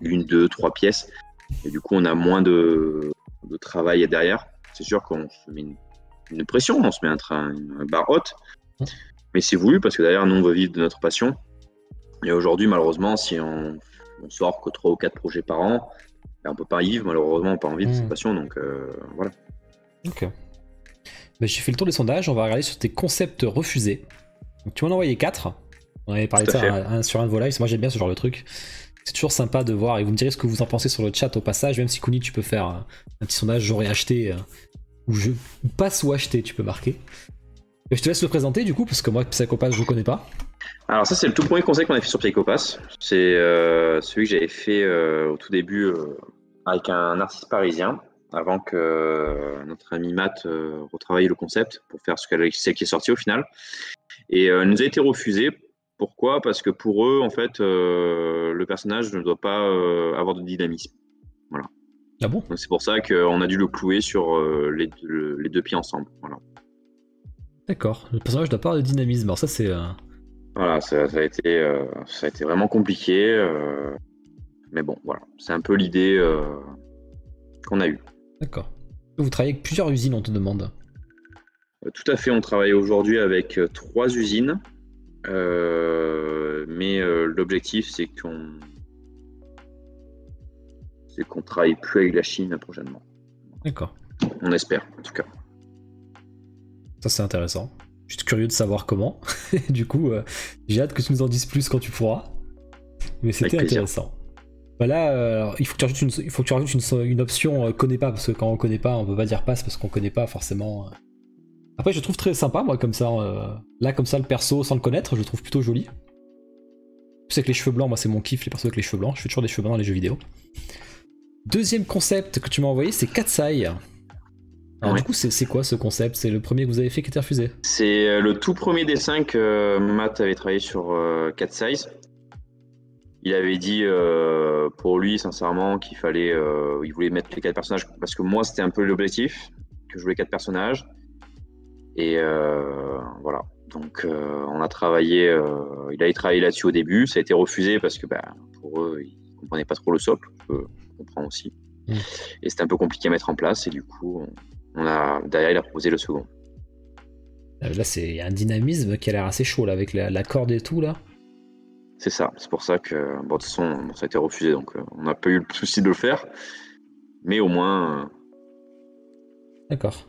une, deux, trois pièces. Et du coup, on a moins de travail derrière. C'est sûr qu'on se met une pression, on se met une barre haute. Mais c'est voulu parce que derrière, nous, on veut vivre de notre passion. Et aujourd'hui, malheureusement, si on sort que 3 ou 4 projets par an, ben, on peut pas y vivre. Malheureusement, on n'a pas envie de cette passion. Donc voilà. Ok. Ben, j'ai fait le tour des sondages, on va regarder sur tes concepts refusés. Donc, tu m'en as envoyé 4. On avait parlé de ça sur un de vos lives. Moi j'aime bien ce genre de truc. C'est toujours sympa de voir et vous me direz ce que vous en pensez sur le chat au passage. Même si Kuni, tu peux faire un petit sondage, j'aurais acheté ou je passe ou acheté, tu peux marquer. Et je te laisse le présenter du coup parce que moi Psycho Pass je ne connais pas. Alors ça c'est le tout premier conseil qu'on a fait sur Psycho Pass. C'est celui que j'avais fait au tout début avec un artiste parisien avant que notre ami Matt retravaille le concept pour faire ce qui est sorti au final. Et il nous a été refusé. Pourquoi? Parce que pour eux, en fait, le personnage ne doit pas avoir de dynamisme. Voilà. Ah bon? Donc c'est pour ça qu'on a dû le clouer sur les deux pieds ensemble. Voilà. D'accord. Le personnage doit pas avoir de dynamisme. Alors ça c'est. Voilà, ça a été vraiment compliqué. Mais bon, voilà. C'est un peu l'idée qu'on a eue. D'accord. Vous travaillez avec plusieurs usines, on te demande. Tout à fait. On travaille aujourd'hui avec 3 usines. Mais l'objectif, c'est qu'on travaille plus avec la Chine prochainement. D'accord. On espère, en tout cas. Ça, c'est intéressant. Je suis curieux de savoir comment. Du coup, j'ai hâte que tu nous en dises plus quand tu pourras. Mais c'était intéressant. Voilà, il faut que tu rajoutes une option connaît pas, parce que quand on connaît pas, on peut pas dire passe parce qu'on connaît pas forcément. Après, je trouve très sympa, moi, comme ça. Là, comme ça, le perso, sans le connaître, je le trouve plutôt joli. Tu sais que les cheveux blancs, moi, c'est mon kiff, les persos avec les cheveux blancs. Je fais toujours des cheveux blancs dans les jeux vidéo. Deuxième concept que tu m'as envoyé, c'est Katsai. Alors du coup, c'est quoi ce concept? C'est le premier que vous avez fait qui était refusé? C'est le tout premier dessin que Matt avait travaillé sur Katsai. Il avait dit pour lui, sincèrement, qu'il fallait, il voulait mettre les 4 personnages parce que moi, c'était un peu l'objectif, que je voulais 4 personnages. Et voilà. Donc, on a travaillé. Il avait travaillé là-dessus au début. Ça a été refusé parce que, pour eux, ils comprenaient pas trop le socle. Je comprends aussi. Et c'était un peu compliqué à mettre en place. Et du coup, derrière, il a proposé le second. Là, il y a un dynamisme qui a l'air assez chaud là, avec la corde et tout là. C'est ça. C'est pour ça que, de toute façon, ça a été refusé. Donc, on n'a pas eu le souci de le faire. Mais au moins. D'accord.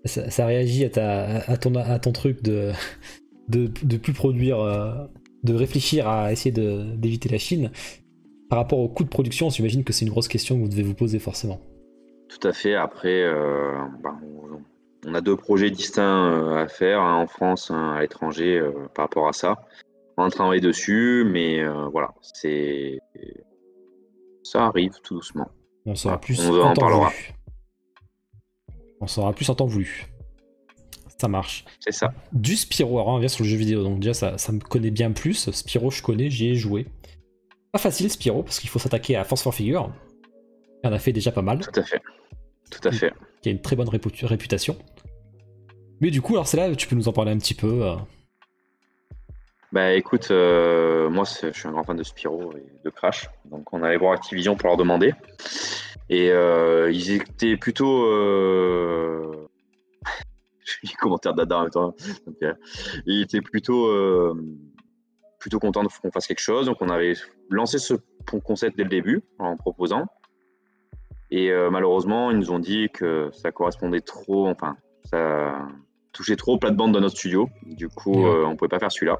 Ça réagit à ton truc de plus produire, de réfléchir à essayer d'éviter la Chine. Par rapport au coût de production, j'imagine que c'est une grosse question que vous devez vous poser forcément. Tout à fait. Après, on a 2 projets distincts à faire, un en France, un à l'étranger par rapport à ça. On travaille dessus, mais voilà, ça arrive tout doucement. On saura plus on en parlera. On saura plus en temps voulu. Ça marche. C'est ça. Du Spyro, alors on revient sur le jeu vidéo, donc déjà ça me connaît bien plus. Spyro je connais, j'y ai joué. Pas facile Spyro, parce qu'il faut s'attaquer à Force for Figure. Il en a fait déjà pas mal. Tout à fait. Tout à fait. Qui a une très bonne réputation. Mais du coup, alors c'est là, tu peux nous en parler un petit peu. Bah écoute, moi je suis un grand fan de Spyro et de Crash, donc on allait voir Activision pour leur demander. Et ils étaient plutôt... Je dis commentaire d'Ada en même temps. Donc, ils étaient plutôt contents qu'on fasse quelque chose, donc on avait lancé ce concept dès le début en proposant. Et malheureusement, ils nous ont dit que ça correspondait trop, enfin, ça touchait trop aux plates-bandes de notre studio. Du coup, on ne pouvait pas faire celui-là.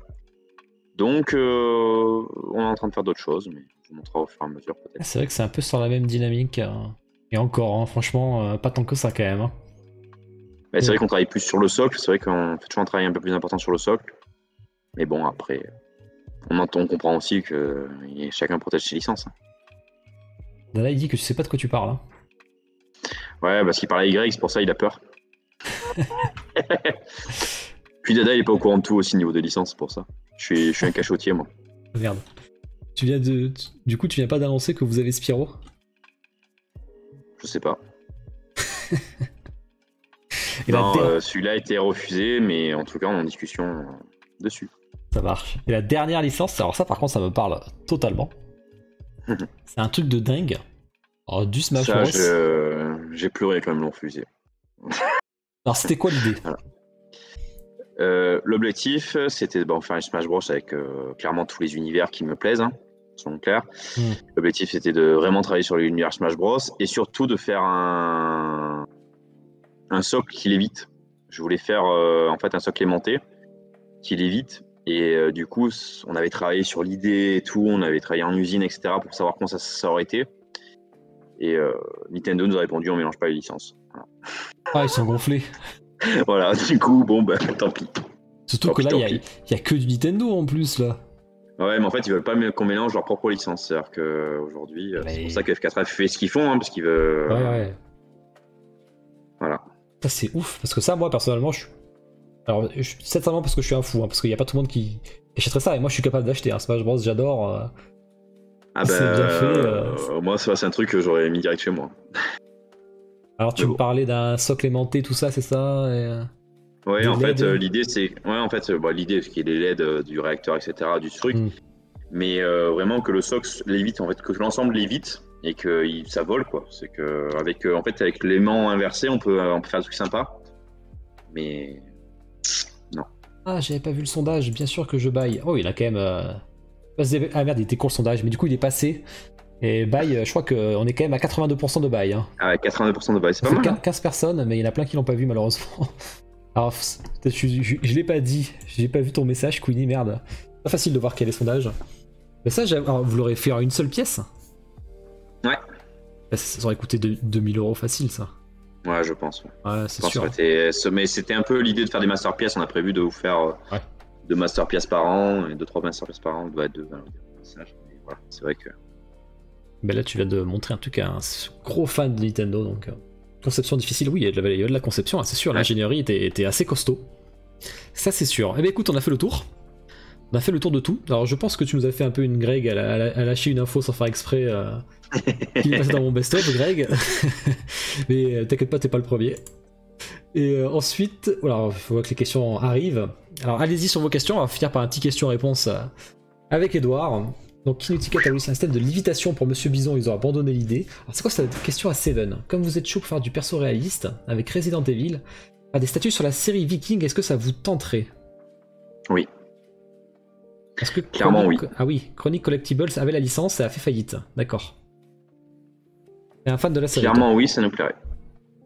Donc, on est en train de faire d'autres choses, mais je vous montrerai au fur et à mesure peut-être. C'est vrai que c'est un peu sur la même dynamique. Et encore, hein, franchement, pas tant que ça quand même. Hein. Bah, c'est vrai qu'on travaille plus sur le socle, c'est vrai qu'on fait toujours un travail un peu plus important sur le socle. Mais bon, après, on comprend aussi que chacun protège ses licences. Hein. Dada, il dit que tu sais pas de quoi tu parles. Hein. Ouais, parce qu'il parle à Y, c'est pour ça il a peur. Puis Dada, il est pas au courant de tout aussi niveau des licences, c'est pour ça. Je suis un cachotier, moi. Merde. Du coup, tu viens pas d'annoncer que vous avez Spyro? Je sais pas. Non, celui-là a été refusé, mais en tout cas, on est en discussion dessus. Ça marche. Et la dernière licence, alors ça par contre, ça me parle totalement. C'est un truc de dingue. Alors, du Smash Bros. J'ai pleuré quand même l'ont refusé. Alors, c'était quoi l'idée? Voilà. L'objectif, c'était de faire un Smash Bros avec clairement tous les univers qui me plaisent, hein, selon clair. L'objectif, c'était de vraiment travailler sur l'univers Smash Bros et surtout de faire un socle qui l'évite. Je voulais faire en fait un socle aimanté qui l'évite. Et du coup, on avait travaillé sur l'idée et tout, on avait travaillé en usine, etc. pour savoir comment ça aurait été. Et Nintendo nous a répondu, on mélange pas les licences. Voilà. Ah, ils sont gonflés. Voilà, du coup, bon, bah tant pis. Surtout que là, il y a que du Nintendo en plus, là. Ouais, mais en fait, ils veulent pas qu'on mélange leur propre licence. C'est-à-dire qu'aujourd'hui, c'est pour ça que F4F fait ce qu'ils font, hein, parce qu'ils veulent... Ouais. Voilà. Ça, c'est ouf, parce que ça, moi, personnellement, alors, sincèrement, parce que je suis un fou, hein, parce qu'il n'y a pas tout le monde qui achèterait ça, et moi, je suis capable d'acheter un Smash Bros, j'adore. Ah bah, bien fait, moi, c'est un truc que j'aurais mis direct chez moi. Alors, tu me parlais d'un socle aimanté, tout ça, c'est ça Ouais, en fait, l'idée, c'est... Ouais, en fait, l'idée, ce qui est les LED du réacteur, etc., du truc, mais vraiment que le socle l'évite, en fait, que l'ensemble l'évite, et que ça vole, quoi. C'est que, avec l'aimant inversé, on peut faire des trucs sympas, mais... Non. Ah, j'avais pas vu le sondage, bien sûr que je baille. Oh, il a quand même... Ah merde, il était court le sondage, mais du coup, il est passé. Et bail, je crois qu'on est quand même à 82% de bail. Hein. Ah ouais, 82% de bail, c'est pas mal. 15 personnes, mais il y en a plein qui l'ont pas vu, malheureusement. Alors, je l'ai pas dit, j'ai pas vu ton message, Queenie, merde. Pas facile de voir quel est le sondage. Mais ça, alors, vous l'aurez fait en une seule pièce? Ouais. Ça aurait coûté 2000 € facile, ça. Ouais, je pense. Ouais, c'est sûr. Mais c'était un peu l'idée de faire des masterpièces. On a prévu de vous faire 2 masterpièces par an et 2-3 masterpièces par an. Voilà, c'est vrai que... Mais là, tu viens de montrer un truc à un gros fan de Nintendo, donc... Conception difficile, oui, il y a de la conception, c'est sûr. Ouais. L'ingénierie était assez costaud. Ça, c'est sûr. Eh bien, écoute, on a fait le tour. On a fait le tour de tout. Alors, je pense que tu nous as fait un peu une Greg à lâcher une info sans faire exprès qui est passée dans mon best-of, Greg. Mais t'inquiète pas, t'es pas le premier. Et ensuite, voilà, il faut que les questions arrivent. Alors, allez-y sur vos questions. On va finir par un petit question-réponse avec Edouard. Donc, Kineticat a réussi un système de lévitation pour Monsieur Bison, ils ont abandonné l'idée. Alors, c'est quoi cette question à Seven? Comme vous êtes chaud pour faire du perso réaliste avec Resident Evil, faire des statues sur la série Viking, est-ce que ça vous tenterait? Oui. Est-ce que clairement oui. Ah oui, Chronic Collectibles avait la licence et a fait faillite. D'accord. C'est un fan de la série. Clairement oui, ça nous plairait.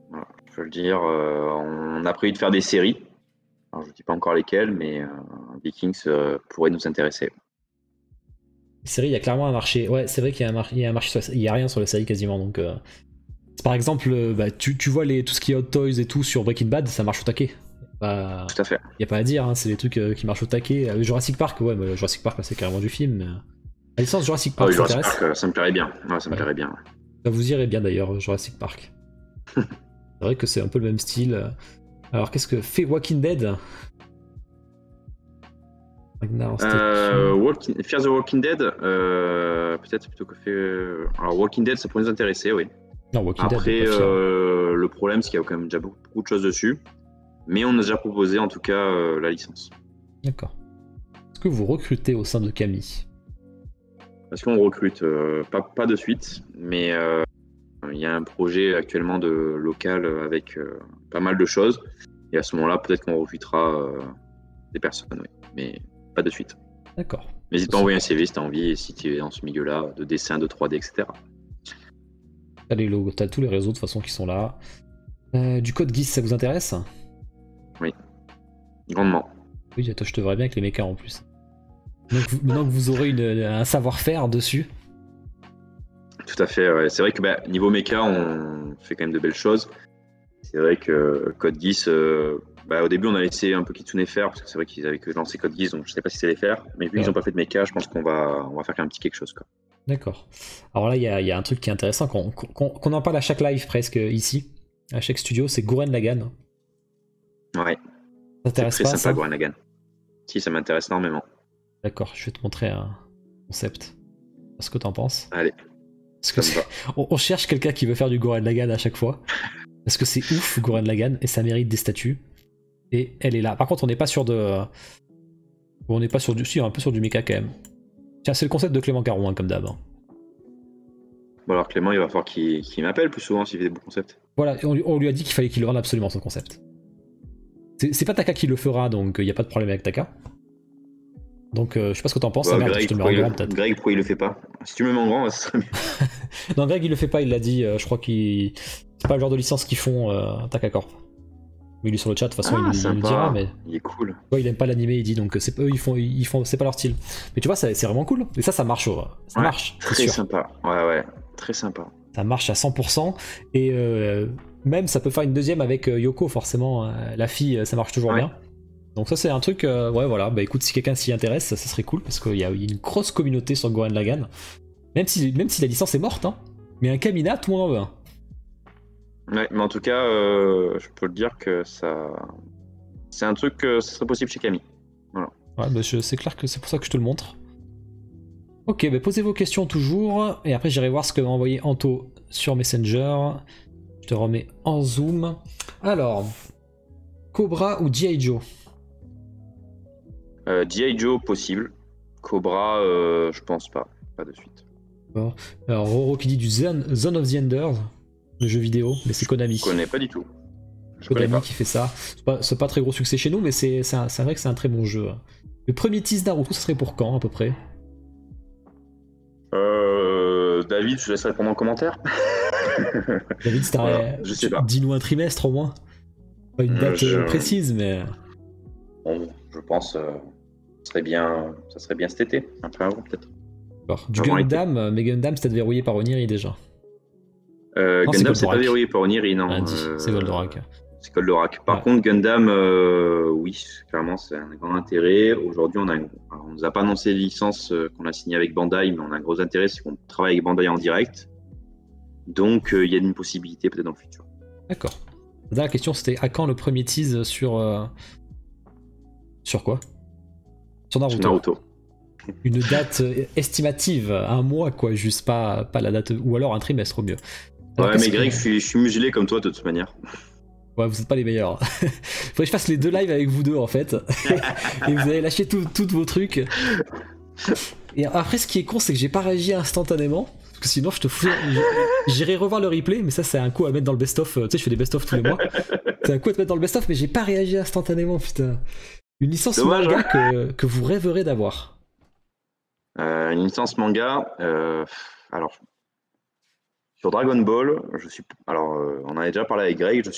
Voilà, je peux le dire. On a prévu de faire des séries. Alors, je ne dis pas encore lesquelles, mais Vikings pourrait nous intéresser. Série, il y a clairement un marché. Ouais, c'est vrai qu'il y a un marché. Il y a rien sur la série quasiment. Donc, par exemple, tu vois tout ce qui est Hot Toys et tout sur Breaking Bad, ça marche au taquet. Bah, Tout à fait. y a pas à dire, hein, c'est des trucs qui marchent au taquet. Jurassic Park, ouais, mais Jurassic Park, là, c'est carrément du film. La licence Jurassic Ah Park, oui, ça Jurassic t'intéresse? Park, ça me plairait bien. Ouais, ça me Ouais. plairait bien. Ça vous irait bien d'ailleurs, Jurassic Park. C'est vrai que c'est un peu le même style. Alors, qu'est-ce que fait Walking Dead? Ragnar statue. Fear the Walking Dead, peut-être plutôt que fait. Alors, Walking Dead, ça pourrait nous intéresser, oui. Non, Walking Dead, Après, pas Fear. le problème, c'est qu'il y a quand même déjà beaucoup de choses dessus. Mais on a déjà proposé, en tout cas, la licence. D'accord. Est-ce que vous recrutez au sein de Camille? Parce qu'on recrute, pas de suite, mais il y a un projet actuellement de local avec pas mal de choses. Et à ce moment-là, peut-être qu'on recrutera des personnes, oui. Mais pas de suite. D'accord. N'hésite pas à envoyer un CV si tu as envie et si tu es dans ce milieu-là, de dessin, de 3D, etc. T'as les logos, t'as tous les réseaux de toute façon qui sont là. Du code GIS, ça vous intéresse? Grandement. Oui, toi je te verrais bien avec les mechas en plus. Maintenant que vous aurez un savoir-faire dessus. Tout à fait. Ouais. C'est vrai que niveau méca, on fait quand même de belles choses. C'est vrai que Code Geass, au début, on a laissé un peu Kitsune faire parce que c'est vrai qu'ils avaient que lancé Code Geass, donc je sais pas si c'est les faire. Mais vu qu'ils n'ont pas fait de méca, je pense qu'on va faire quand même un petit quelque chose, quoi. D'accord. Alors là, il y a un truc qui est intéressant, qu'on en parle à chaque live presque ici, à chaque studio, c'est Gurren Lagann. Ouais. Ça t'intéresse C'est pas, très ça? sympa, Gurren Lagann. Si, ça m'intéresse énormément. D'accord, je vais te montrer un concept. Ce que t'en penses. Allez. Parce que Ça me va. on cherche quelqu'un qui veut faire du Gurren Lagann à chaque fois. Parce que c'est ouf, Gurren Lagann, et ça mérite des statues. Et elle est là. Par contre, on n'est pas sur de. On n'est pas sur du. Si, un peu sur du mecha quand même. Tiens, c'est le concept de Clément Caron, hein, comme d'hab. Hein. Bon, alors Clément, il va falloir qu'il m'appelle plus souvent s'il fait des bons concepts. Voilà, on lui a dit qu'il fallait qu'il le rende absolument son concept. C'est pas Taka qui le fera, donc il n'y a pas de problème avec Taka. Donc je sais pas ce que t'en penses, merde, Greg, je te le mets en grand peut-être. Greg, pourquoi il le fait pas? Si tu me mets en grand, ça serait bien. Non, Greg il le fait pas, il l'a dit, je crois qu'il. C'est pas le genre de licence qu'ils font Taka Corp. Mais il est sur le chat, de toute façon il le dira, mais. Il est cool. Ouais, il aime pas l'animé, il dit, donc c'est eux, ils font c'est pas leur style. Mais tu vois, c'est vraiment cool. Et ça marche, ça marche. Très sûr. sympa. Ouais, très sympa. Ça marche à 100%. Et même, ça peut faire une deuxième avec Yoko, forcément. La fille, ça marche toujours bien. Donc ça, c'est un truc... ouais, voilà. Bah écoute, si quelqu'un s'y intéresse, ça serait cool, parce qu'il y a une grosse communauté sur Gurren Lagann. Même si la licence est morte, hein. Mais un Kamina, tout le monde en veut un. Ouais, mais en tout cas, je peux le dire que ça... C'est un truc que ce serait possible chez Camille. Voilà. Ouais, bah c'est clair que c'est pour ça que je te le montre. Ok, bah posez vos questions toujours, et après j'irai voir ce que m'a envoyé Anto sur Messenger. Je te remets en zoom. Alors, Cobra ou G.I. Joe? G.I. Joe, possible. Cobra, je pense pas. Pas de suite. Bon. Alors, Roro qui dit du Zone of the Enders, le jeu vidéo, mais c'est Konami. Je connais pas du tout. Je connais Konami pas. qui fait ça. C'est pas très gros succès chez nous, mais c'est vrai que c'est un très bon jeu. Le premier tease Naruto, ça serait pour quand à peu près? David, je laisse répondre en commentaire. David, Voilà, je sais pas. Dis-nous un trimestre au moins. Pas une date précise, mais. Bon, je pense ça serait bien cet été, un peu avant peut-être. Du Gundam, mais Gundam c'est verrouillé par Oniri déjà. Gundam c'est pas verrouillé par Oniri, non. C'est Goldorak. C'est Goldorak. Par contre, Gundam, oui, clairement c'est un grand intérêt. Aujourd'hui, on nous a pas annoncé les licences qu'on a signées avec Bandai, mais on a un gros intérêt, c'est qu'on travaille avec Bandai en direct. Donc il y a une possibilité peut-être dans le futur. D'accord. La question c'était à quand le premier tease sur. Sur quoi? Sur Naruto. Sur Naruto. Une date estimative, un mois quoi, juste pas la date, ou alors un trimestre au mieux. Alors, ouais, mais Greg, je suis muselé comme toi de toute manière. Ouais, vous êtes pas les meilleurs. Faudrait que je fasse les deux lives avec vous deux en fait. Et vous allez lâcher tous vos trucs. Et après, ce qui est con, c'est que j'ai pas réagi instantanément. Parce que sinon, je te fous. J'irai revoir le replay, mais ça, c'est un coup à mettre dans le best-of. Tu sais, je fais des best-of tous les mois. C'est un coup à te mettre dans le best-of, mais j'ai pas réagi instantanément, putain. Une licence manga que vous rêverez d'avoir. Une licence manga. Alors, sur Dragon Ball, on en a déjà parlé avec Greg.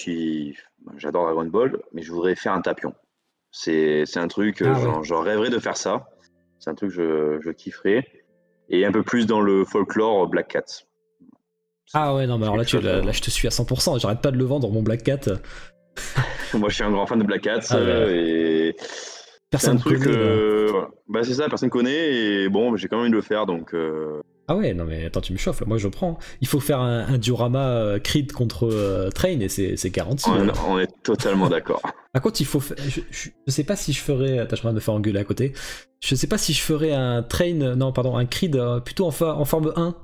J'adore Dragon Ball, mais je voudrais faire un tapion. C'est un truc, je rêverais de faire ça. C'est un truc que je kifferais. Et un peu plus dans le folklore Black Cat. Ah ouais, non, mais alors là, je te suis à 100%. J'arrête pas de le vendre, mon Black Cat. Moi, je suis un grand fan de Black Hats et personne c'est un truc. connaît, Bah, c'est ça, personne connaît et bon, j'ai quand même envie de le faire donc. Ah ouais, non mais attends, tu me chauffes là, moi je prends. Il faut faire un diorama Creed contre Train et c'est garanti. On est totalement d'accord. Par contre, il faut. Je sais pas si je ferais. Attends, je train de me faire engueuler à côté. Je sais pas si je ferais un Train. Non, pardon, un Creed plutôt en forme 1.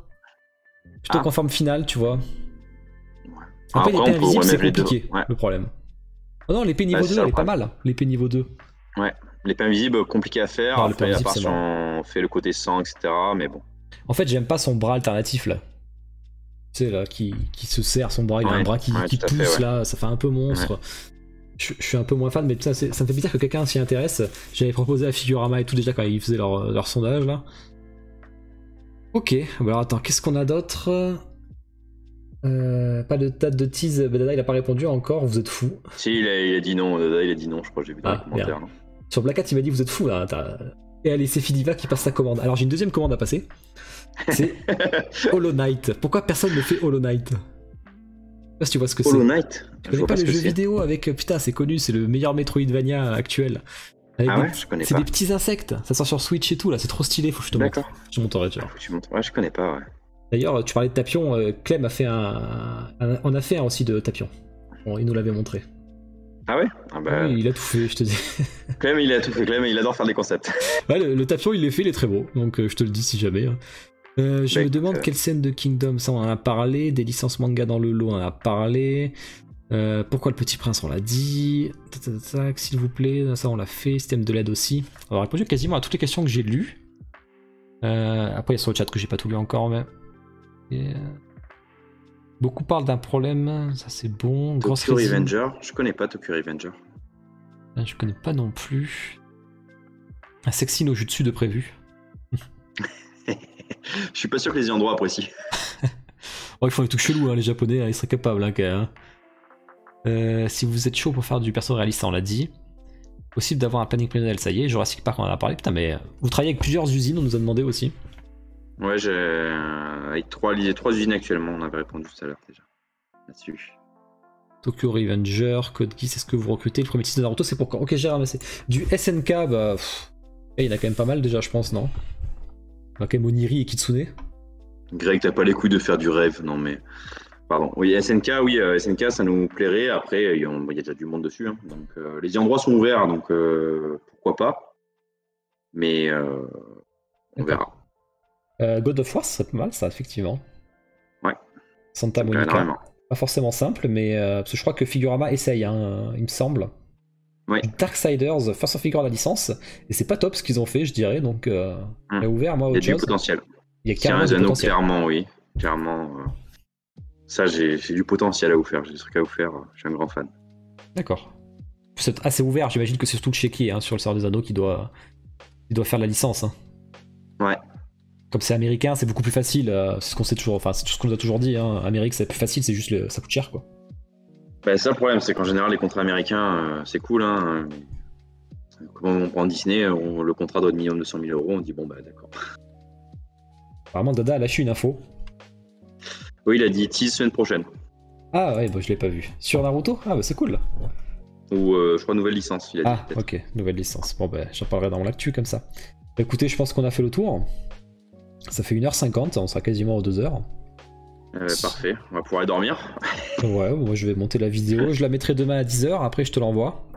Plutôt qu'en forme finale, tu vois. Après, l'épée invisible, c'est compliqué, le problème. Oh non, l'épée niveau 2, elle est pas mal. L'épée niveau 2. Ouais, l'épée invisible, compliqué à faire. Non, après, à part si on fait le côté sang, etc. Mais bon. En fait, j'aime pas son bras alternatif là. Tu sais, là, qui se serre son bras, il a un bras qui pousse là, ça fait un peu monstre. Ouais. Je suis un peu moins fan, mais ça me fait bizarre que quelqu'un s'y intéresse. J'avais proposé à Figurama et tout déjà quand ils faisaient leur sondage là. Ok, alors attends, qu'est-ce qu'on a d'autre? Pas de date de tease, Dada il a pas répondu encore, vous êtes fous. Si, il a dit non, Dada il a dit non, je crois que j'ai vu dans les commentaires. Sur Black Hat il m'a dit vous êtes fous là. Et allez, c'est Fidiva qui passe sa commande. Alors j'ai une deuxième commande à passer. C'est Hollow Knight. Pourquoi personne ne fait Hollow Knight? Je sais pas si tu vois ce que c'est. Hollow Knight? Tu connais pas le jeu vidéo avec... Putain, c'est connu, c'est le meilleur Metroidvania actuel. Avec je connais pas. C'est des petits insectes, ça sort sur Switch et tout, là, c'est trop stylé, faut que je te montre. Je te montrerai, tu vois. Ouais, je connais pas, ouais. D'ailleurs, tu parlais de Tapion, Clem a fait on a fait un aussi de Tapion. Bon, il nous l'avait montré. Ah ouais? Oui, il a tout fait, je te dis. Clem, il a tout fait, Clem, il adore faire des concepts. Ouais, le Tapion, il l'est fait, il est très beau, donc je te le dis si jamais. Je me demande quelle scène de Kingdom, ça on en a parlé, des licences manga dans le lot, on en a parlé. Pourquoi le Petit Prince, on l'a dit. S'il vous plaît, ça on l'a fait. Système de l'aide aussi. On a répondu quasiment à toutes les questions que j'ai lues. Après, il y a sur le chat que j'ai pas tout lu encore, mais. Beaucoup parlent d'un problème, ça c'est bon. Tokyo Revenger, je connais pas Tokyo Revenger. Je connais pas non plus. Un sexy no jutsu de prévu. Je suis pas sûr que les endroits apprécient. Ils font des trucs chelous, hein, les japonais, hein, ils seraient capables, hein, quand même. Si vous êtes chaud pour faire du perso réaliste, ça on l'a dit. Possible d'avoir un planning pluriel, ça y est. Jurassic Park, on en a parlé. Putain, mais vous travaillez avec plusieurs usines, on nous a demandé aussi. Ouais, j'ai avec trois usines actuellement, on avait répondu tout à l'heure déjà là-dessus. Tokyo Revenger, Code Geass, est-ce que vous recrutez le premier titre de Naruto? C'est pour quand? Ok, j'ai ramassé. Du SNK, bah. Il y en a quand même pas mal déjà, je pense, non? On a quand même Oniri et Kitsune. Greg, t'as pas les couilles de faire du rêve, non mais. Pardon. Oui, SNK, SNK, ça nous plairait. Après, il y a déjà du monde dessus. Hein. Donc, les endroits sont ouverts, donc pourquoi pas. Mais on verra. God of War, ça serait pas mal, ça, effectivement. Ouais. Santa Monica. Pas forcément simple, mais parce que je crois que Figurama essaye, hein, il me semble. Ouais. Darksiders, First Figure la licence, et c'est pas top ce qu'ils ont fait, je dirais. Donc, il y a ouvert, moi, autre chose. Il y a du potentiel. Il y a carrément du potentiel. Clairement, oui. Clairement. Ça, j'ai du potentiel à vous faire, j'ai des trucs à vous faire, je suis un grand fan. D'accord. C'est assez ouvert, j'imagine que c'est surtout le chéquier hein, sur le Seigneur des Anneaux qui doit faire la licence. Hein. Ouais. Comme c'est américain, c'est beaucoup plus facile, c'est ce qu'on sait toujours, enfin c'est tout ce qu'on nous a toujours dit, hein. Amérique c'est plus facile, c'est juste ça coûte cher quoi. Bah, c'est ça le problème, c'est qu'en général les contrats américains, c'est cool, hein. Quand on prend Disney, le contrat doit être 1 200 000 €, on dit bon bah d'accord. Apparemment Dada a lâché une info. Oui, il a dit tease semaine prochaine. Ah ouais, bah, je l'ai pas vu. Sur Naruto? Ah bah c'est cool. Ou je crois nouvelle licence, il a dit. Ah ok, nouvelle licence. Bon bah j'en parlerai dans mon actu comme ça. Bah, écoutez, je pense qu'on a fait le tour. Ça fait 1h50, on sera quasiment aux 2h. Parfait, on va pouvoir aller dormir. Ouais, moi je vais monter la vidéo, je la mettrai demain à 10h, après je te l'envoie.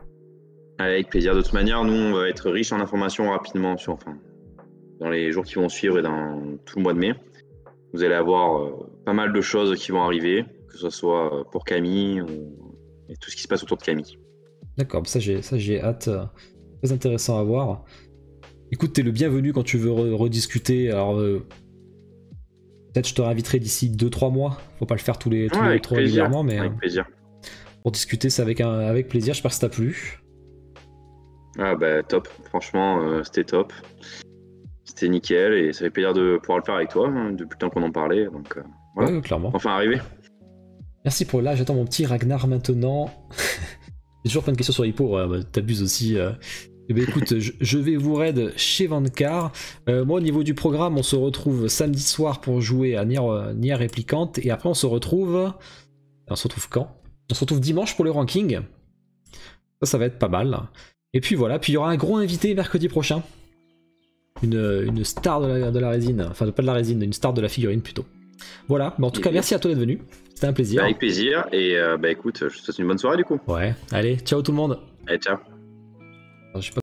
Avec plaisir, de toute manière, nous on va être riche en informations rapidement, dans les jours qui vont suivre et dans tout le mois de mai. Vous allez avoir pas mal de choses qui vont arriver, que ce soit pour Camille et tout ce qui se passe autour de Camille. D'accord, ça j'ai hâte, très intéressant à voir. Écoute, t'es le bienvenu quand tu veux rediscuter. Alors, peut-être je te réinviterai d'ici 2-3 mois. Faut pas le faire tous les trop régulièrement, mais avec plaisir. Pour discuter, c'est avec plaisir. J'espère que ça t'a plu. Ah bah top. Franchement, c'était top. C'était nickel et ça fait plaisir de pouvoir le faire avec toi hein, depuis le temps qu'on en parlait. Donc voilà. Ouais, clairement. Enfin arrivé. Merci pour là. J'attends mon petit Ragnar maintenant. J'ai toujours plein de questions sur Hippo. Ouais, t'abuses aussi. Eh bien, écoute, je vais vous raid chez Vancar. Moi, au niveau du programme, on se retrouve samedi soir pour jouer à Nier Replicant. Et après, on se retrouve quand? On se retrouve dimanche pour le ranking. Ça va être pas mal. Et puis voilà, puis il y aura un gros invité mercredi prochain. Une star de la résine, enfin pas de la résine, une star de la figurine plutôt. Voilà, mais en tout cas merci à toi d'être venu, c'était un plaisir. Avec plaisir, et écoute, je te souhaite une bonne soirée du coup. Ouais, allez, ciao tout le monde. Allez, ciao. Alors, je sais pas